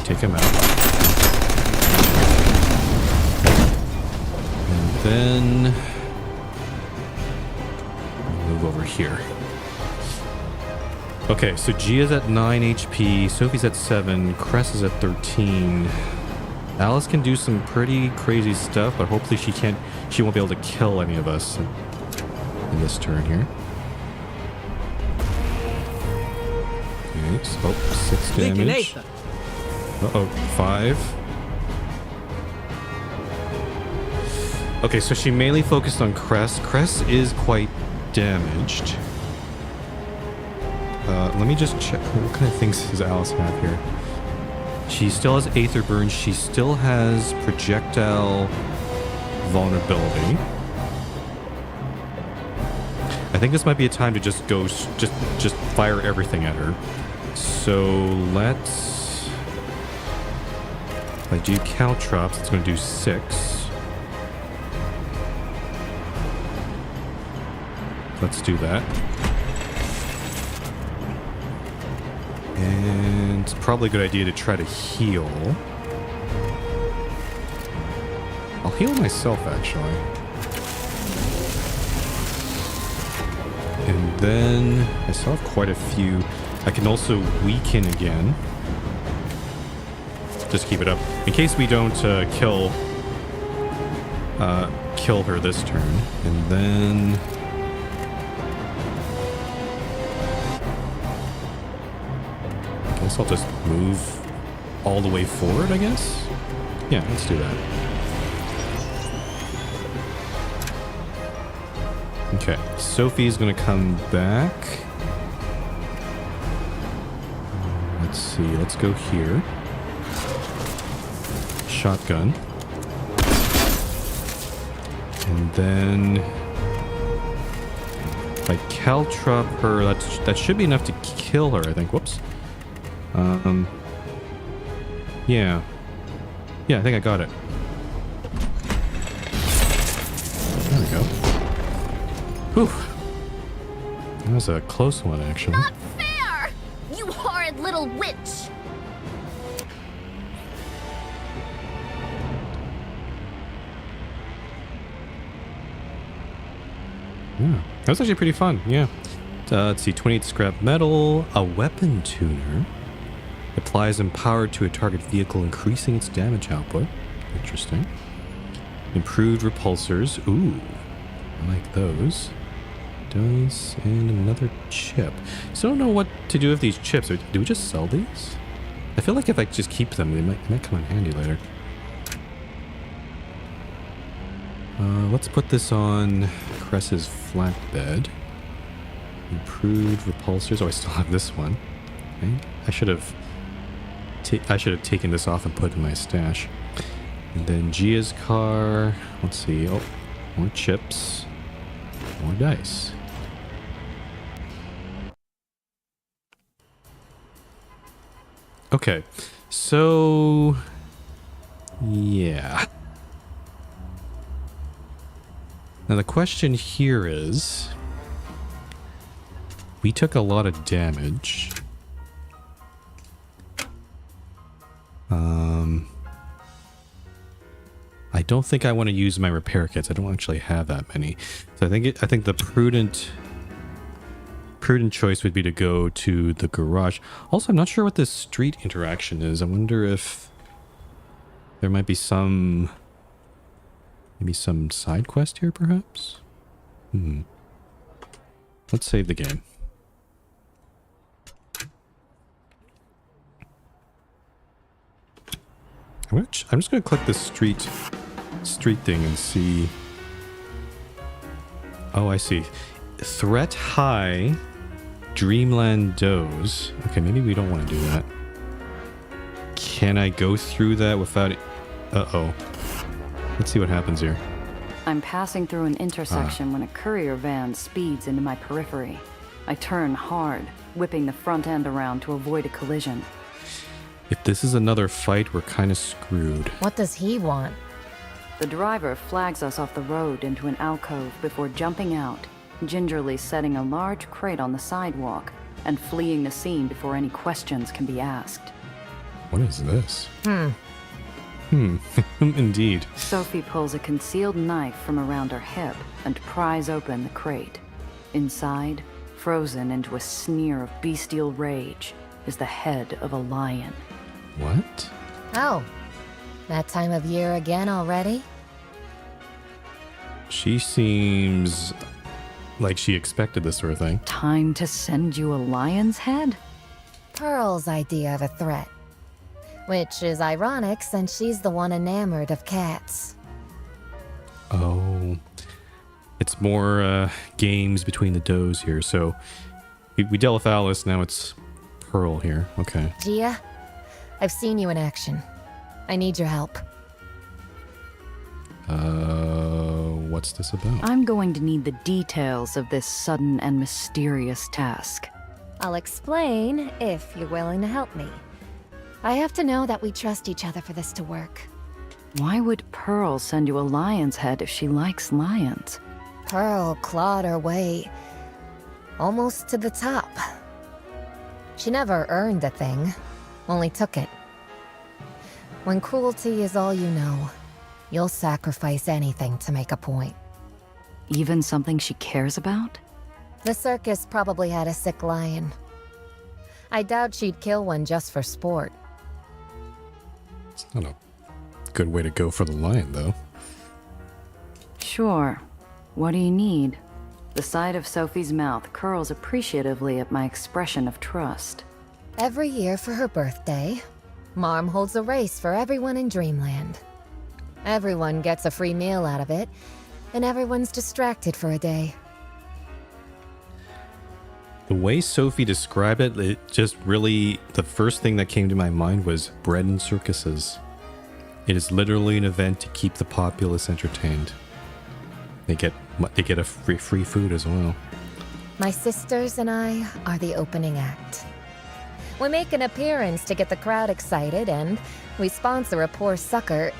Take him out. And then move over here. Okay, so Gia's at 9 HP, Sophie's at 7, Cress is at 13. Alice can do some pretty crazy stuff, but hopefully she won't be able to kill any of us in this turn here. Okay, so 6 damage. Uh-oh, 5. Okay, so she mainly focused on Cress. Cress is quite damaged. Let me just check. What kind of things does Alice have here? She still has Aether Burn. She still has projectile vulnerability. I think this might be a time to just go, just fire everything at her. So let's. If I do caltrops, it's going to do 6. Let's do that. And it's probably a good idea to try to heal. I'll heal myself, actually. And then I still have quite a few. I can also weaken again. Just keep it up. In case we don't kill her this turn. And then... I guess I'll just move all the way forward, I guess? Yeah, let's do that. Okay, Sophie's gonna come back. Let's see, let's go here. Shotgun. And then... if I caltrop her, that should be enough to kill her, I think. Whoops. Yeah. Yeah, I think I got it. There we go. Whew. That was a close one, actually. Not fair! You horrid little witch! Yeah, that was actually pretty fun, yeah. Let's see, 28 scrap metal, a weapon tuner. Applies empowered to a target vehicle, increasing its damage output. Interesting. Improved repulsors. Ooh, I like those. Does, and another chip. So I don't know what to do with these chips. Do we just sell these? I feel like if I just keep them, they might come in handy later. Let's put this on Cress's flatbed. Improved repulsors. Oh, I still have this one. Okay. I should have taken this off and put it in my stash. And then Gia's car. Let's see. Oh, more chips. More dice. Okay. So yeah. Now the question here is, we took a lot of damage. I don't think I want to use my repair kits. I don't actually have that many. So I think the prudent choice would be to go to the garage. Also, I'm not sure what this street interaction is. I wonder if there might be maybe some side quest here, perhaps? Let's save the game. I'm just going to click this street thing and see. Oh, I see. Threat high, Dreamland doze. Okay, maybe we don't want to do that. Can I go through that without it? Uh-oh. Let's see what happens here. I'm passing through an intersection when a courier van speeds into my periphery. I turn hard, whipping the front end around to avoid a collision. If this is another fight, we're kind of screwed. What does he want? The driver flags us off the road into an alcove before jumping out, gingerly setting a large crate on the sidewalk, and fleeing the scene before any questions can be asked. What is this? Indeed. Sophie pulls a concealed knife from around her hip and pries open the crate. Inside, frozen into a sneer of bestial rage, is the head of a lion. What? Oh, that time of year again already? She seems like she expected this sort of thing. Time to send you a lion's head? Pearl's idea of a threat. Which is ironic since she's the one enamored of cats. Oh. It's more games between the does here. So we dealt with Alice, now it's Pearl here. Okay. Gia, I've seen you in action. I need your help. What's this about? I'm going to need the details of this sudden and mysterious task. I'll explain if you're willing to help me. I have to know that we trust each other for this to work. Why would Pearl send you a lion's head if she likes lions? Pearl clawed her way almost to the top. She never earned a thing, only took it. When cruelty is all you know, you'll sacrifice anything to make a point. Even something she cares about? The circus probably had a sick lion. I doubt she'd kill one just for sport. It's not a good way to go for the lion, though. Sure. What do you need? The side of Sophie's mouth curls appreciatively at my expression of trust. Every year for her birthday, Marm holds a race for everyone in Dreamland. Everyone gets a free meal out of it, and everyone's distracted for a day. The way Sophie described it, it just really, the first thing that came to my mind was bread and circuses. It is literally an event to keep the populace entertained. They get a free food as well. My sisters and I are the opening act. We make an appearance to get the crowd excited, and we sponsor a poor sucker,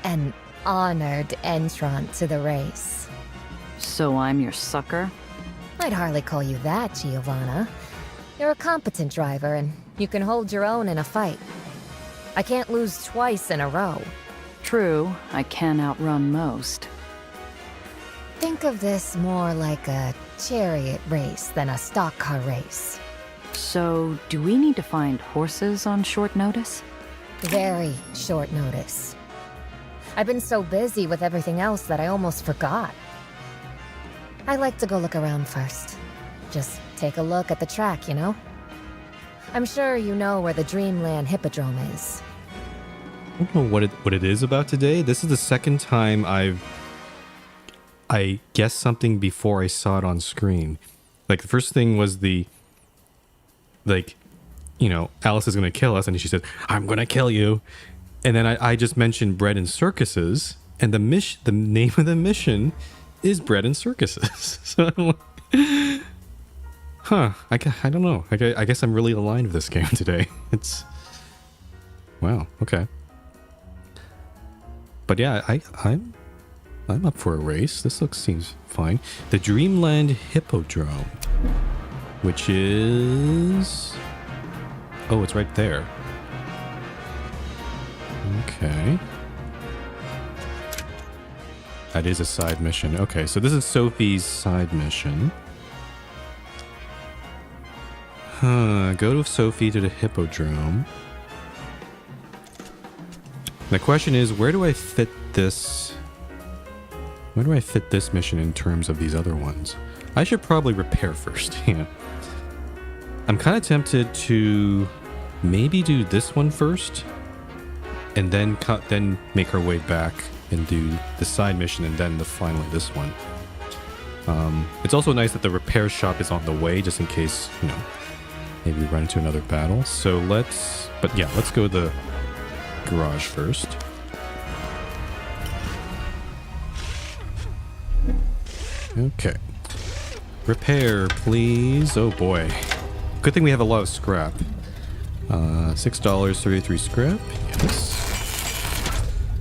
an honored entrant to the race. So I'm your sucker? I'd hardly call you that, Giovanna. You're a competent driver, and you can hold your own in a fight. I can't lose twice in a row. True, I can outrun most. Think of this more like a chariot race than a stock car race. So, do we need to find horses on short notice? Very short notice. I've been so busy with everything else that I almost forgot. I like to go look around first. Just take a look at the track, you know? I'm sure you know where the Dreamland Hippodrome is. I don't know what it is about today. This is the second time I guessed something before I saw it on screen. Like, the first thing was Alice is going to kill us, and she said, "I'm going to kill you." And then I just mentioned bread and circuses, and the name of the mission is bread and circuses. So I'm like, huh, I don't know. I guess I'm really aligned with this game today. It's... Wow, okay. But yeah, I'm up for a race. This seems fine. The Dreamland Hippodrome, which is... Oh, it's right there. Okay. That is a side mission. Okay, so this is Sophie's side mission. Go to Sophie to the Hippodrome. The question is, where do I fit this? Where do I fit this mission in terms of these other ones? I should probably repair first. Yeah. I'm kind of tempted to maybe do this one first, and then make our way back and do the side mission, and then finally this one. It's also nice that the repair shop is on the way, just in case, you know, maybe we run into another battle. So let's go to the garage first. Okay. Repair, please. Oh boy. Good thing we have a lot of scrap. $6.33 scrap. Yes.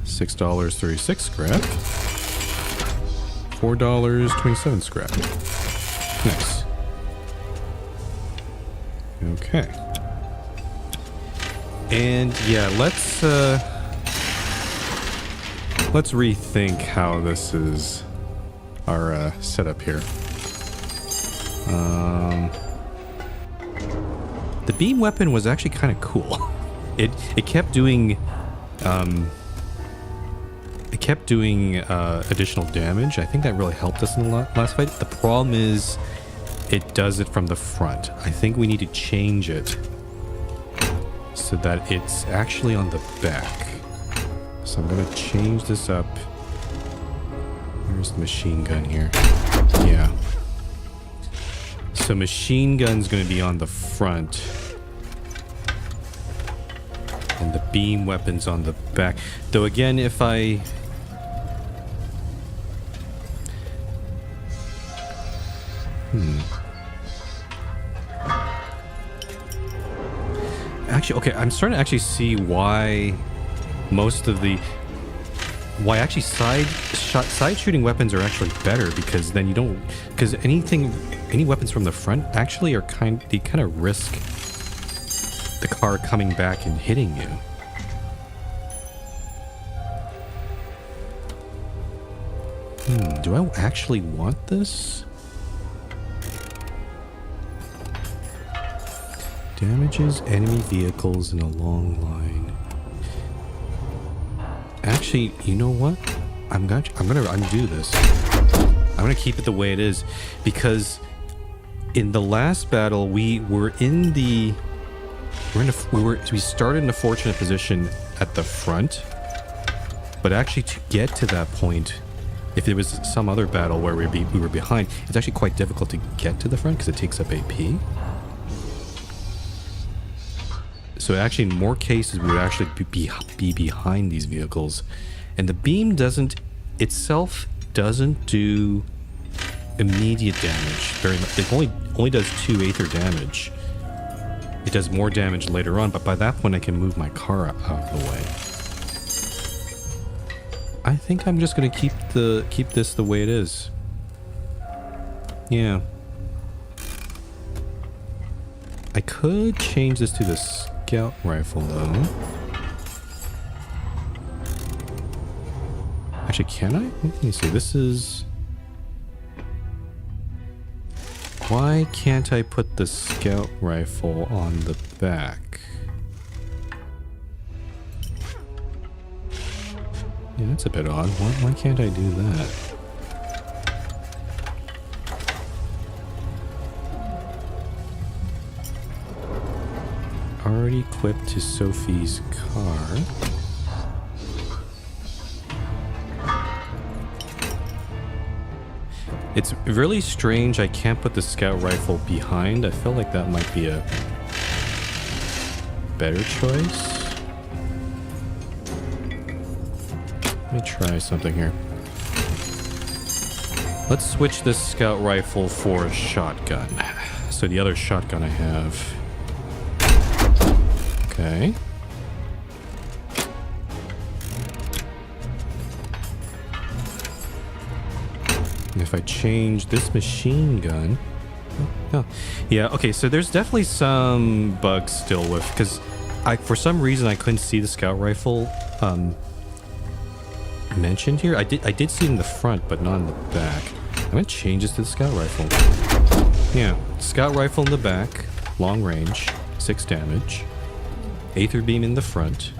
$6.36 scrap. $4.27 scrap. Nice. Okay. And yeah, let's rethink how this is our setup here. The beam weapon was actually kind of cool. It kept doing additional damage. I think that really helped us in the last fight. The problem is it does it from the front. I think we need to change it so that it's actually on the back. So I'm gonna change this up. Where's the machine gun here? Yeah. So machine gun's gonna be on the front, and the beam weapon's on the back. Though again, if I... Actually, okay, I'm starting to actually see why most of the... Why actually side shooting weapons are actually better, because then you don't... Because any weapons from the front actually are they kind of risk the car coming back and hitting you. Do I actually want this? Damages enemy vehicles in a long line. Actually, you know what? I'm gonna undo this. I'm gonna keep it the way it is, because in the last battle we started in a fortunate position at the front, but actually to get to that point, if there was some other battle where we were behind, it's actually quite difficult to get to the front because it takes up AP. So actually, in more cases, we would actually be behind these vehicles. And the beam doesn't do immediate damage very much. It only does 2 Aether damage. It does more damage later on, but by that point I can move my car out of the way. I think I'm just gonna keep this the way it is. Yeah. I could change this to the scout rifle though. Actually, can I? Let me see. This is... Why can't I put the scout rifle on the back? Yeah, that's a bit odd. Why can't I do that? Already equipped to Sophie's car. It's really strange I can't put the scout rifle behind. I feel like that might be a better choice. Let me try something here. Let's switch this scout rifle for a shotgun. So the other shotgun I have. Okay. And if I change this machine gun... Oh, yeah, okay, so there's definitely some bugs still with... Because for some reason I couldn't see the scout rifle mentioned here. I did see it in the front, but not in the back. I'm gonna change this to the scout rifle. Yeah, scout rifle in the back. Long range. 6 damage. Aether beam in the front.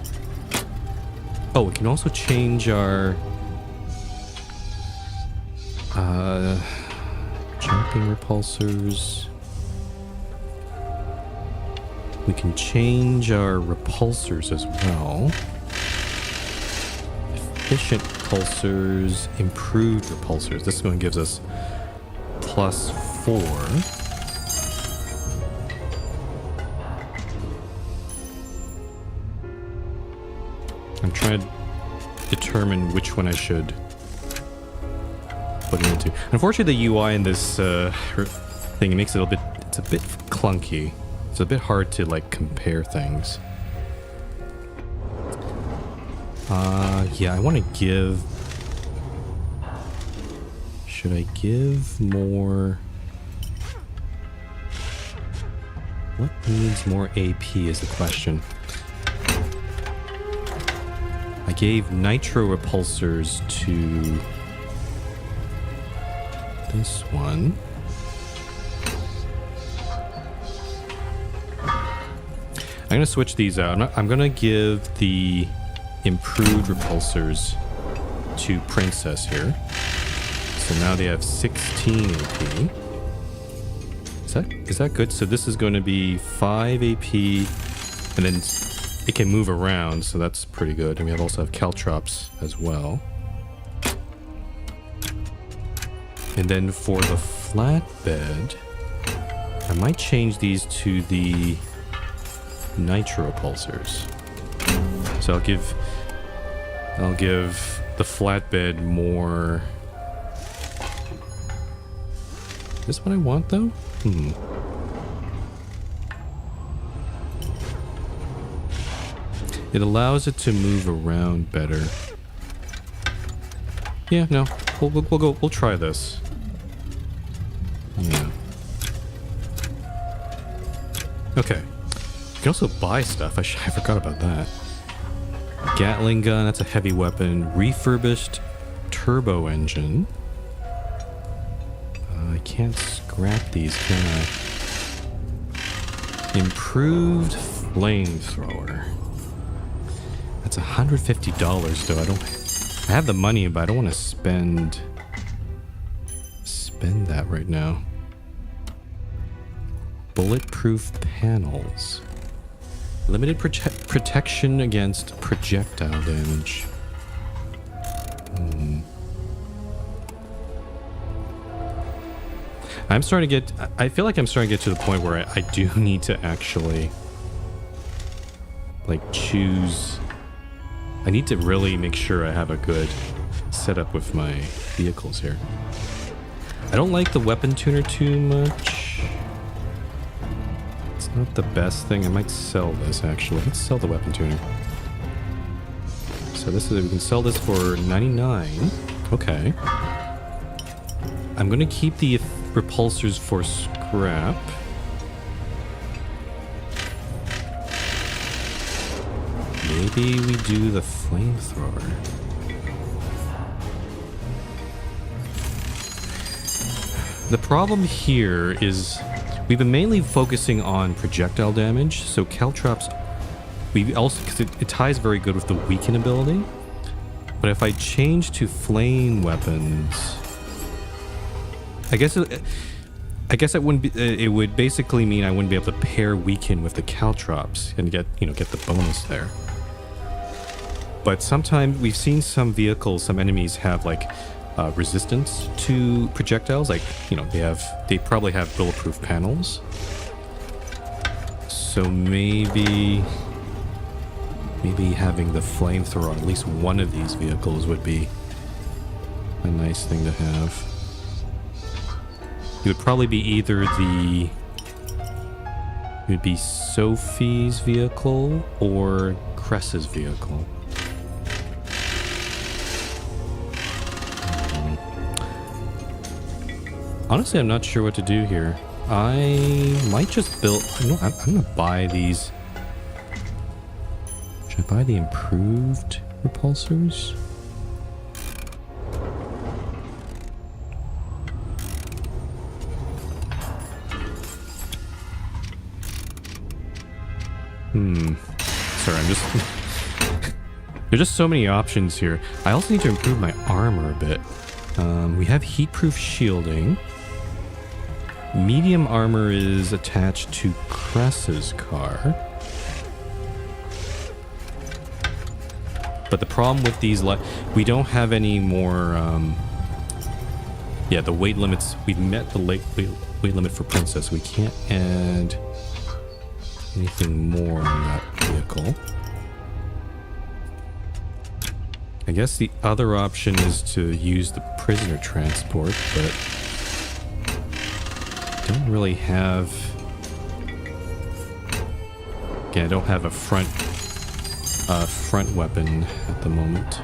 Oh, we can also change our... jumping repulsors. We can change our repulsors as well. Efficient repulsors, improved repulsors. This one gives us +4. I'm trying to determine which one I should put it into. Unfortunately, the UI in this thing makes it it's a bit clunky. It's a bit hard to like compare things. Yeah, I want to give... Should I give more... What needs more AP is the question. I gave nitro repulsors to this one. I'm going to switch these out. I'm going to give the improved repulsors to Princess here. So now they have 16 AP. Is that good? So this is going to be 5 AP, and then it can move around, so that's pretty good. And we also have caltrops as well. And then for the flatbed, I might change these to the nitro repulsors. So I'll give the flatbed more. Is this what I want though? It allows it to move around better. Yeah, no. We'll try this. Yeah. Okay. You can also buy stuff. I forgot about that. Gatling gun, that's a heavy weapon. Refurbished turbo engine. I can't scrap these, can I? Improved flamethrower. That's $150 though. I have the money, but I don't want to spend that right now. Bulletproof panels. Limited protection against projectile damage. I feel like I'm starting to get to the point where I do need to actually like choose. I need to really make sure I have a good setup with my vehicles here. I don't like the weapon tuner too much. It's not the best thing. I might sell this actually. Let's sell the weapon tuner. So this is, we can sell this for 99. Okay. I'm gonna keep the repulsors for scrap. Maybe we do the flamethrower. The problem here is we've been mainly focusing on projectile damage, so caltrops, we also, because it ties very good with the weaken ability. But if I change to flame weapons, I guess it wouldn't be. It would basically mean I wouldn't be able to pair weaken with the caltrops and get the bonus there. But sometimes we've seen some vehicles, some enemies have like resistance to projectiles. Like they probably have bulletproof panels. So maybe having the flamethrower on at least one of these vehicles would be a nice thing to have. It would probably be either it would be Sophie's vehicle or Cress's vehicle. Honestly, I'm not sure what to do here. I might just build... I'm gonna buy these. Should I buy the improved repulsors? Sorry, I'm just... There's just so many options here. I also need to improve my armor a bit. We have heatproof shielding. Medium armor is attached to Cress's car. But the problem with these, we don't have any more, yeah, the weight limits, we've met the weight limit for Princess. We can't add anything more on that vehicle. I guess the other option is to use the prisoner transport, but I don't really have... Again, I don't have a front weapon at the moment.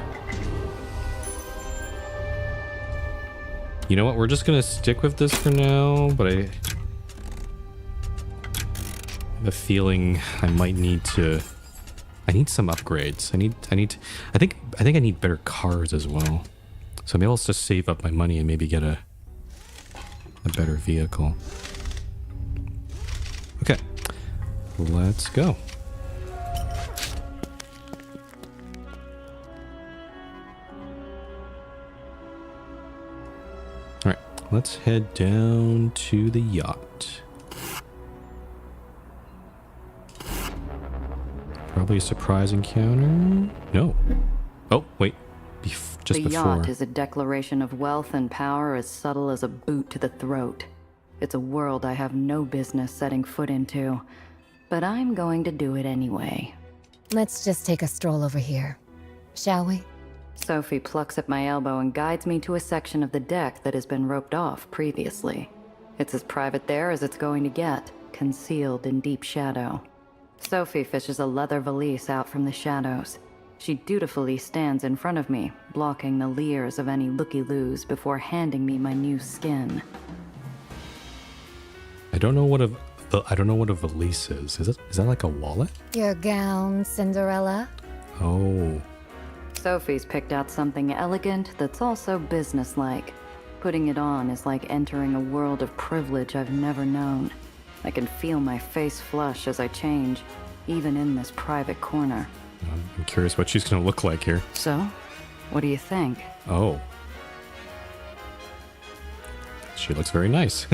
You know what? We're just gonna stick with this for now, but I have a feeling I might need to... I need some upgrades. I think I need better cars as well. So maybe I'll just save up my money and maybe get a better vehicle. Okay, let's go. All right, let's head down to the yacht. Probably a surprise encounter. No. Oh, wait. Just the before. yacht is a declaration of wealth and power as subtle as a boot to the throat. It's a world I have no business setting foot into, but I'm going to do it anyway. Let's just take a stroll over here, shall we? Sophie plucks at my elbow and guides me to a section of the deck that has been roped off previously. It's as private there as it's going to get, concealed in deep shadow. Sophie fishes a leather valise out from the shadows. She dutifully stands in front of me, blocking the leers of any looky-loos before handing me my new skin. I don't know what a valise is. Is that like a wallet? Your gown, Cinderella? Oh. Sophie's picked out something elegant that's also businesslike. Putting it on is like entering a world of privilege I've never known. I can feel my face flush as I change, even in this private corner. I'm curious what she's going to look like here. So, what do you think? Oh. She looks very nice.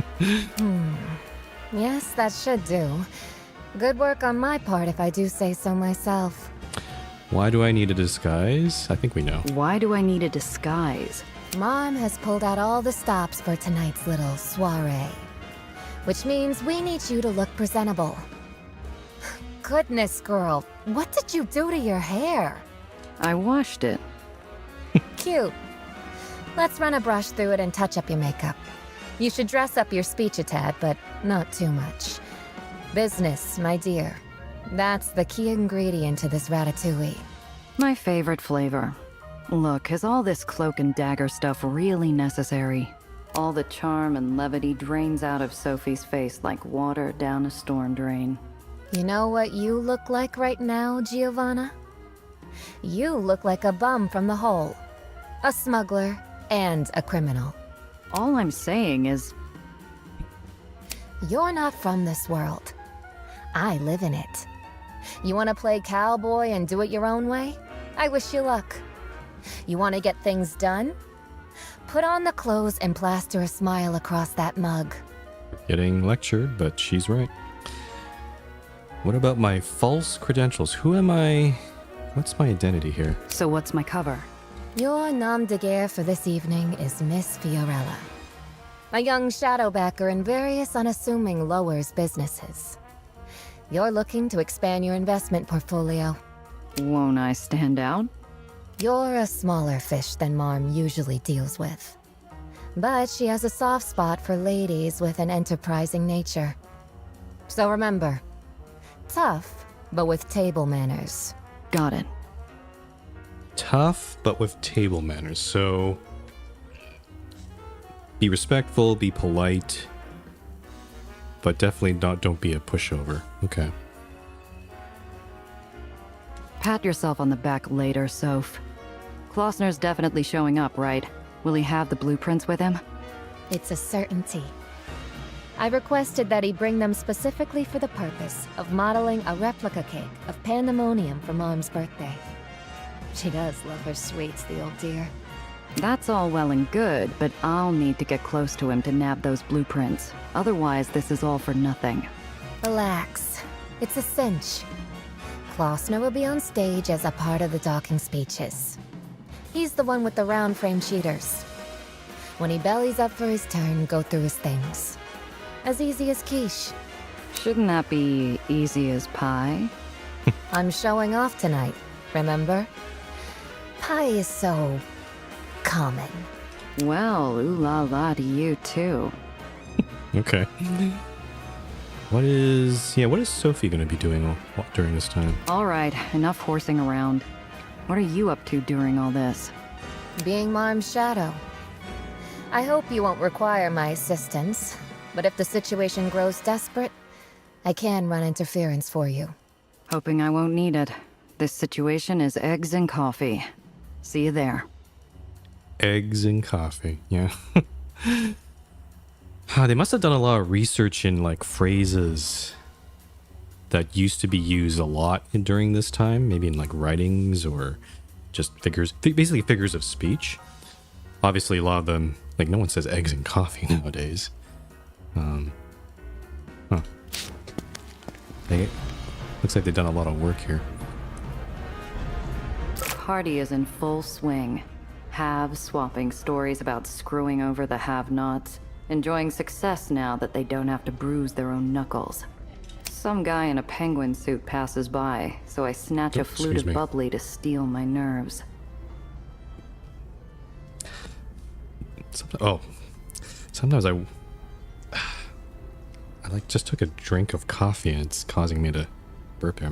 Yes, that should do. Good work on my part if I do say so myself. Why do I need a disguise? I think we know. Why do I need a disguise? Mom has pulled out all the stops for tonight's little soiree. Which means we need you to look presentable. Goodness, girl, what did you do to your hair? I washed it. Cute. Let's run a brush through it and touch up your makeup. You should dress up your speech a tad, but not too much. Business, my dear. That's the key ingredient to this ratatouille. My favorite flavor. Look, is all this cloak and dagger stuff really necessary? All the charm and levity drains out of Sophie's face like water down a storm drain. You know what you look like right now, Giovanna? You look like a bum from the hole. A smuggler and a criminal. All I'm saying is, You're not from this world. I live in it. You want to play cowboy and do it your own way? I wish you luck. You want to get things done? Put on the clothes and plaster a smile across that mug. Getting lectured, but she's right. What about my false credentials? Who am I? What's my identity here? So what's my cover? Your nom de guerre for this evening is Miss Fiorella, a young shadowbacker in various unassuming lowers businesses. You're looking to expand your investment portfolio. Won't I stand out? You're a smaller fish than Marm usually deals with. But she has a soft spot for ladies with an enterprising nature. So remember, tough, but with table manners. Got it. Tough, but with table manners. So, be respectful, be polite, but definitely don't be a pushover. Okay. Pat yourself on the back later, Soph. Klossner's definitely showing up, right? Will he have the blueprints with him? It's a certainty. I requested that he bring them specifically for the purpose of modeling a replica cake of pandemonium for Mom's birthday. She does love her sweets, the old dear. That's all well and good, but I'll need to get close to him to nab those blueprints. Otherwise, this is all for nothing. Relax. It's a cinch. Klossner will be on stage as a part of the docking speeches. He's the one with the round frame cheaters. When he bellies up for his turn, go through his things. As easy as quiche. Shouldn't that be easy as pie? I'm showing off tonight, remember? Pie is so common. Well, ooh la la to you too. Okay. What is Sophie going to be doing during this time? All right, enough horsing around. What are you up to during all this? Being Marm's shadow. I hope you won't require my assistance, but if the situation grows desperate, I can run interference for you. Hoping I won't need it. This situation is eggs and coffee. See you there. Eggs and coffee, yeah. They must have done a lot of research in like phrases that used to be used a lot during this time, maybe in like writings or just basically figures of speech. Obviously, a lot of them, like no one says eggs and coffee nowadays. Looks like they've done a lot of work here. Party is in full swing. Haves swapping stories about screwing over the have-nots, enjoying success now that they don't have to bruise their own knuckles. Some guy in a penguin suit passes by, so I snatch a flute of bubbly to steel my nerves. Sometimes I like just took a drink of coffee and it's causing me to burp. I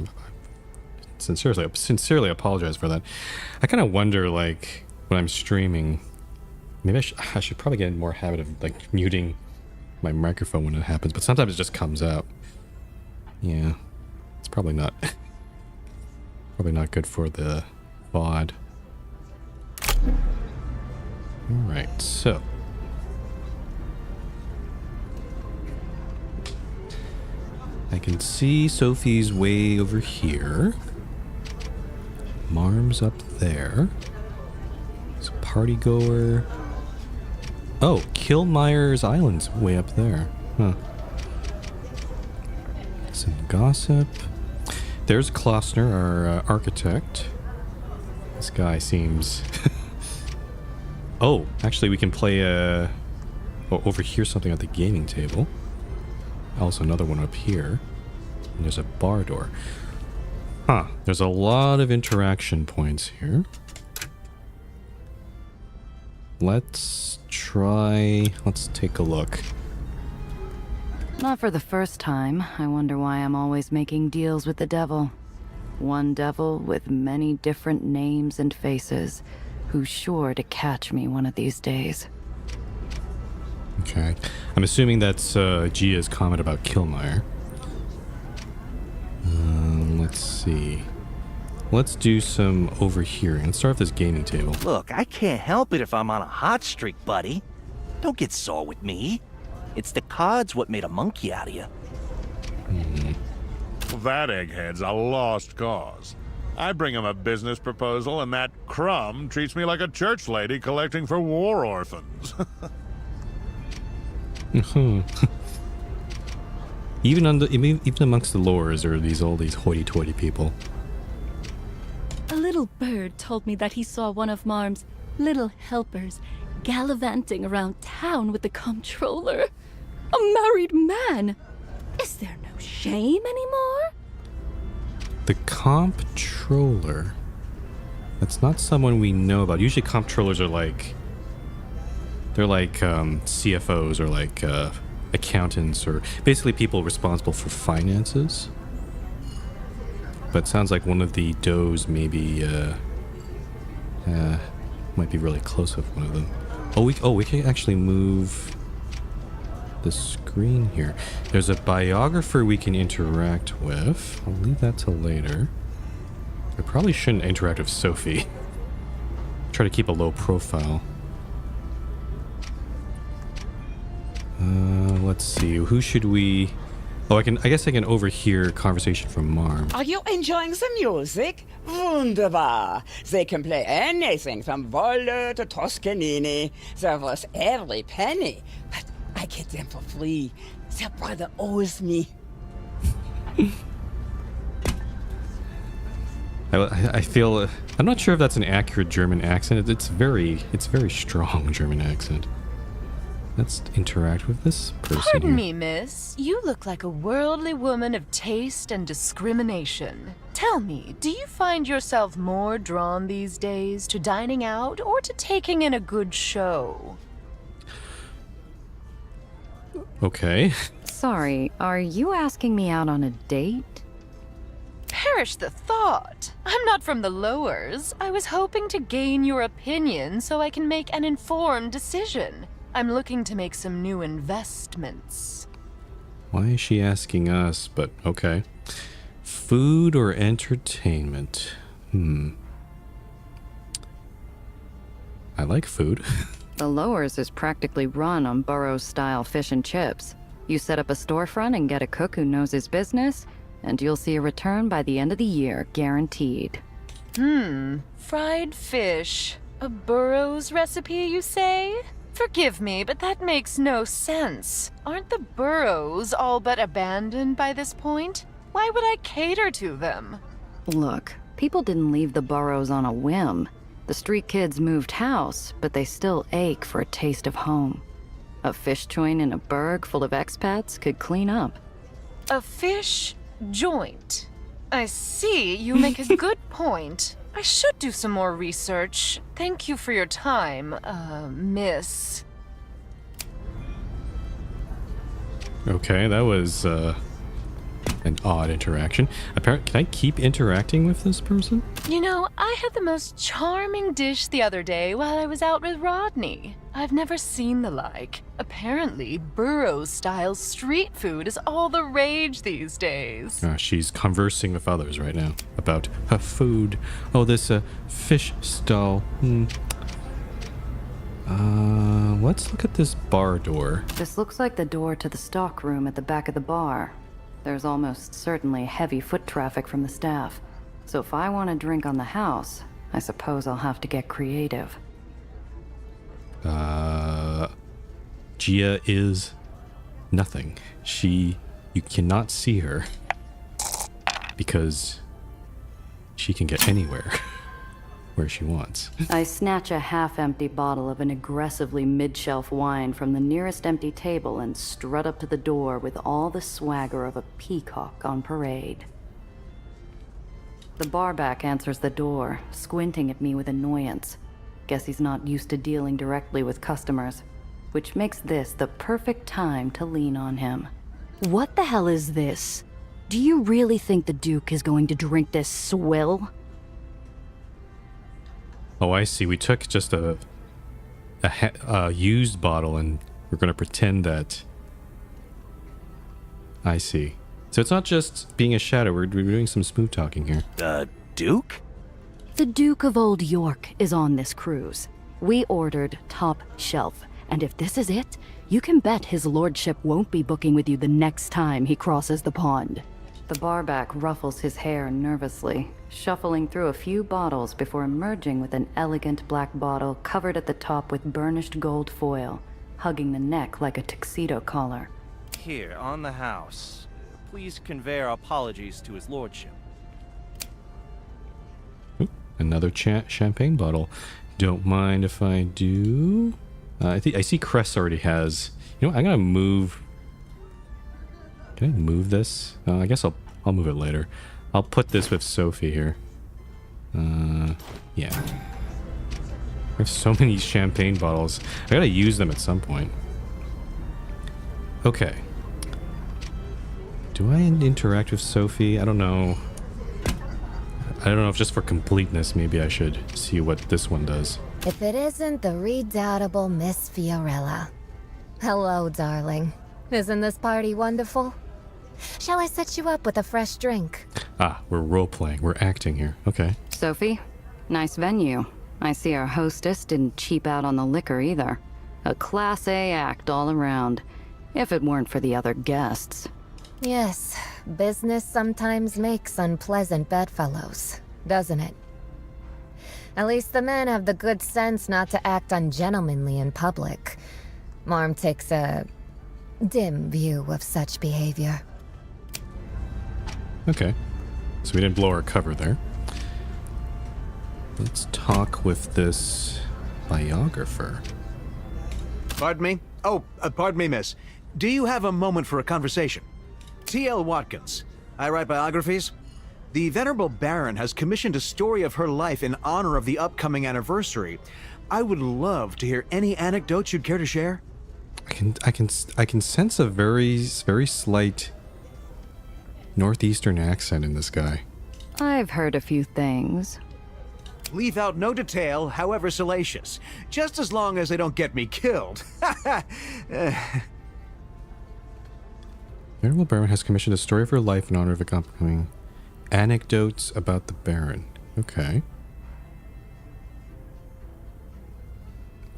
sincerely apologize for that. I kind of wonder, like, when I'm streaming, maybe I should probably get in more habit of like muting my microphone when it happens, but sometimes it just comes out. Yeah, it's probably not good for the VOD. Alright, so I can see Sophie's way over here. Marm's up there. There's a party goer. Oh, Killmeyer's Island's way up there. Huh. Some gossip. There's Klossner, our architect. This guy seems... Oh, actually we can play overhear something at the gaming table. Also another one up here. And there's a bar door. Huh. There's a lot of interaction points here. Let's take a look. Not for the first time. I wonder why I'm always making deals with the devil. One devil with many different names and faces, who's sure to catch me one of these days. Okay. I'm assuming that's Gia's comment about Killmeyer. Let's see. Let's do some overhearing. Let's start with this gaming table. Look, I can't help it if I'm on a hot streak, buddy. Don't get sore with me. It's the cards what made a monkey out of you. That egghead's a lost cause. I bring him a business proposal, and that crumb treats me like a church lady collecting for war orphans. Even amongst the lores are all these hoity-toity people. A little bird told me that he saw one of Marm's little helpers gallivanting around town with the comptroller. A married man! Is there no shame anymore? The comptroller. That's not someone we know about. Usually comptrollers are like... They're like CFOs or like accountants or basically people responsible for finances. But it sounds like one of the does maybe might be really close with one of them. We can actually move the screen here. There's a biographer we can interact with. I'll leave that till later. I probably shouldn't interact with Sophie. Try to keep a low profile. Let's see. Who should we... I guess I can overhear conversation from Marm. Are you enjoying the music? Wunderbar. They can play anything from Wöhler to Toscanini. They're worth every penny. But I get them for free. Their brother owes me. I feel... I'm not sure if that's an accurate German accent. It's very strong German accent. Let's interact with this person Pardon here. me, miss. You look like a worldly woman of taste and discrimination. Tell me, do you find yourself more drawn these days to dining out or to taking in a good show? Okay. Sorry, are you asking me out on a date? Perish the thought. I'm not from the lowers. I was hoping to gain your opinion so I can make an informed decision. I'm looking to make some new investments. Why is she asking us? But okay. Food or entertainment? I like food. The lowers is practically run on Burroughs-style fish and chips. You set up a storefront and get a cook who knows his business, and you'll see a return by the end of the year, guaranteed. Fried fish. A Burroughs recipe, you say? Forgive me, but that makes no sense. Aren't the Burroughs all but abandoned by this point? Why would I cater to them? Look, people didn't leave the Burroughs on a whim. The street kids moved house, but they still ache for a taste of home. A fish joint in a burg full of expats could clean up. A fish joint. I see, you make a good point. I should do some more research. Thank you for your time, miss. Okay, that was an odd interaction. Apparently, can I keep interacting with this person? You know, I had the most charming dish the other day while I was out with Rodney. I've never seen the like. Apparently, Burroughs-style street food is all the rage these days. She's conversing with others right now about her food. Oh, this fish stall. Let's look at this bar door. This looks like the door to the stock room at the back of the bar. There's almost certainly heavy foot traffic from the staff. So if I want a drink on the house, I suppose I'll have to get creative. Gia is nothing. You cannot see her because she can get anywhere where she wants. I snatch a half-empty bottle of an aggressively mid-shelf wine from the nearest empty table and strut up to the door with all the swagger of a peacock on parade. The barback answers the door, squinting at me with annoyance. Guess he's not used to dealing directly with customers, which makes this the perfect time to lean on him. What the hell is this? Do you really think the Duke is going to drink this swill? Oh, I see. We took just a used bottle and we're going to pretend that... I see. So it's not just being a shadow. We're doing some smooth talking here. Duke? The Duke of Old York is on this cruise. We ordered top shelf, And if this is it, you can bet his lordship won't be booking with you the next time he crosses the pond. The barback ruffles his hair nervously, shuffling through a few bottles before emerging with an elegant black bottle covered at the top with burnished gold foil, hugging the neck like a tuxedo collar. Here, on the house. Please convey our apologies to his lordship. Another champagne bottle. Don't mind if I do. I see Cress already has. You know, I'm gonna move. Can I move this? I guess I'll move it later. I'll put this with Sophie here. Yeah. There's so many champagne bottles. I gotta use them at some point. Okay. Do I interact with Sophie? I don't know. I don't know if just for completeness, maybe I should see what this one does. If it isn't the redoubtable Miss Fiorella. Hello, darling. Isn't this party wonderful? Shall I set you up with a fresh drink? Ah, we're role-playing. We're acting here. Okay. Sophie, nice venue. I see our hostess didn't cheap out on the liquor either. A Class A act all around, if it weren't for the other guests. Yes, business sometimes makes unpleasant bedfellows, doesn't it? At least the men have the good sense not to act ungentlemanly in public. Marm takes a dim view of such behavior. Okay. So we didn't blow our cover there. Let's talk with this biographer. Pardon me? Oh, pardon me, miss. Do you have a moment for a conversation? T.L. Watkins. I write biographies. The Venerable Baron has commissioned a story of her life in honor of the upcoming anniversary. I would love to hear any anecdotes you'd care to share. I can sense a very slight northeastern accent in this guy. I've heard a few things. Leave out no detail, however salacious. Just as long as they don't get me killed. Venerable Baron has commissioned a story of her life in honor of accompanying anecdotes about the Baron. Okay.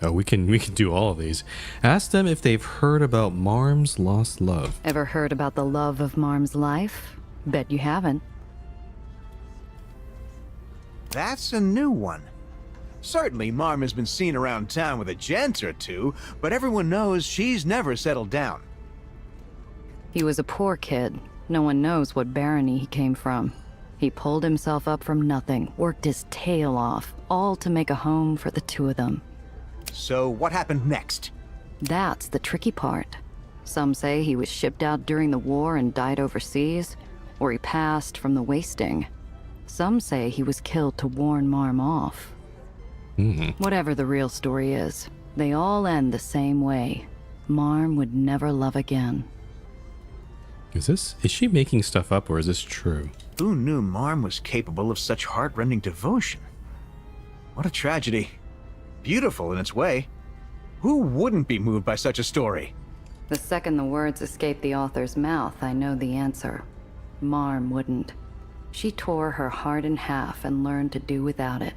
Oh, we can do all of these. Ask them if they've heard about Marm's lost love. Ever heard about the love of Marm's life? Bet you haven't. That's a new one. Certainly, Marm has been seen around town with a gent or two, but everyone knows she's never settled down. He was a poor kid. No one knows what barony he came from. He pulled himself up from nothing, worked his tail off, all to make a home for the two of them. So what happened next? That's the tricky part. Some say he was shipped out during the war and died overseas, or he passed from the wasting. Some say he was killed to warn Marm off. Whatever the real story is, they all end the same way. Marm would never love again. Is she making stuff up or is this true? Who knew Marm was capable of such heart-rending devotion? What a tragedy. Beautiful in its way. Who wouldn't be moved by such a story? The second the words escape the author's mouth, I know the answer. Marm wouldn't. She tore her heart in half and learned to do without it.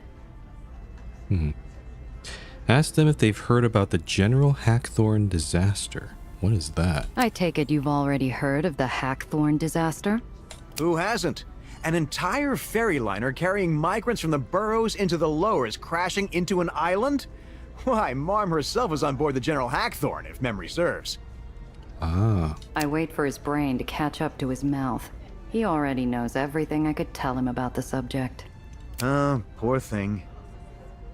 Ask them if they've heard about the General Hackthorn disaster. What is that? I take it you've already heard of the Hackthorn disaster? Who hasn't? An entire ferry liner carrying migrants from the burrows into the lowers crashing into an island? Why, Marm herself was on board the General Hackthorn, if memory serves. Ah. I wait for his brain to catch up to his mouth. He already knows everything I could tell him about the subject. Poor thing.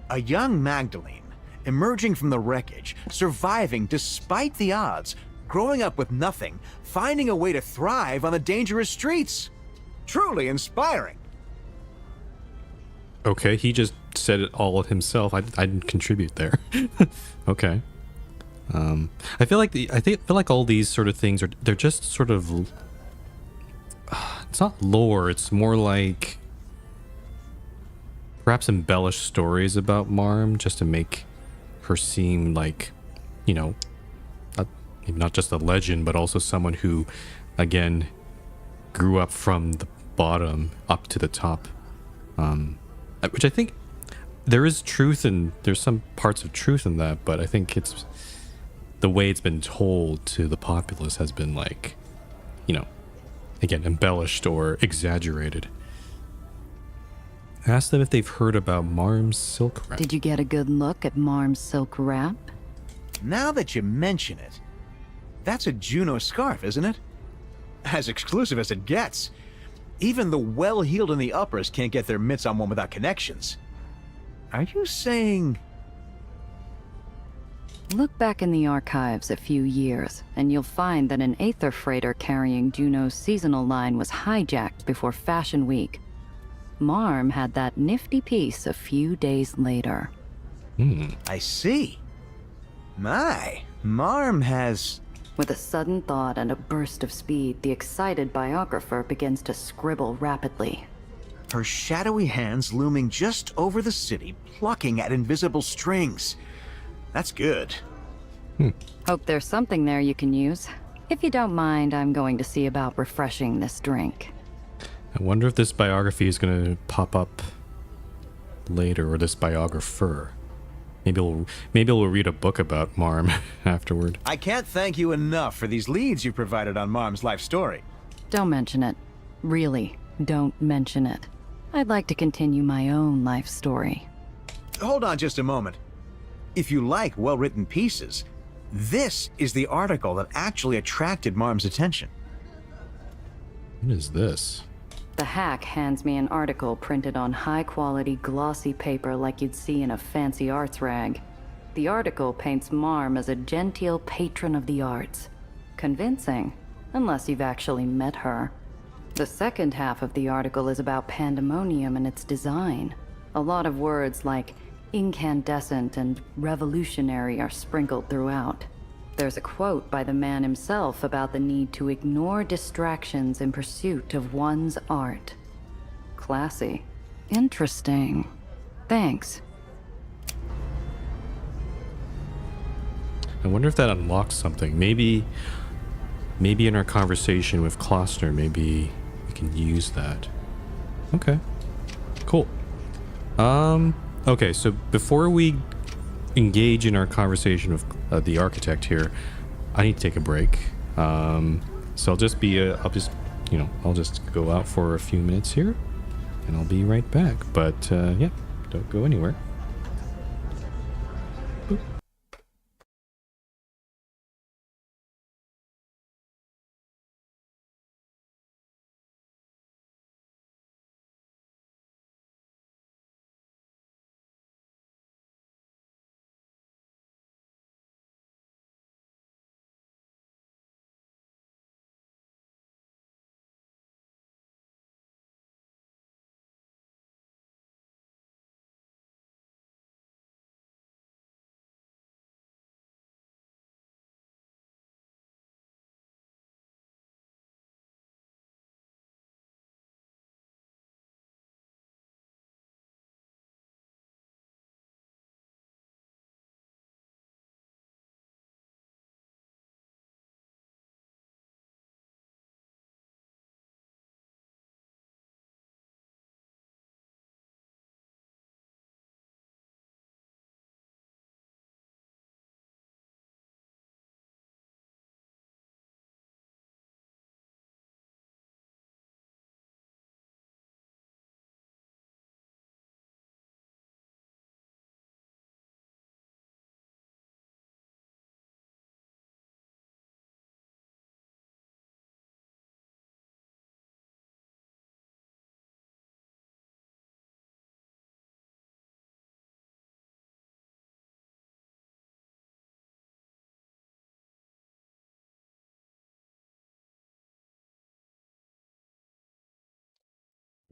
A young Magdalene, emerging from the wreckage, surviving despite the odds, growing up with nothing, finding a way to thrive on the dangerous streets. Truly inspiring. Okay, he just said it all himself. I didn't contribute there. Okay. I feel like all these sort of things they're just sort of it's not lore, it's more like perhaps embellished stories about Marm just to make her seem like, you know, not just a legend, but also someone who, again, grew up from the bottom up to the top. Which I think there is truth and there's some parts of truth in that, but I think it's the way it's been told to the populace has been like, you know, again, embellished or exaggerated. Ask them if they've heard about Marm's silk wrap. Did you get a good look at Marm's silk wrap? Now that you mention it, that's a Juno scarf, isn't it? As exclusive as it gets. Even the well-heeled in the uppers can't get their mitts on one without connections. Are you saying... Look back in the archives a few years, and you'll find that an Aether freighter carrying Juno's seasonal line was hijacked before Fashion Week. Marm had that nifty piece a few days later. I see. My, Marm has... With a sudden thought and a burst of speed, the excited biographer begins to scribble rapidly. Her shadowy hands looming just over the city, plucking at invisible strings. That's good. Hope there's something there you can use. If you don't mind, I'm going to see about refreshing this drink. I wonder if this biography is going to pop up later, or this biographer. Maybe we'll read a book about Marm afterward. I can't thank you enough for these leads you provided on Marm's life story. Don't mention it. Really, don't mention it. I'd like to continue my own life story. Hold on just a moment. If you like well-written pieces, this is the article that actually attracted Marm's attention. What is this? The hack hands me an article printed on high-quality, glossy paper like you'd see in a fancy arts rag. The article paints Marm as a genteel patron of the arts. Convincing, unless you've actually met her. The second half of the article is about Pandemonium and its design. A lot of words like incandescent and revolutionary are sprinkled throughout. There's a quote by the man himself about the need to ignore distractions in pursuit of one's art. Classy. Interesting. Thanks. I wonder if that unlocks something. Maybe in our conversation with Klossner, maybe we can use that. Okay. Cool. Okay, so before we engage in our conversation with the architect here, I need to take a break. So I'll just go out for a few minutes here, and I'll be right back. But yeah, don't go anywhere. Boop.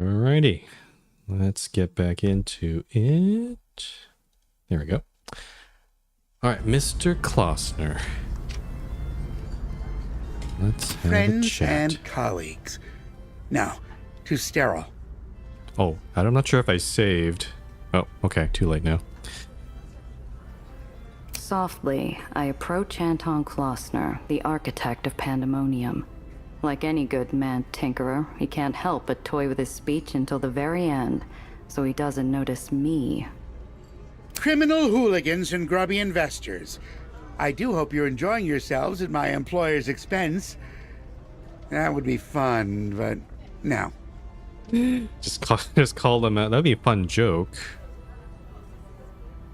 Alrighty, let's get back into it. There we go. All right, Mr. Klossner. Let's have a Friends chat. and colleagues. Now, to Sterile. Oh, I'm not sure if I saved. Oh, okay, too late now. Softly, I approach Anton Klossner, the architect of Pandemonium. Like any good man tinkerer, he can't help but toy with his speech until the very end, so he doesn't notice me. Criminal hooligans and grubby investors. I do hope you're enjoying yourselves at my employer's expense. That would be fun, but no. Just call them out. That'd be a fun joke.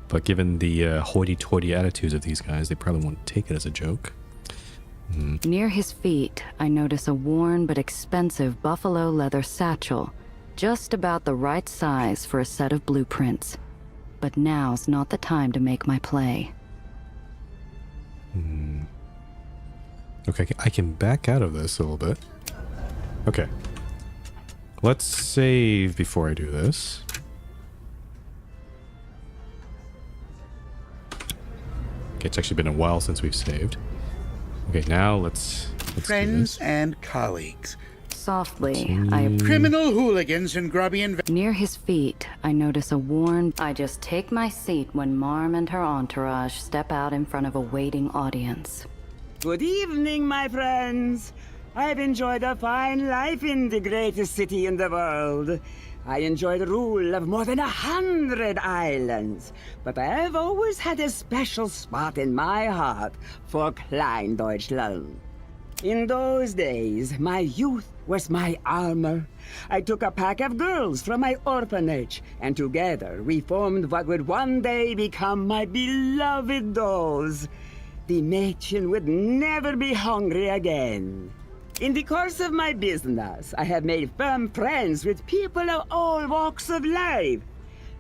But given the hoity-toity attitudes of these guys, they probably won't take it as a joke. Near his feet, I notice a worn but expensive buffalo leather satchel, just about the right size for a set of blueprints. But now's not the time to make my play. Okay, I can back out of this a little bit. Okay. Let's save before I do this. Okay, it's actually been a while since we've saved. Okay, now let's Friends and colleagues. Softly, Criminal hooligans and grubby Near his feet, I notice a worn... I just take my seat when Marm and her entourage step out in front of a waiting audience. Good evening, my friends. I've enjoyed a fine life in the greatest city in the world. I enjoy the rule of more than 100 islands, but I've always had a special spot in my heart for Klein Deutschland. In those days, my youth was my armor. I took a pack of girls from my orphanage, and together we formed what would one day become my beloved dolls. The Mädchen would never be hungry again. In the course of my business, I have made firm friends with people of all walks of life.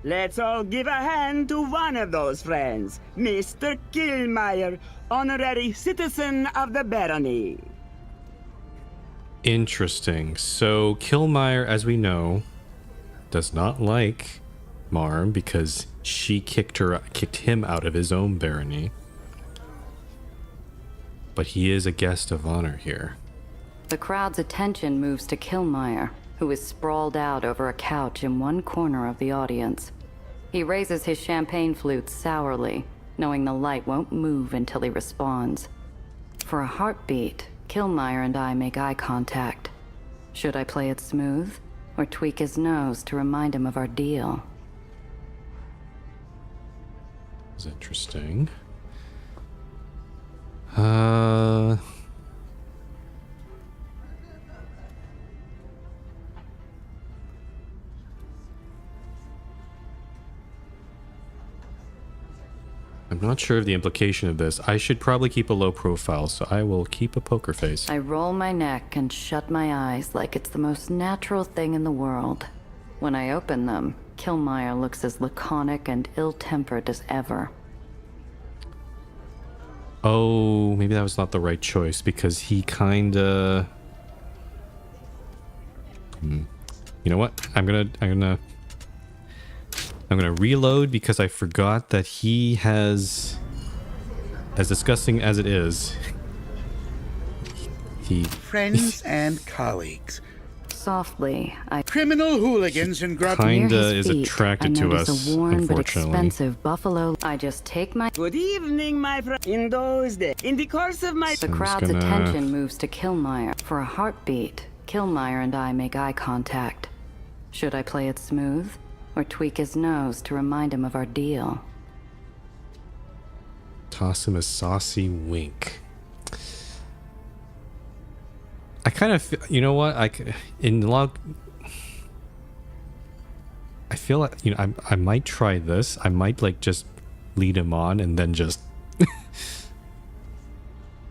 Let's all give a hand to one of those friends, Mr. Killmeyer, honorary citizen of the barony. Interesting. So Killmeyer, as we know, does not like Marm because she kicked him out of his own barony. But he is a guest of honor here. The crowd's attention moves to Killmeyer, who is sprawled out over a couch in one corner of the audience. He raises his champagne flute sourly, knowing the light won't move until he responds. For a heartbeat, Killmeyer and I make eye contact. Should I play it smooth, or tweak his nose to remind him of our deal? That's interesting. I'm not sure of the implication of this. I should probably keep a low profile, so I will keep a poker face. I roll my neck and shut my eyes like it's the most natural thing in the world. When I open them, Killmeyer looks as laconic and ill-tempered as ever. Oh, maybe that was not the right choice because he kinda... You know what? I'm gonna reload because I forgot that he has, as disgusting as it is, Friends and colleagues. Softly, Criminal hooligans and grubby... kinda is attracted to us, a worn but unfortunately. expensive buffalo. I just take my... Good evening, my friend. In those days, in the course of my... The crowd's attention moves to Killmeyer. For a heartbeat, Killmeyer and I make eye contact. Should I play it smooth, or tweak his nose to remind him of our deal? Toss him a saucy wink. I kind of, you know what? I feel like, I might try this. I might like just lead him on and then just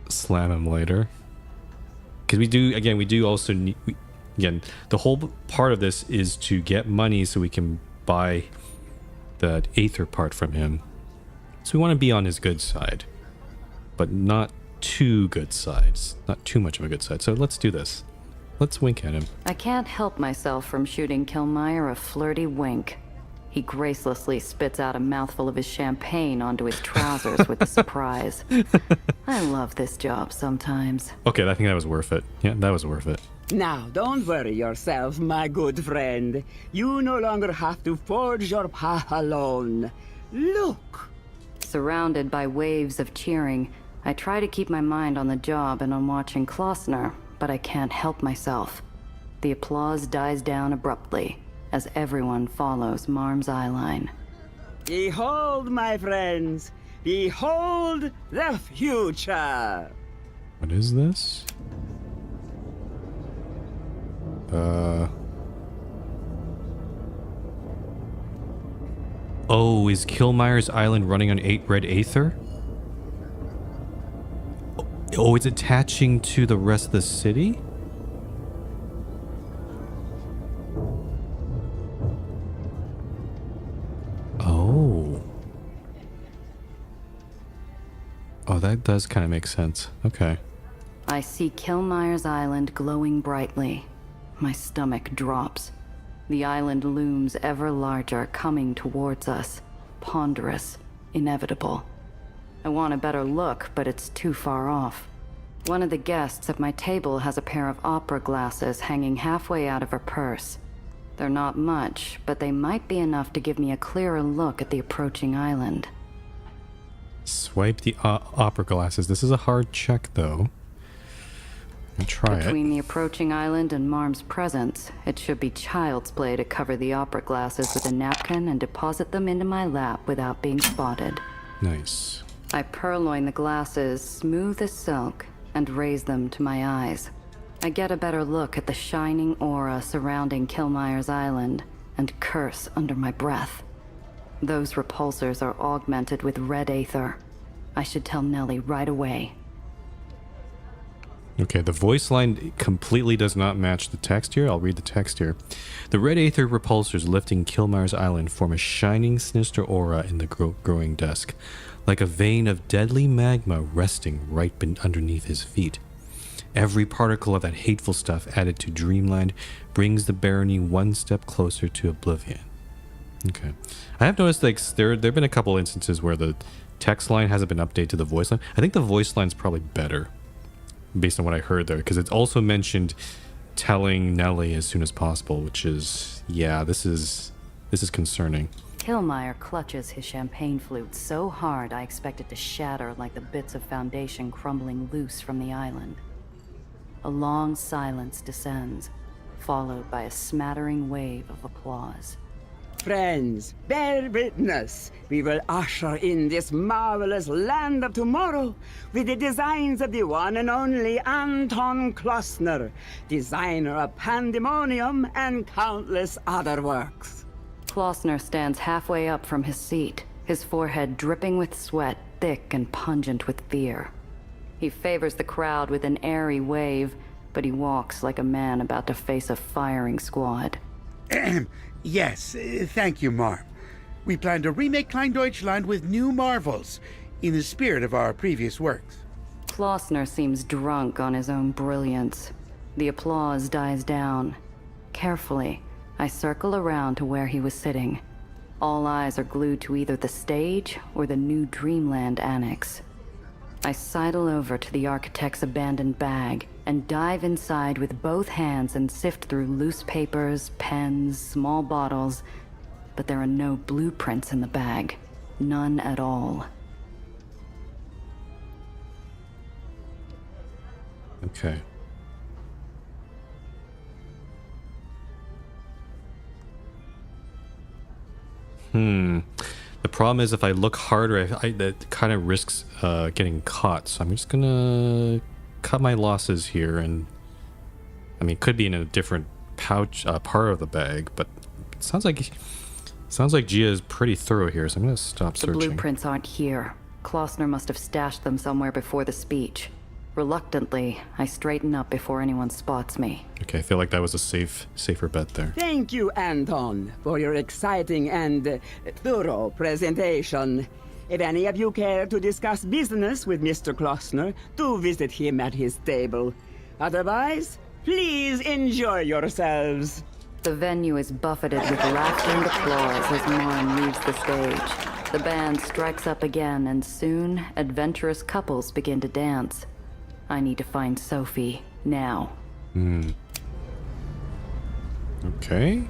slam him later. Because we do also need, again, the whole part of this is to get money so we can buy the Aether part from him. So we want to be on his good side, but not too good sides, not too much of a good side. So let's do this. Let's wink at him. I can't help myself from shooting Killmeyer a flirty wink. He gracelessly spits out a mouthful of his champagne onto his trousers with a surprise. I love this job sometimes. Okay, I think that was worth it. Yeah, that was worth it. Now, don't worry yourself, my good friend. You no longer have to forge your path alone. Look! Surrounded by waves of cheering, I try to keep my mind on the job and on watching Klossner, but I can't help myself. The applause dies down abruptly as everyone follows Marm's eyeline. Behold, my friends, Behold the future. What is this? Oh, is Killmire's Island running on red Aether? Oh, it's attaching to the rest of the city? Oh. Oh, that does kind of make sense. Okay. I see Killmire's Island glowing brightly. My stomach drops. The island looms ever larger, coming towards us. Ponderous, inevitable. I want a better look, but it's too far off. One of the guests at my table has a pair of opera glasses hanging halfway out of her purse. They're not much, but they might be enough to give me a clearer look at the approaching island. Swipe the opera glasses. This is a hard check, though. I'll try it. Between the approaching island and Marm's presence, it should be child's play to cover the opera glasses with a napkin and deposit them into my lap without being spotted. Nice. I purloin the glasses, smooth as silk, and raise them to my eyes. I get a better look at the shining aura surrounding Killmire's Island, and curse under my breath. Those repulsors are augmented with red Aether. I should tell Nellie right away. Okay, the voice line completely does not match the text here. I'll read the text here. The red Aether repulsors lifting Killmire's Island form a shining, sinister aura in the growing dusk, like a vein of deadly magma resting right underneath his feet. Every particle of that hateful stuff added to Dreamland brings the barony one step closer to oblivion. Okay. I have noticed like there have been a couple instances where the text line hasn't been updated to the voice line. I think the voice line's probably better based on what I heard there, because it's also mentioned telling Nellie as soon as possible, which is, yeah, this is concerning. Killmire clutches his champagne flute so hard I expect it to shatter like the bits of foundation crumbling loose from the island. A long silence descends, followed by a smattering wave of applause. Friends, bear witness. We will usher in this marvelous land of tomorrow with the designs of the one and only Anton Klossner, designer of Pandemonium and countless other works. Klossner stands halfway up from his seat, his forehead dripping with sweat, thick and pungent with fear. He favors the crowd with an airy wave, but he walks like a man about to face a firing squad. Yes, thank you, Marm. We plan to remake Klein Deutschland with new marvels, in the spirit of our previous works. Klossner seems drunk on his own brilliance. The applause dies down. Carefully, I circle around to where he was sitting. All eyes are glued to either the stage or the new Dreamland annex. I sidle over to the architect's abandoned bag and dive inside with both hands and sift through loose papers, pens, small bottles, but there are no blueprints in the bag. None at all. Okay. The problem is if I look harder, that kind of risks getting caught. So I'm just gonna cut my losses here, and I mean, it could be in a different pouch, part of the bag, but it sounds like Gia is pretty thorough here. So I'm gonna stop searching. The blueprints aren't here. Klossner must have stashed them somewhere before the speech. Reluctantly, I straighten up before anyone spots me. Okay, I feel like that was a safer bet there. Thank you, Anton, for your exciting and thorough presentation. If any of you care to discuss business with Mr. Klossner, do visit him at his table. Otherwise, please enjoy yourselves. The venue is buffeted with laughter and applause as Marm leaves the stage. The band strikes up again, and soon, adventurous couples begin to dance. I need to find Sophie, now. Okay.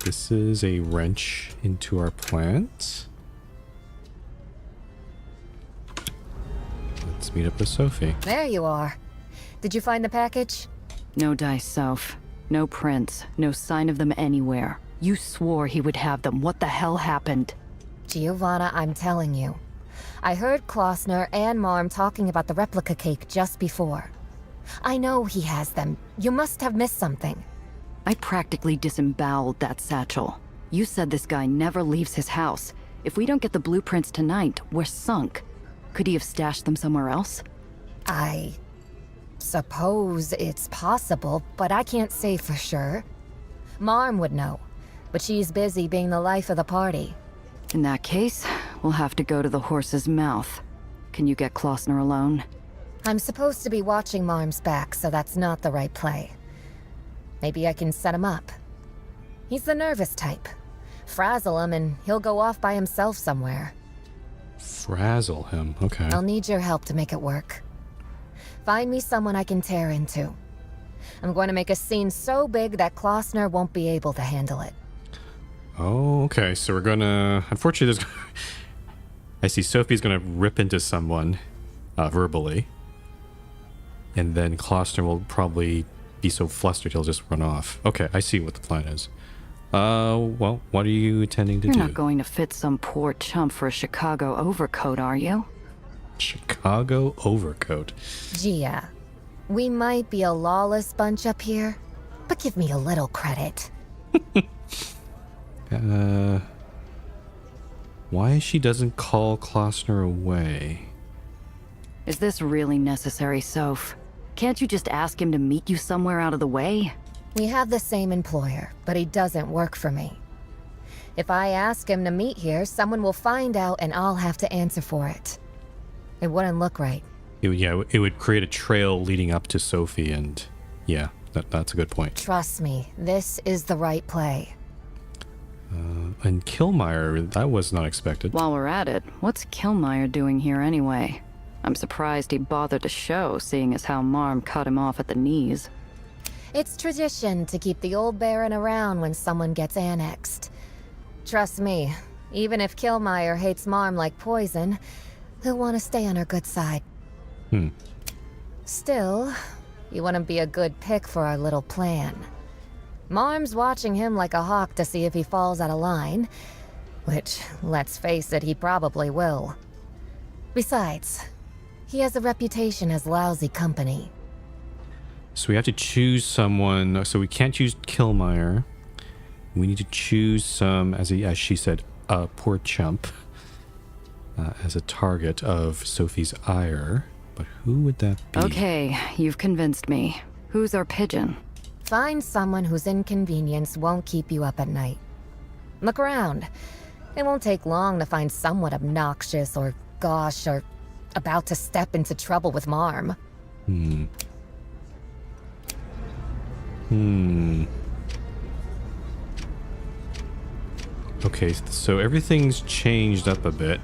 This is a wrench into our plans. Let's meet up with Sophie. There you are. Did you find the package? No dice, Soph. No prints. No sign of them anywhere. You swore he would have them. What the hell happened? Giovanna, I'm telling you. I heard Klossner and Marm talking about the replica cake just before. I know he has them. You must have missed something. I practically disemboweled that satchel. You said this guy never leaves his house. If we don't get the blueprints tonight, we're sunk. Could he have stashed them somewhere else? I suppose it's possible, but I can't say for sure. Marm would know, but she's busy being the life of the party. In that case, we'll have to go to the horse's mouth. Can you get Klossner alone? I'm supposed to be watching Marm's back, so that's not the right play. Maybe I can set him up. He's the nervous type. Frazzle him and he'll go off by himself somewhere. Frazzle him, okay. I'll need your help to make it work. Find me someone I can tear into. I'm going to make a scene so big that Klossner won't be able to handle it. Oh, okay, so we're gonna... Unfortunately, there's... I see Sophie's gonna rip into someone, verbally. And then Klossner will probably be so flustered he'll just run off. Okay, I see what the plan is. Well, what are you intending to do? You're not going to fit some poor chump for a Chicago overcoat, are you? Chicago overcoat? Gia, we might be a lawless bunch up here, but give me a little credit. Why she doesn't call Klossner away? Is this really necessary, Soph? Can't you just ask him to meet you somewhere out of the way? We have the same employer, but he doesn't work for me. If I ask him to meet here, someone will find out and I'll have to answer for it. It wouldn't look right. It would create a trail leading up to Sophie, and yeah, that's a good point. Trust me, this is the right play. And Killmeyer, that was not expected. While we're at it, what's Killmeyer doing here anyway? I'm surprised he bothered to show, seeing as how Marm cut him off at the knees. It's tradition to keep the old Baron around when someone gets annexed. Trust me, even if Killmeyer hates Marm like poison, he'll want to stay on her good side. Still, you wouldn't be a good pick for our little plan. Marm's watching him like a hawk to see if he falls out of line, which, let's face it, he probably will. Besides, he has a reputation as lousy company. So we have to choose someone. So we can't choose Killmeyer. We need to choose some, as she said, a poor chump, as a target of Sophie's ire. But who would that be? Okay, you've convinced me. Who's our pigeon? Find someone whose inconvenience won't keep you up at night. Look around. It won't take long to find someone obnoxious or gauche or about to step into trouble with Marm. Okay, so everything's changed up a bit.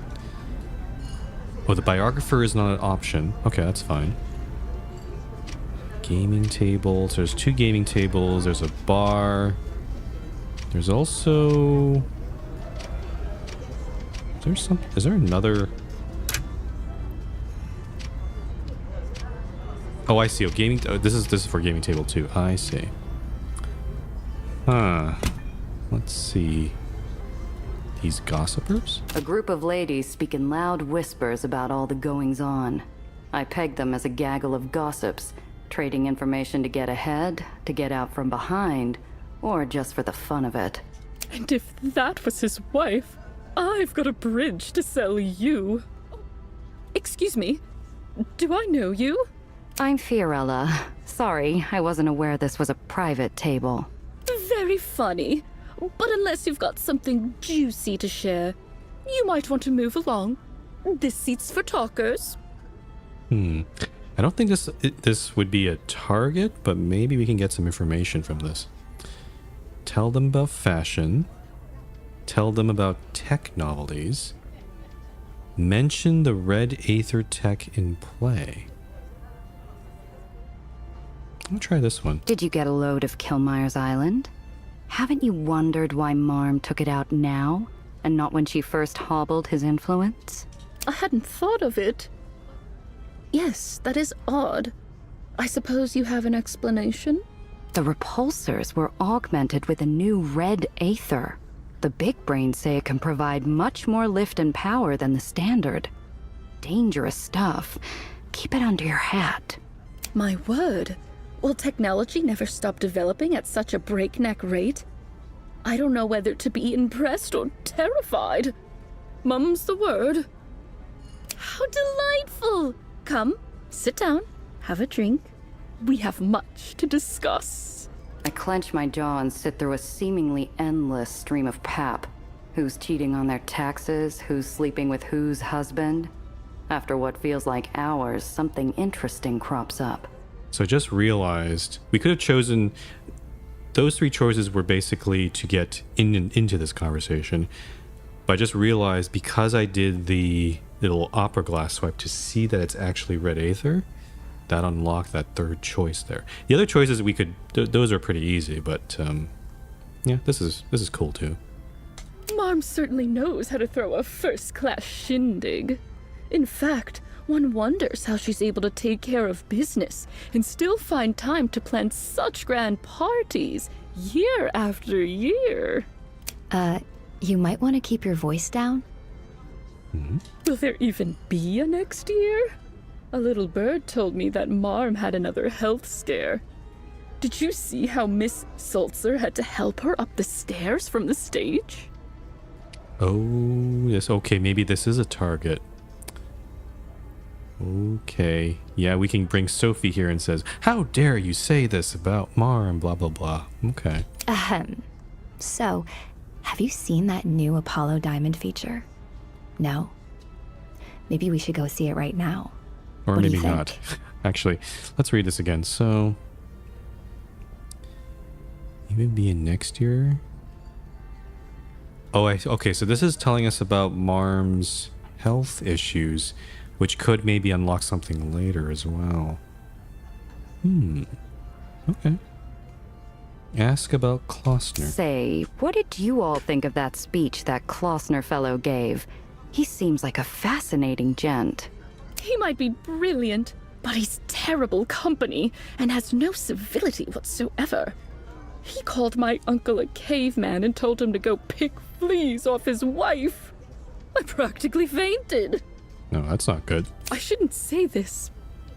Oh, the biographer is not an option. Okay, that's fine. Gaming tables. There's 2 gaming tables. There's a bar. There's also... Is there another... Oh, I see. Oh, gaming... Oh, this is for gaming table 2. I see. Huh. Let's see. These gossipers? A group of ladies speak in loud whispers about all the goings-on. I pegged them as a gaggle of gossips, trading information to get ahead, to get out from behind, or just for the fun of it. And if that was his wife, I've got a bridge to sell you. Excuse me, do I know you? I'm Fiorella. Sorry, I wasn't aware this was a private table. Very funny. But unless you've got something juicy to share, you might want to move along. This seat's for talkers. I don't think this would be a target, but maybe we can get some information from this. Tell them about fashion. Tell them about tech novelties. Mention the red Aether tech in play. I'll try this one. Did you get a load of Killmeyer's Island? Haven't you wondered why Marm took it out now, and not when she first hobbled his influence? I hadn't thought of it. Yes, that is odd. I suppose you have an explanation? The repulsors were augmented with a new red Aether. The big brains say it can provide much more lift and power than the standard. Dangerous stuff. Keep it under your hat. My word. Will technology never stop developing at such a breakneck rate? I don't know whether to be impressed or terrified. Mum's the word. How delightful! Come, sit down, have a drink. We have much to discuss. I clench my jaw and sit through a seemingly endless stream of pap. Who's cheating on their taxes? Who's sleeping with whose husband? After what feels like hours, something interesting crops up. So I just realized we could have chosen... Those three choices were basically to get into this conversation. But I just realized because I did the little opera glass swipe to see that it's actually red Aether, that unlocked that third choice there. The other choices we could... those are pretty easy, but yeah, this is cool too. Marm certainly knows how to throw a first-class shindig. In fact, one wonders how she's able to take care of business and still find time to plan such grand parties year after year. You might want to keep your voice down. Will there even be a next year? A little bird told me that Marm had another health scare. Did you see how Miss Sulzer had to help her up the stairs from the stage? Oh, yes. Okay, maybe this is a target. Okay. Yeah, we can bring Sophie here and says, how dare you say this about Marm, blah, blah, blah. Okay. So, have you seen that new Apollo Diamond feature? No? Maybe we should go see it right now. Or What do you maybe think? not. Actually, let's read this again. So, even be in next year? Oh, okay, so this is telling us about Marm's health issues, which could maybe unlock something later as well. Okay. Ask about Klossner. Say, what did you all think of that speech that Klossner fellow gave? He seems like a fascinating gent. He might be brilliant, but he's terrible company and has no civility whatsoever. He called my uncle a caveman and told him to go pick fleas off his wife. I practically fainted. No, that's not good. I shouldn't say this,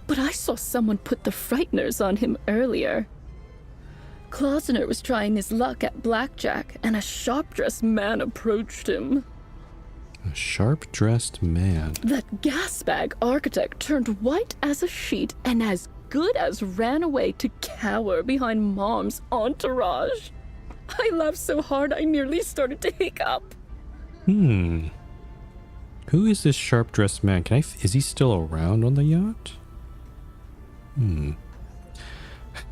but I saw someone put the frighteners on him earlier. Klossner was trying his luck at blackjack, and a sharp-dressed man approached him. A sharp-dressed man. That gasbag architect turned white as a sheet and as good as ran away to cower behind Mom's entourage. I laughed so hard I nearly started to hiccup. Who is this sharp-dressed man? Is he still around on the yacht?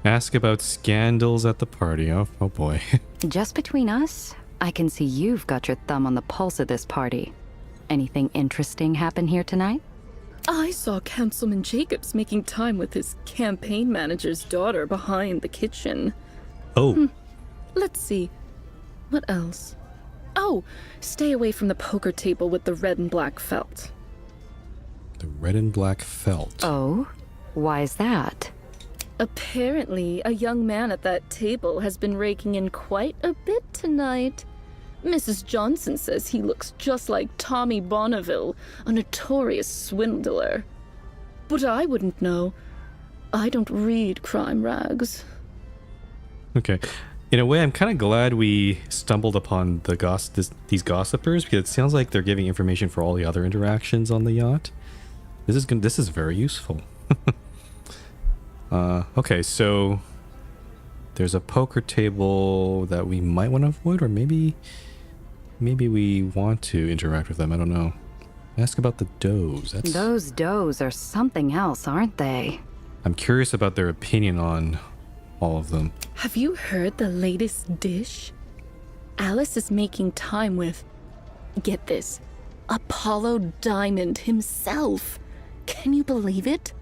Ask about scandals at the party. Oh boy. Just between us, I can see you've got your thumb on the pulse of this party. Anything interesting happen here tonight? I saw Councilman Jacobs making time with his campaign manager's daughter behind the kitchen. Oh. Let's see. What else? Oh, stay away from the poker table with the red and black felt. The red and black felt. Oh? Why is that? Apparently, a young man at that table has been raking in quite a bit tonight. Mrs. Johnson says he looks just like Tommy Bonneville, a notorious swindler. But I wouldn't know. I don't read crime rags. Okay. In a way, I'm kind of glad we stumbled upon these gossipers, because it sounds like they're giving information for all the other interactions on the yacht. This is very useful. Okay, so there's a poker table that we might want to avoid, or maybe we want to interact with them. I don't know. Ask about the doughs. Those doughs are something else, aren't they? I'm curious about their opinion on all of them. Have you heard the latest dish? Alice is making time with, get this, Apollo Diamond himself. Can you believe it?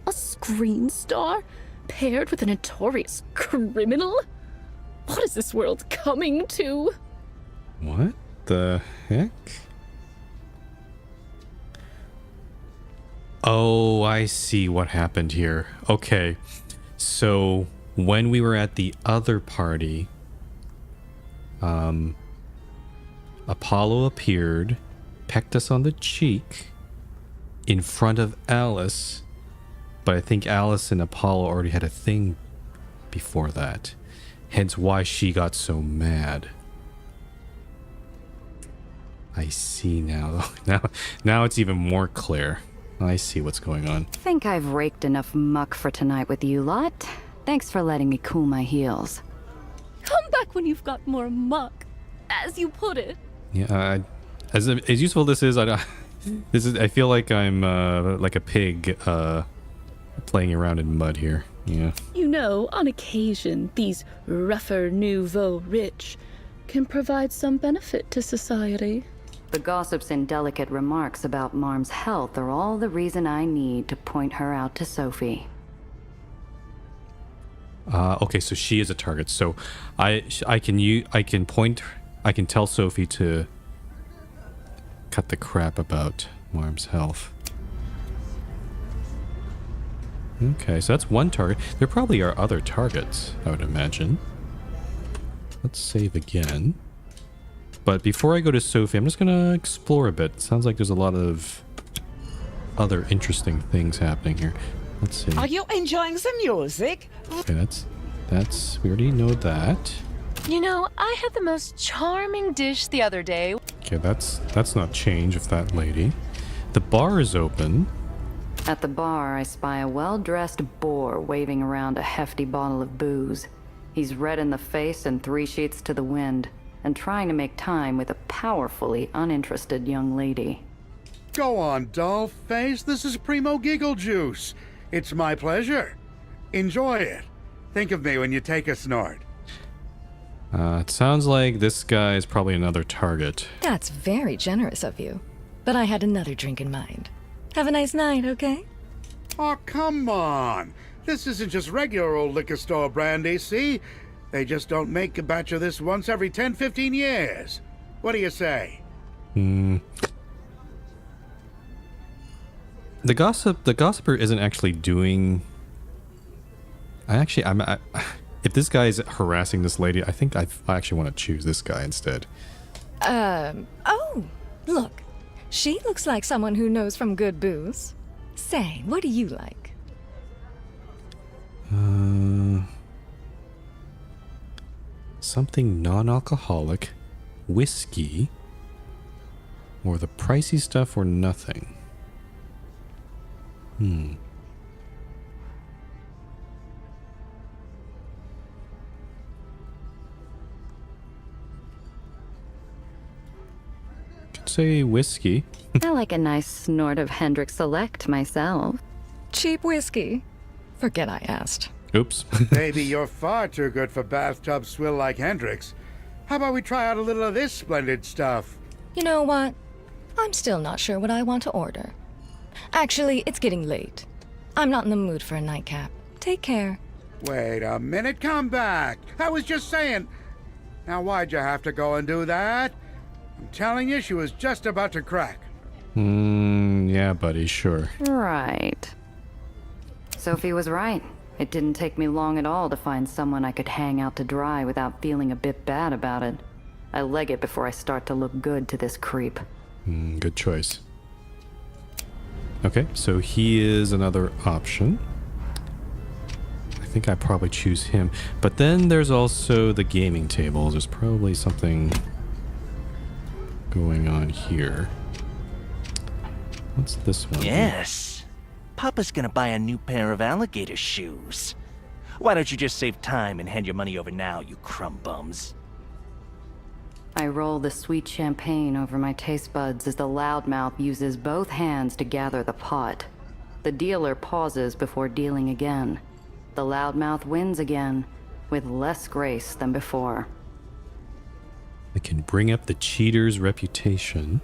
A screen star paired with a notorious criminal? What is this world coming to? What the heck? Oh, I see what happened here. Okay, so when we were at the other party, Apollo appeared, pecked us on the cheek in front of Alice, but I think Alice and Apollo already had a thing before that. Hence why she got so mad. I see now. Now it's even more clear. I see what's going on. Think I've raked enough muck for tonight with you lot. Thanks for letting me cool my heels. Come back when you've got more muck, as you put it. Yeah, as useful this is, I feel like I'm like a pig playing around in mud here. Yeah. You know, on occasion, these rougher nouveau rich can provide some benefit to society. The gossip's indelicate remarks about Marm's health are all the reason I need to point her out to Sophie. Okay, so she is a target. So I can tell Sophie to cut the crap about Marm's health. Okay, so that's one target. There probably are other targets, I would imagine. Let's save again. But before I go to Sophie, I'm just gonna explore a bit. Sounds like there's a lot of other interesting things happening here. Let's see. Are you enjoying the music? Okay, that's we already know that. You know, I had the most charming dish the other day. Okay, that's not change of that lady. The bar is open. At the bar, I spy a well-dressed boar waving around a hefty bottle of booze. He's red in the face and 3 sheets to the wind, and trying to make time with a powerfully uninterested young lady. Go on, doll face. This is Primo Giggle Juice. It's my pleasure. Enjoy it. Think of me when you take a snort. It sounds like this guy is probably another target. That's very generous of you. But I had another drink in mind. Have a nice night, okay? Oh, come on. This isn't just regular old liquor store brandy, see? They just don't make a batch of this once every 10, 15 years. What do you say? The gossiper isn't actually doing... if this guy is harassing this lady, I think I actually want to choose this guy instead. Oh, look. She looks like someone who knows from good booze. Say, what do you like? Something non-alcoholic, whiskey, or the pricey stuff or nothing. Could say whiskey. I like a nice snort of Hendrick Select myself. Cheap whiskey. Forget I asked. Oops. Baby, you're far too good for bathtub swill like Hendrix. How about we try out a little of this splendid stuff? You know what? I'm still not sure what I want to order. Actually, it's getting late. I'm not in the mood for a nightcap. Take care. Wait a minute, come back. I was just saying. Now, why'd you have to go and do that? I'm telling you, she was just about to crack. Yeah, buddy, sure. Right. Sophie was right. It didn't take me long at all to find someone I could hang out to dry without feeling a bit bad about it. I leg it before I start to look good to this creep. Good choice. Okay, so he is another option. I think I probably choose him. But then there's also the gaming tables. There's probably something going on here. What's this one? Yes. Papa's gonna buy a new pair of alligator shoes. Why don't you just save time and hand your money over now, you crumb bums? I roll the sweet champagne over my taste buds as the loudmouth uses both hands to gather the pot. The dealer pauses before dealing again. The loudmouth wins again, with less grace than before. I can bring up the cheater's reputation,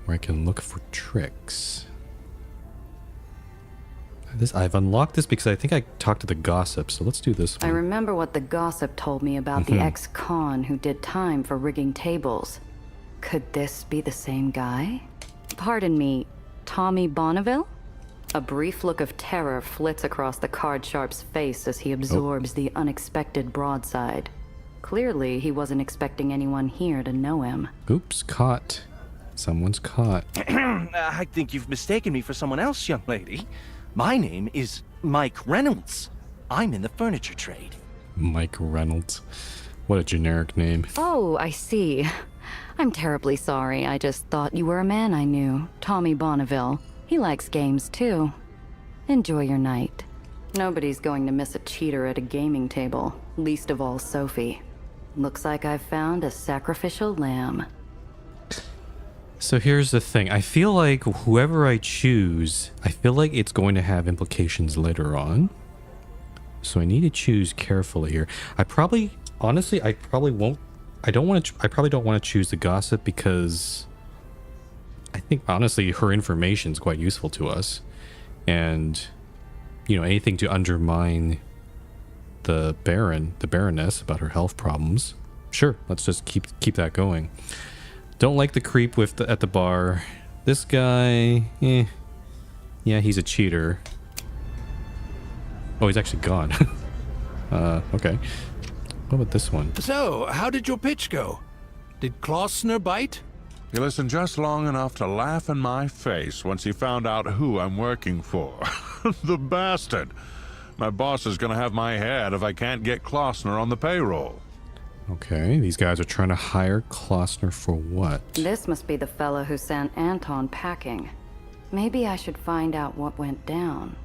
or I can look for tricks. I've unlocked this because I think I talked to the gossip, so let's do this one. I remember what the gossip told me about the ex-con who did time for rigging tables. Could this be the same guy? Pardon me, Tommy Bonneville? A brief look of terror flits across the card sharp's face as he absorbs the unexpected broadside. Clearly, he wasn't expecting anyone here to know him. Oops, caught. Someone's caught. I think you've mistaken me for someone else, young lady. My name is Mike Reynolds. I'm in the furniture trade. Mike Reynolds. What a generic name. Oh, I see. I'm terribly sorry. I just thought you were a man I knew. Tommy Bonneville. He likes games, too. Enjoy your night. Nobody's going to miss a cheater at a gaming table. Least of all Sophie. Looks like I've found a sacrificial lamb. So here's the thing. I feel like whoever I choose, I feel like it's going to have implications later on. So I need to choose carefully here. I probably don't want to choose the gossip because I think honestly her information is quite useful to us. And you know, anything to undermine the Baroness about her health problems. Sure, let's just keep that going. Don't like the creep at the bar. This guy, yeah, he's a cheater. Oh, he's actually gone. Okay. What about this one? So, how did your pitch go? Did Klossner bite? He listened just long enough to laugh in my face once he found out who I'm working for. The bastard. My boss is gonna have my head if I can't get Klossner on the payroll. Okay, these guys are trying to hire Klossner for what? This must be the fellow who sent Anton packing. Maybe I should find out what went down.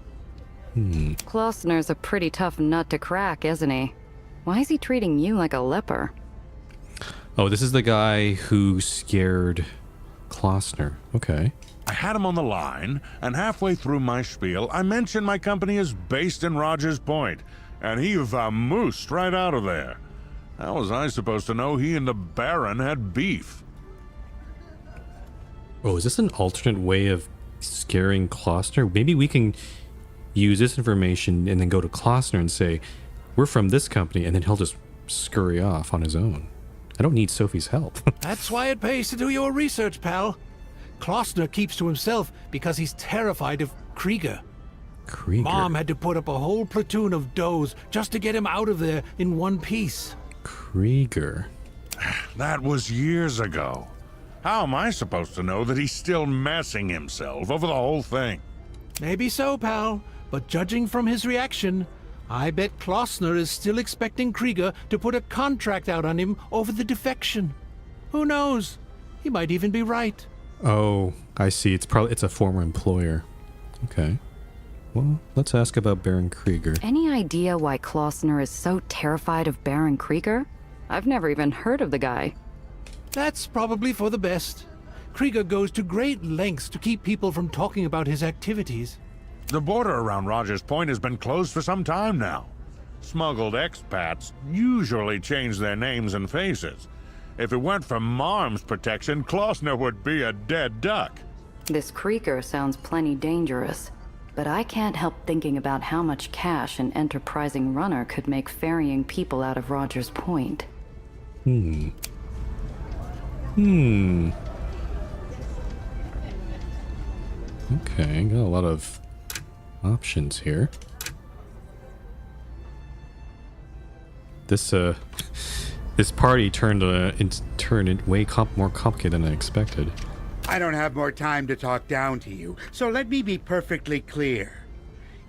Klossner's a pretty tough nut to crack, isn't he? Why is he treating you like a leper? Oh, this is the guy who scared Klossner. Okay. I had him on the line, and halfway through my spiel, I mentioned my company is based in Rogers Point, and he vamoosed right out of there. How was I supposed to know he and the Baron had beef? Oh, is this an alternate way of scaring Klossner? Maybe we can use this information and then go to Klossner and say, we're from this company, and then he'll just scurry off on his own. I don't need Sophie's help. That's why it pays to do your research, pal. Klossner keeps to himself because he's terrified of Krieger. Krieger? Mom had to put up a whole platoon of does just to get him out of there in one piece. Krieger? That was years ago. How am I supposed to know that he's still messing himself over the whole thing? Maybe so, pal, but judging from his reaction, I bet Klossner is still expecting Krieger to put a contract out on him over the defection. Who knows? He might even be right. Oh, I see. It's a former employer. Okay. Well, let's ask about Baron Krieger. Any idea why Klossner is so terrified of Baron Krieger? I've never even heard of the guy. That's probably for the best. Krieger goes to great lengths to keep people from talking about his activities. The border around Rogers Point has been closed for some time now. Smuggled expats usually change their names and faces. If it weren't for Marm's protection, Klossner would be a dead duck. This Krieger sounds plenty dangerous, but I can't help thinking about how much cash an enterprising runner could make ferrying people out of Rogers Point. Okay, got a lot of options here. This party turned way more complicated than I expected. I don't have more time to talk down to you, so let me be perfectly clear.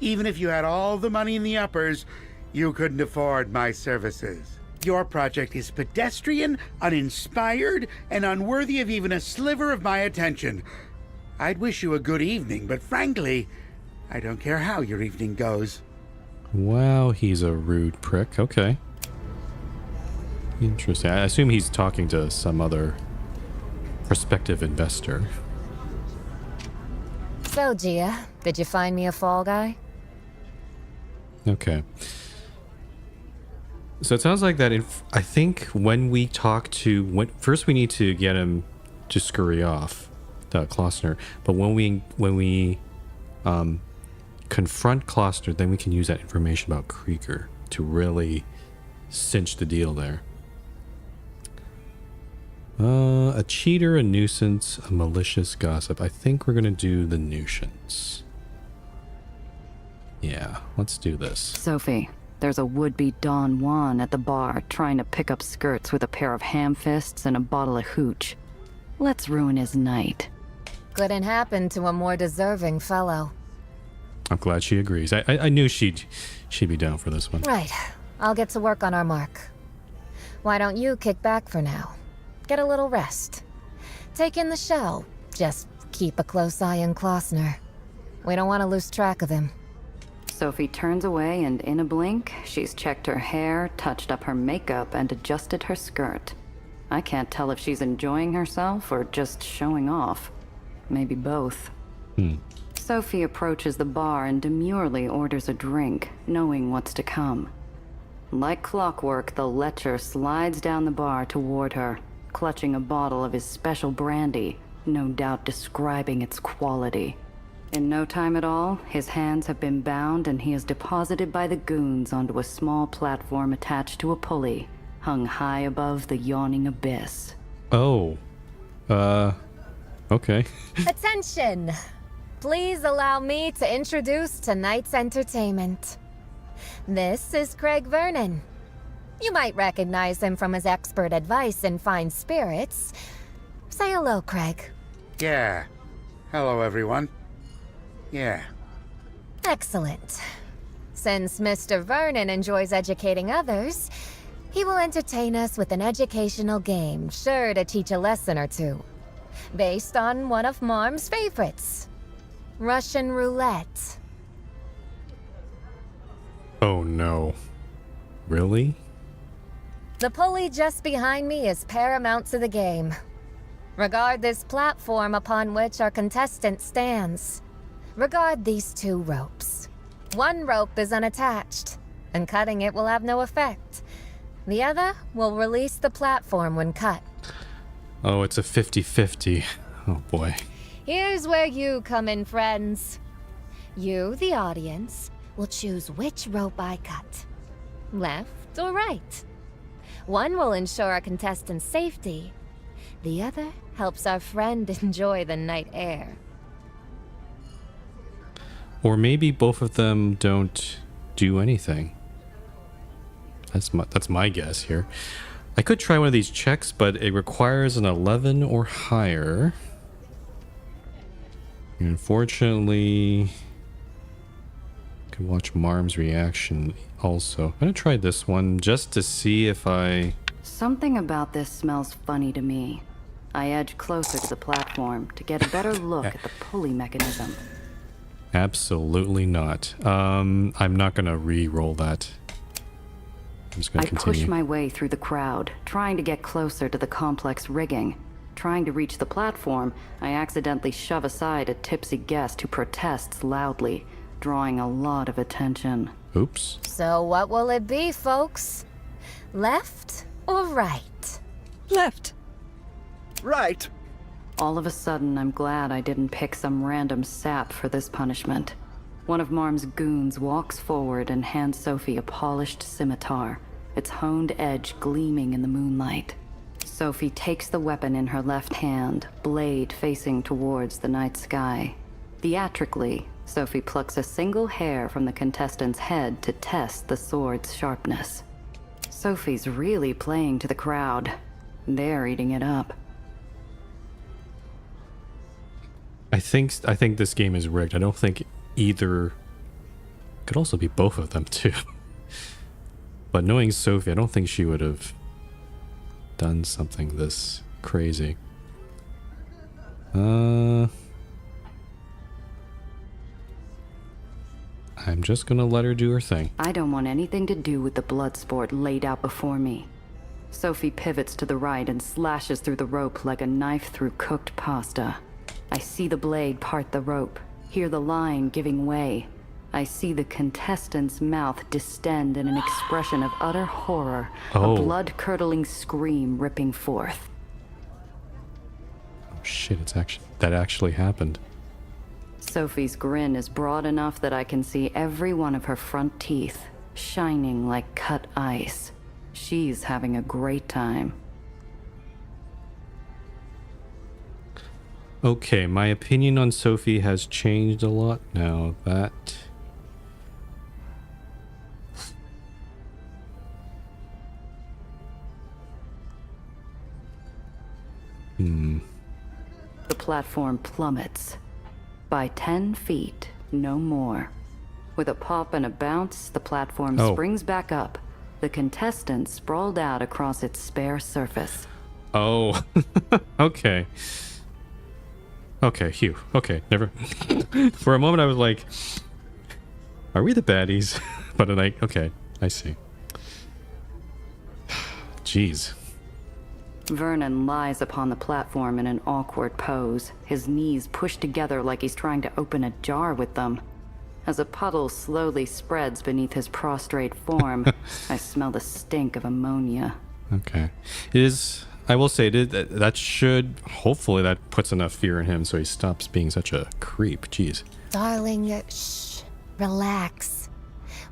Even if you had all the money in the uppers, you couldn't afford my services. Your project is pedestrian, uninspired, and unworthy of even a sliver of my attention. I'd wish you a good evening, but frankly, I don't care how your evening goes. Wow, he's a rude prick. Okay. Interesting. I assume he's talking to some other prospective investor. So, Gia, did you find me a fall guy? Okay. So it sounds like that I think when we talk to... first we need to get him to scurry off, Klossner. But when we confront Klossner, then we can use that information about Krieger to really cinch the deal there. A cheater, a nuisance, a malicious gossip. I think we're going to do the nuisance. Yeah, let's do this. Sophie, There's a would-be Don Juan at the bar trying to pick up skirts with a pair of ham fists and a bottle of hooch. Let's ruin his night. Couldn't happen to a more deserving fellow. I'm glad she agrees. I knew she'd be down for this one. Right. I'll get to work on our mark. Why don't you kick back for now? Get a little rest. Take in the show. Just keep a close eye on Klossner. We don't want to lose track of him. Sophie turns away, and in a blink, she's checked her hair, touched up her makeup, and adjusted her skirt. I can't tell if she's enjoying herself or just showing off. Maybe both. Sophie approaches the bar and demurely orders a drink, knowing what's to come. Like clockwork, the lecher slides down the bar toward her, clutching a bottle of his special brandy, no doubt describing its quality. In no time at all, his hands have been bound and he is deposited by the goons onto a small platform attached to a pulley, hung high above the yawning abyss. Oh. Okay. Attention! Please allow me to introduce tonight's entertainment. This is Craig Vernon. You might recognize him from his expert advice in fine spirits. Say hello, Craig. Yeah. Hello, everyone. Yeah. Excellent. Since Mr. Vernon enjoys educating others, he will entertain us with an educational game sure to teach a lesson or two. Based on one of Marm's favorites, Russian roulette. Oh no. Really? The pulley just behind me is paramount to the game. Regard this platform upon which our contestant stands. Regard these two ropes. One rope is unattached, and cutting it will have no effect. The other will release the platform when cut. Oh, it's a 50-50. Oh boy. Here's where you come in, friends. You, the audience, will choose which rope I cut. Left or right. One will ensure our contestant's safety. The other helps our friend enjoy the night air. Or maybe both of them don't do anything. That's my guess here. I could try one of these checks, but it requires an 11 or higher. Unfortunately, I can watch Marm's reaction also. I'm gonna try this one just to see if I... Something about this smells funny to me. I edge closer to the platform to get a better look at the pulley mechanism. Absolutely not. I'm not gonna re-roll that. I'm just gonna continue. I push my way through the crowd, trying to get closer to the complex rigging. Trying to reach the platform, I accidentally shove aside a tipsy guest who protests loudly, drawing a lot of attention. Oops. So what will it be, folks? Left or right? Left. Right. All of a sudden, I'm glad I didn't pick some random sap for this punishment. One of Marm's goons walks forward and hands Sophie a polished scimitar, its honed edge gleaming in the moonlight. Sophie takes the weapon in her left hand, blade facing towards the night sky. Theatrically, Sophie plucks a single hair from the contestant's head to test the sword's sharpness. Sophie's really playing to the crowd. They're eating it up. I think this game is rigged. I don't think either... Could also be both of them too. But knowing Sophie, I don't think she would have done something this crazy. I'm just gonna let her do her thing. I don't want anything to do with the blood sport laid out before me. Sophie pivots to the right and slashes through the rope like a knife through cooked pasta. I see the blade part the rope, hear the line giving way. I see the contestant's mouth distend in an expression of utter horror, a blood-curdling scream ripping forth. Oh shit, that actually happened. Sophie's grin is broad enough that I can see every one of her front teeth, shining like cut ice. She's having a great time. Okay, my opinion on Sophie has changed a lot now. That... The platform plummets. By 10 feet, no more. With a pop and a bounce, the platform springs back up. The contestants sprawled out across its spare surface. Oh, okay. Okay, Hugh. Okay, never. For a moment, I was like, "Are we the baddies?" But I'm like, okay, I see. Jeez. Vernon lies upon the platform in an awkward pose, his knees pushed together like he's trying to open a jar with them. As a puddle slowly spreads beneath his prostrate form, I smell the stink of ammonia. Okay. It is. I will say that should, hopefully that puts enough fear in him so he stops being such a creep. Jeez. Darling, shh. Relax.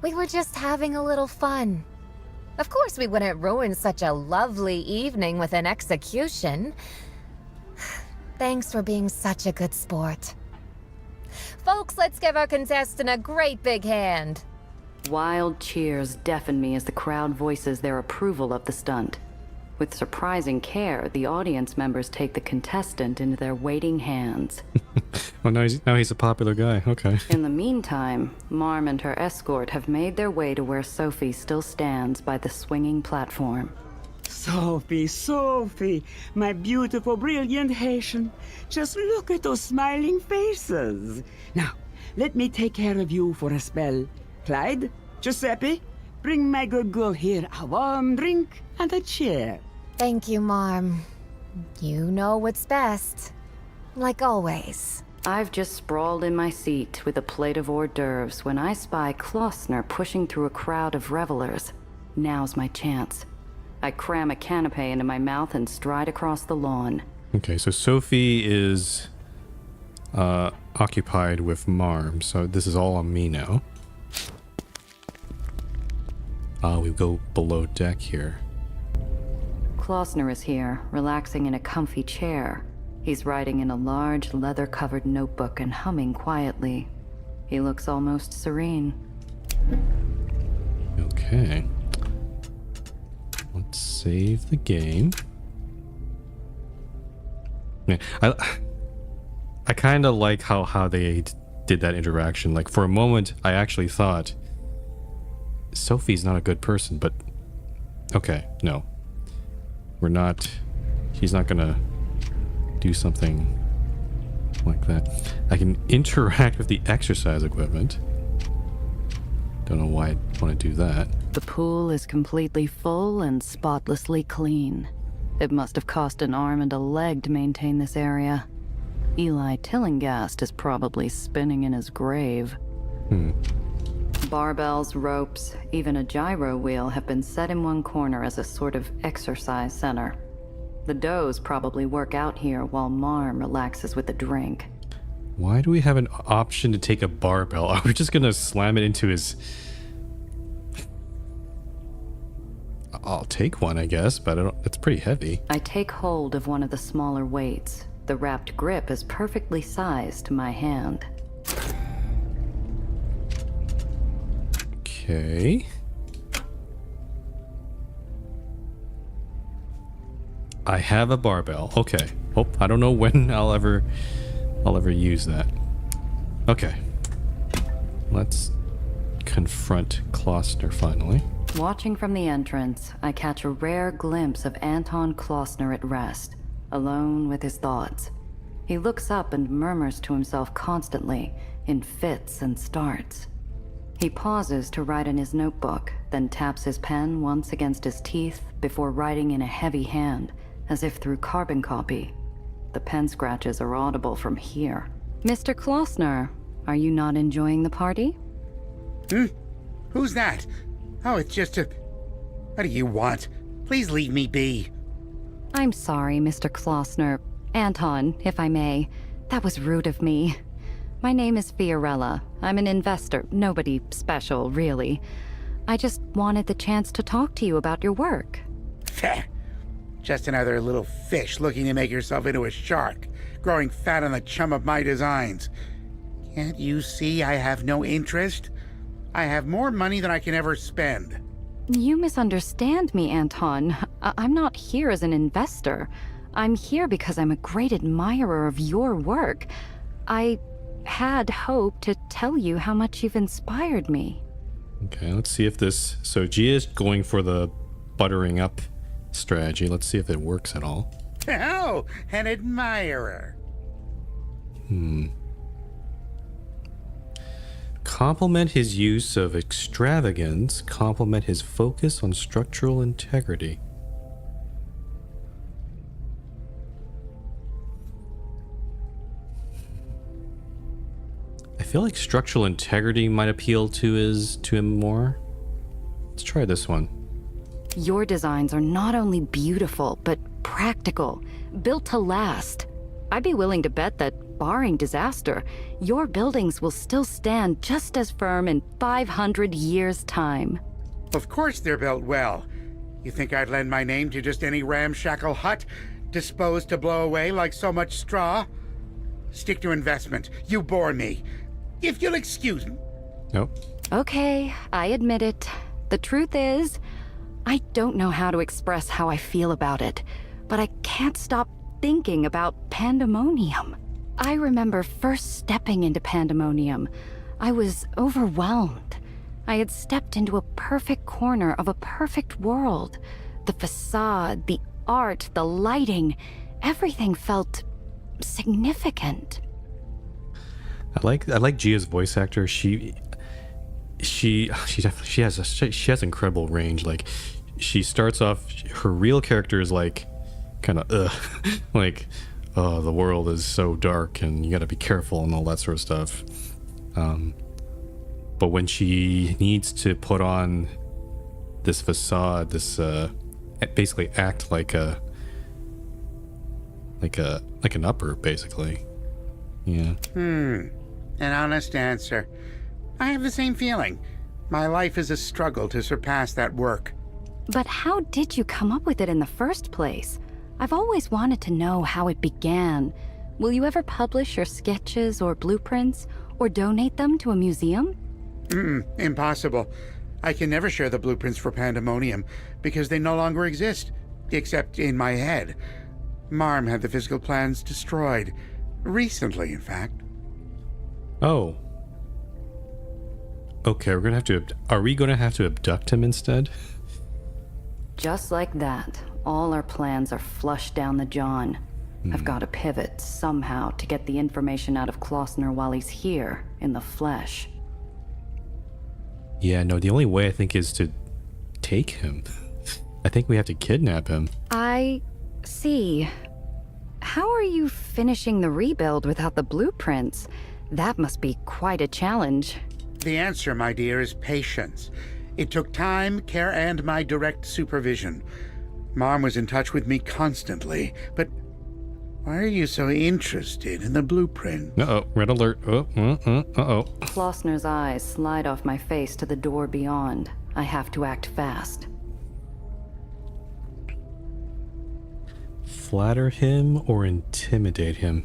We were just having a little fun. Of course we wouldn't ruin such a lovely evening with an execution. Thanks for being such a good sport. Folks, let's give our contestant a great big hand. Wild cheers deafen me as the crowd voices their approval of the stunt. With surprising care, the audience members take the contestant into their waiting hands. Well, now he's a popular guy. Okay. In the meantime, Marm and her escort have made their way to where Sophie still stands by the swinging platform. Sophie, Sophie, my beautiful, brilliant Haitian. Just look at those smiling faces. Now, let me take care of you for a spell. Clyde, Giuseppe, bring my good girl here a warm drink and a chair. Thank you, Marm. You know what's best. Like always. I've just sprawled in my seat with a plate of hors d'oeuvres when I spy Klossner pushing through a crowd of revelers. Now's my chance. I cram a canapé into my mouth and stride across the lawn. Okay, so Sophie is occupied with Marm, so this is all on me now. We go below deck here. Klossner is here, relaxing in a comfy chair. He's writing in a large, leather-covered notebook and humming quietly. He looks almost serene. Okay. Let's save the game. Yeah, I kind of like how they did that interaction. Like, for a moment, I actually thought Sophie's not a good person, but okay, no. He's not gonna do something like that. I can interact with the exercise equipment. Don't know why I'd want to do that. The pool is completely full and spotlessly clean. It must have cost an arm and a leg to maintain this area. Eli Tillinghast is probably spinning in his grave. Barbells, ropes, even a gyro wheel have been set in one corner as a sort of exercise center. The does probably work out here while Marm relaxes with a drink. Why do we have an option to take a barbell? Are we just gonna slam it into his... I'll take one, I guess, but it's pretty heavy. I take hold of one of the smaller weights. The wrapped grip is perfectly sized to my hand. Okay. I have a barbell. Okay. Oh, I don't know when I'll ever use that. Okay. Let's confront Klossner finally. Watching from the entrance, I catch a rare glimpse of Anton Klossner at rest, alone with his thoughts. He looks up and murmurs to himself constantly, in fits and starts. He pauses to write in his notebook, then taps his pen once against his teeth before writing in a heavy hand, as if through carbon copy. The pen scratches are audible from here. Mr. Klossner, are you not enjoying the party? Who's that? Oh, it's just a... What do you want? Please leave me be. I'm sorry, Mr. Klossner. Anton, if I may. That was rude of me. My name is Fiorella. I'm an investor. Nobody special, really. I just wanted the chance to talk to you about your work. Just another little fish looking to make yourself into a shark, growing fat on the chum of my designs. Can't you see I have no interest? I have more money than I can ever spend. You misunderstand me, Anton. I'm not here as an investor. I'm here because I'm a great admirer of your work. I had hoped to tell you how much you've inspired me. Okay, let's see if this... So Gia's going for the buttering up strategy. Let's see if it works at all. Oh, an admirer. Complement his use of extravagance. Complement his focus on structural integrity. I feel like structural integrity might appeal to him more. Let's try this one. Your designs are not only beautiful, but practical, built to last. I'd be willing to bet that, barring disaster, your buildings will still stand just as firm in 500 years' time. Of course they're built well. You think I'd lend my name to just any ramshackle hut, disposed to blow away like so much straw? Stick to investment. You bore me. If you'll excuse me. Nope. Okay, I admit it. The truth is, I don't know how to express how I feel about it, but I can't stop thinking about Pandemonium. I remember first stepping into Pandemonium. I was overwhelmed. I had stepped into a perfect corner of a perfect world. The facade, the art, the lighting, everything felt significant. I like Gia's voice actor. She has incredible range. Like, she starts off, her real character is like kind of like, oh, the world is so dark and you got to be careful and all that sort of stuff. But when she needs to put on this facade, this basically act like an upper, basically. Yeah. An honest answer. I have the same feeling. My life is a struggle to surpass that work. But how did you come up with it in the first place? I've always wanted to know how it began. Will you ever publish your sketches or blueprints, or donate them to a museum? Impossible. I can never share the blueprints for Pandemonium, because they no longer exist, except in my head. Marm had the physical plans destroyed. Recently, in fact. Oh. Okay, are we gonna have to abduct him instead? Just like that, all our plans are flushed down the John. I've got to pivot somehow to get the information out of Klossner while he's here, in the flesh. Yeah, no, the only way I think is to take him. I think we have to kidnap him. I see. How are you finishing the rebuild without the blueprints? That must be quite a challenge. The answer, my dear, is patience. It took time, care, and my direct supervision. Mom was in touch with me constantly, but why are you so interested in the blueprint? Uh-oh, red alert. Uh-oh. Klossner's eyes slide off my face to the door beyond. I have to act fast. Flatter him or intimidate him?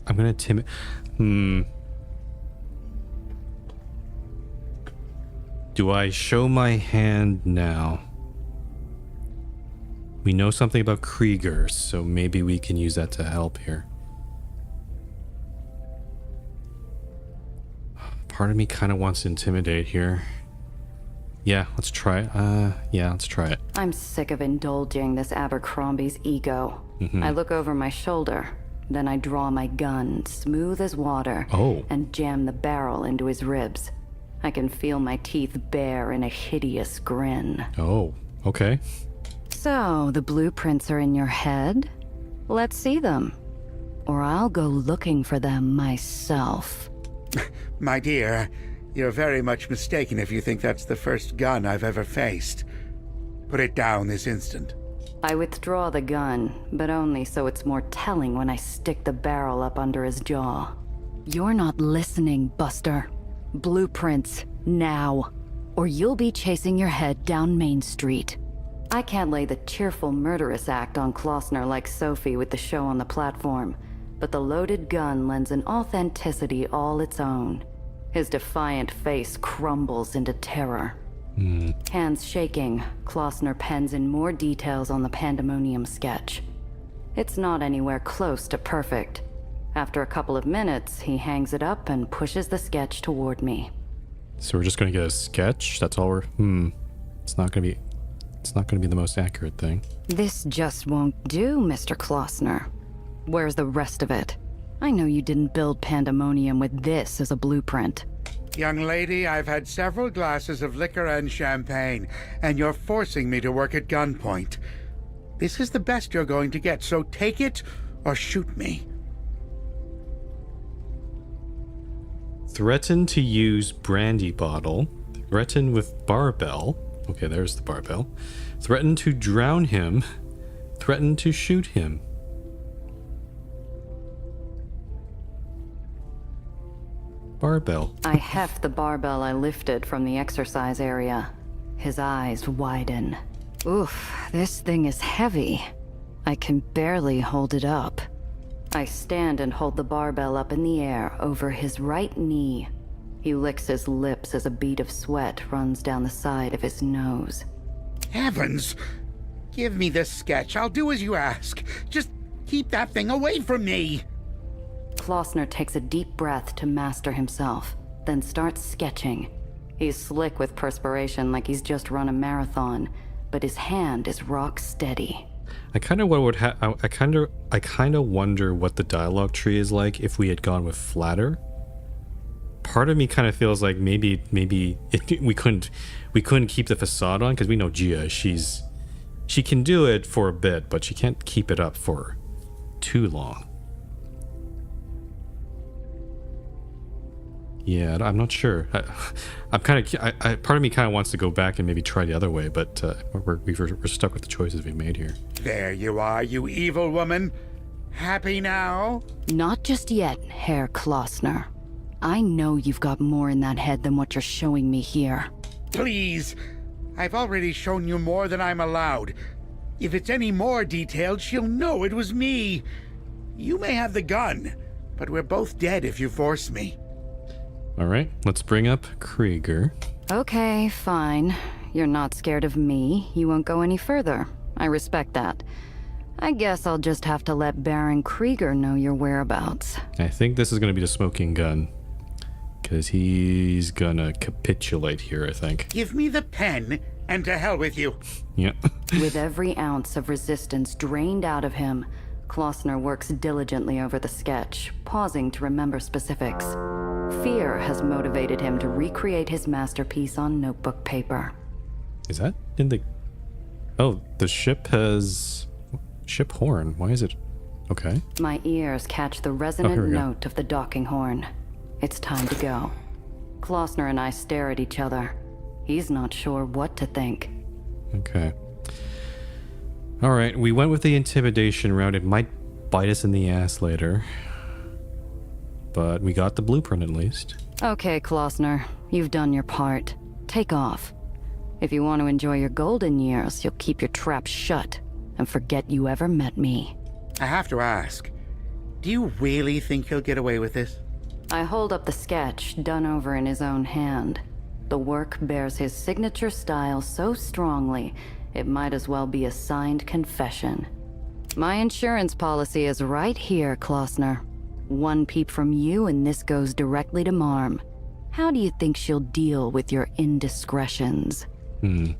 I'm gonna Do I show my hand now? We know something about Krieger, so maybe we can use that to help here. Part of me kind of wants to intimidate here. Yeah, let's try it. Yeah, let's try it. I'm sick of indulging this Abercrombie's ego. I look over my shoulder, then I draw my gun, smooth as water, and jam the barrel into his ribs. I can feel my teeth bare in a hideous grin. Oh, okay. So, the blueprints are in your head? Let's see them. Or I'll go looking for them myself. My dear, you're very much mistaken if you think that's the first gun I've ever faced. Put it down this instant. I withdraw the gun, but only so it's more telling when I stick the barrel up under his jaw. You're not listening, Buster. Blueprints, now. Or you'll be chasing your head down Main Street. I can't lay the cheerful murderous act on Klossner like Sophie with the show on the platform, but the loaded gun lends an authenticity all its own. His defiant face crumbles into terror. Hands shaking, Klossner pens in more details on the pandemonium sketch. It's not anywhere close to perfect. After a couple of minutes, he hangs it up and pushes the sketch toward me. So we're just gonna get a sketch? That's all we're... It's not gonna be the most accurate thing. This just won't do, Mr. Klossner. Where's the rest of it? I know you didn't build pandemonium with this as a blueprint. Young lady, I've had several glasses of liquor and champagne, and you're forcing me to work at gunpoint. This is the best you're going to get, so take it or shoot me. Threaten to use brandy bottle. Threaten with barbell. Okay, there's the barbell. Threaten to drown him. Threaten to shoot him. Barbell. I heft the barbell I lifted from the exercise area. His eyes widen. Oof, this thing is heavy. I can barely hold it up. I stand and hold the barbell up in the air over his right knee. He licks his lips as a bead of sweat runs down the side of his nose. Heavens! Give me this sketch. I'll do as you ask. Just keep that thing away from me! Klossner takes a deep breath to master himself, then starts sketching. He's slick with perspiration like he's just run a marathon, but his hand is rock steady. I kind of wonder what the dialogue tree is like if we had gone with flatter. Part of me kind of feels like maybe we couldn't keep the facade on because we know Gia, she can do it for a bit, but she can't keep it up for too long. Yeah, I'm not sure. Part of me kind of wants to go back and maybe try the other way, but we're stuck with the choices we've made here. There you are, you evil woman. Happy now? Not just yet, Herr Klossner. I know you've got more in that head than what you're showing me here. Please. I've already shown you more than I'm allowed. If it's any more detailed, she'll know it was me. You may have the gun, but we're both dead if you force me. All right, let's bring up Krieger. Okay, fine. You're not scared of me. You won't go any further. I respect that. I guess I'll just have to let Baron Krieger know your whereabouts. I think this is going to be the smoking gun. Because he's gonna capitulate here, I think. Give me the pen, and to hell with you. Yeah. With every ounce of resistance drained out of him, Klossner works diligently over the sketch, pausing to remember specifics. Fear has motivated him to recreate his masterpiece on notebook paper. Is that in the... Oh, the ship has... Ship horn. Why is it... Okay. My ears catch the resonant note of the docking horn. It's time to go. Klossner and I stare at each other. He's not sure what to think. Okay. All right, we went with the intimidation route. It might bite us in the ass later. But we got the blueprint at least. Okay, Klossner. You've done your part. Take off. If you want to enjoy your golden years, you'll keep your trap shut and forget you ever met me. I have to ask, do you really think he'll get away with this? I hold up the sketch, done over in his own hand. The work bears his signature style so strongly, it might as well be a signed confession. My insurance policy is right here, Klossner. One peep from you and this goes directly to Marm. How do you think she'll deal with your indiscretions?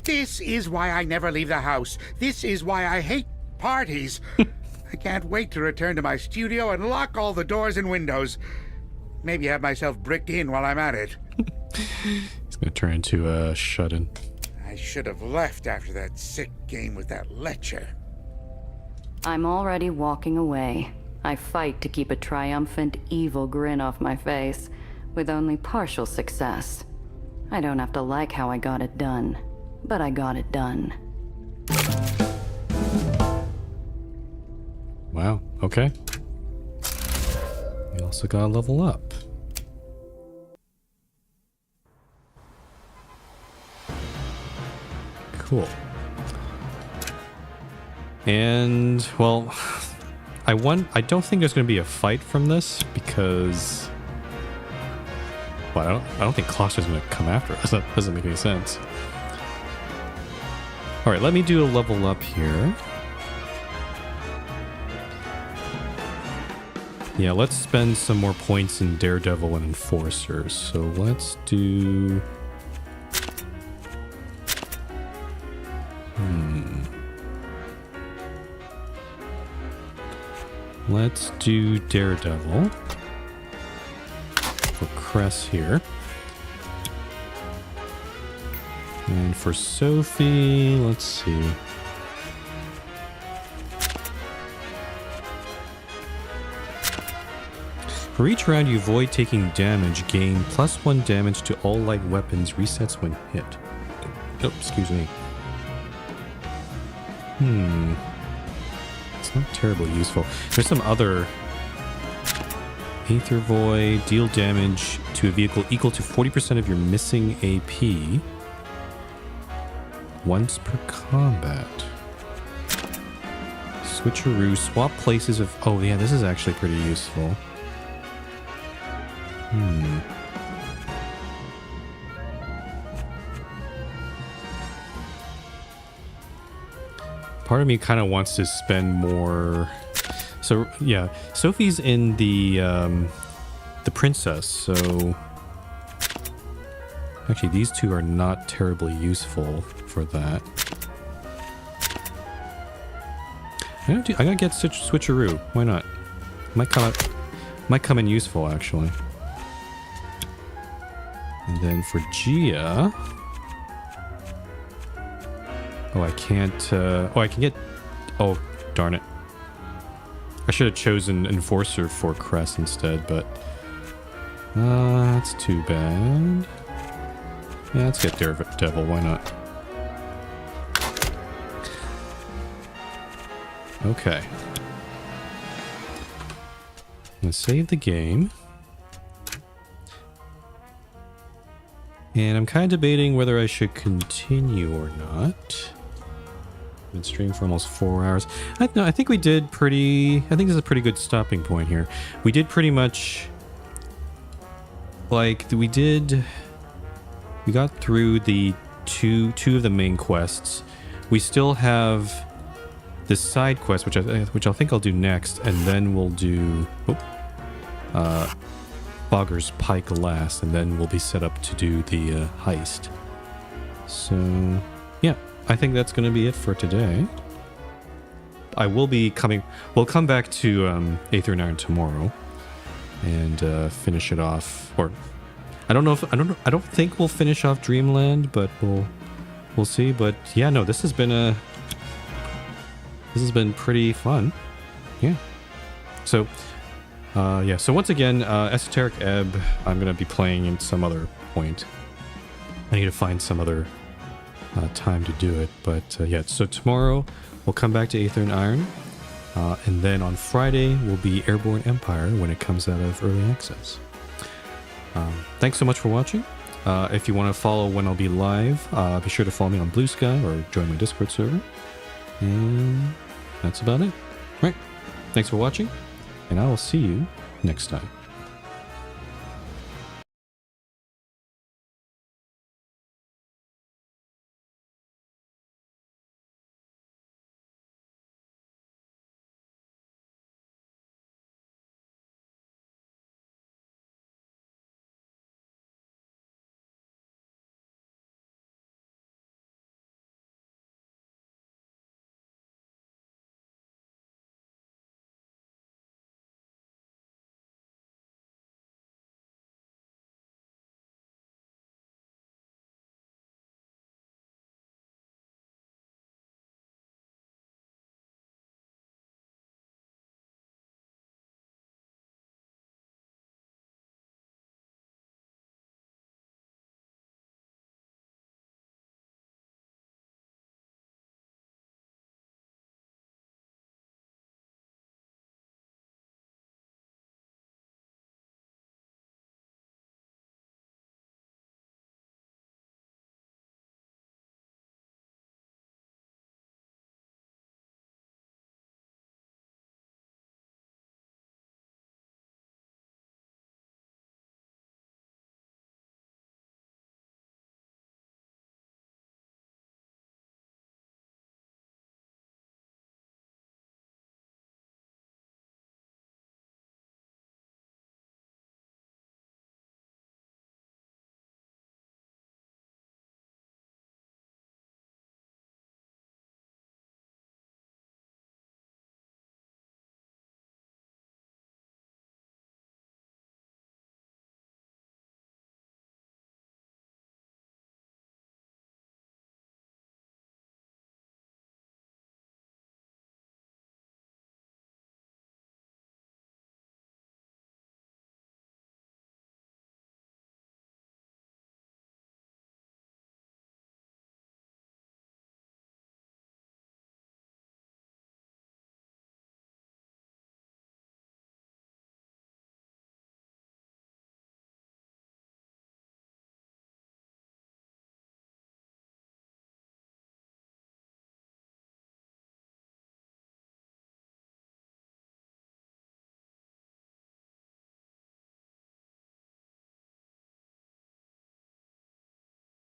This is why I never leave the house. This is why I hate parties. I can't wait to return to my studio and lock all the doors and windows. Maybe have myself bricked in while I'm at it. He's gonna turn into a shut-in. I should have left after that sick game with that lecher. I'm already walking away. I fight to keep a triumphant, evil grin off my face, with only partial success. I don't have to like how I got it done, but I got it done. Wow, okay. We also gotta level up. Cool. And, well, I don't think there's going to be a fight from this because, but I don't think Kloster's going to come after us. That doesn't make any sense. All right, let me do a level up here. Yeah, let's spend some more points in Daredevil and Enforcers. So let's do... Let's do Daredevil for Cress here. And for Sophie, let's see. For each round you avoid taking damage, gain +1 damage to all light weapons, resets when hit. Oh, excuse me. It's not terribly useful. There's some other... Aether Void, deal damage to a vehicle equal to 40% of your missing AP. Once per combat. Switcheroo, swap places of... Oh yeah, this is actually pretty useful. Part of me kind of wants to spend more... So, yeah, Sophie's in the princess, so... Actually, these two are not terribly useful for that. I'm gonna get Switcheroo. Why not? Might come in useful, actually. And then for Gia... Oh, I can't... oh, I can get... Oh, darn it. I should have chosen Enforcer for Cress instead, but... that's too bad. Yeah, let's get Daredevil, why not? Okay. Let's save the game. And I'm kind of debating whether I should continue or not. Been streaming for almost 4 hours. I think we did pretty... I think this is a pretty good stopping point here. We did pretty much... Like, we got through the two of the main quests. We still have this side quest, which I think I'll do next, and then we'll do... Fogger's Pike last, and then we'll be set up to do the heist. So, yeah, I think that's going to be it for today. I will be coming... We'll come back to Aether and Iron tomorrow and finish it off. Or I don't know if... I don't think we'll finish off Dreamland, but we'll see. But yeah, no, this has been pretty fun. Yeah. So... yeah, so once again, Esoteric Ebb, I'm going to be playing in some other point. I need to find some other time to do it, but yeah, so tomorrow we'll come back to Aether and Iron, and then on Friday will be Airborne Empire when it comes out of Early Access. Thanks so much for watching. If you want to follow when I'll be live, be sure to follow me on Blue Sky or join my Discord server. And that's about it. Right, thanks for watching. And I will see you next time.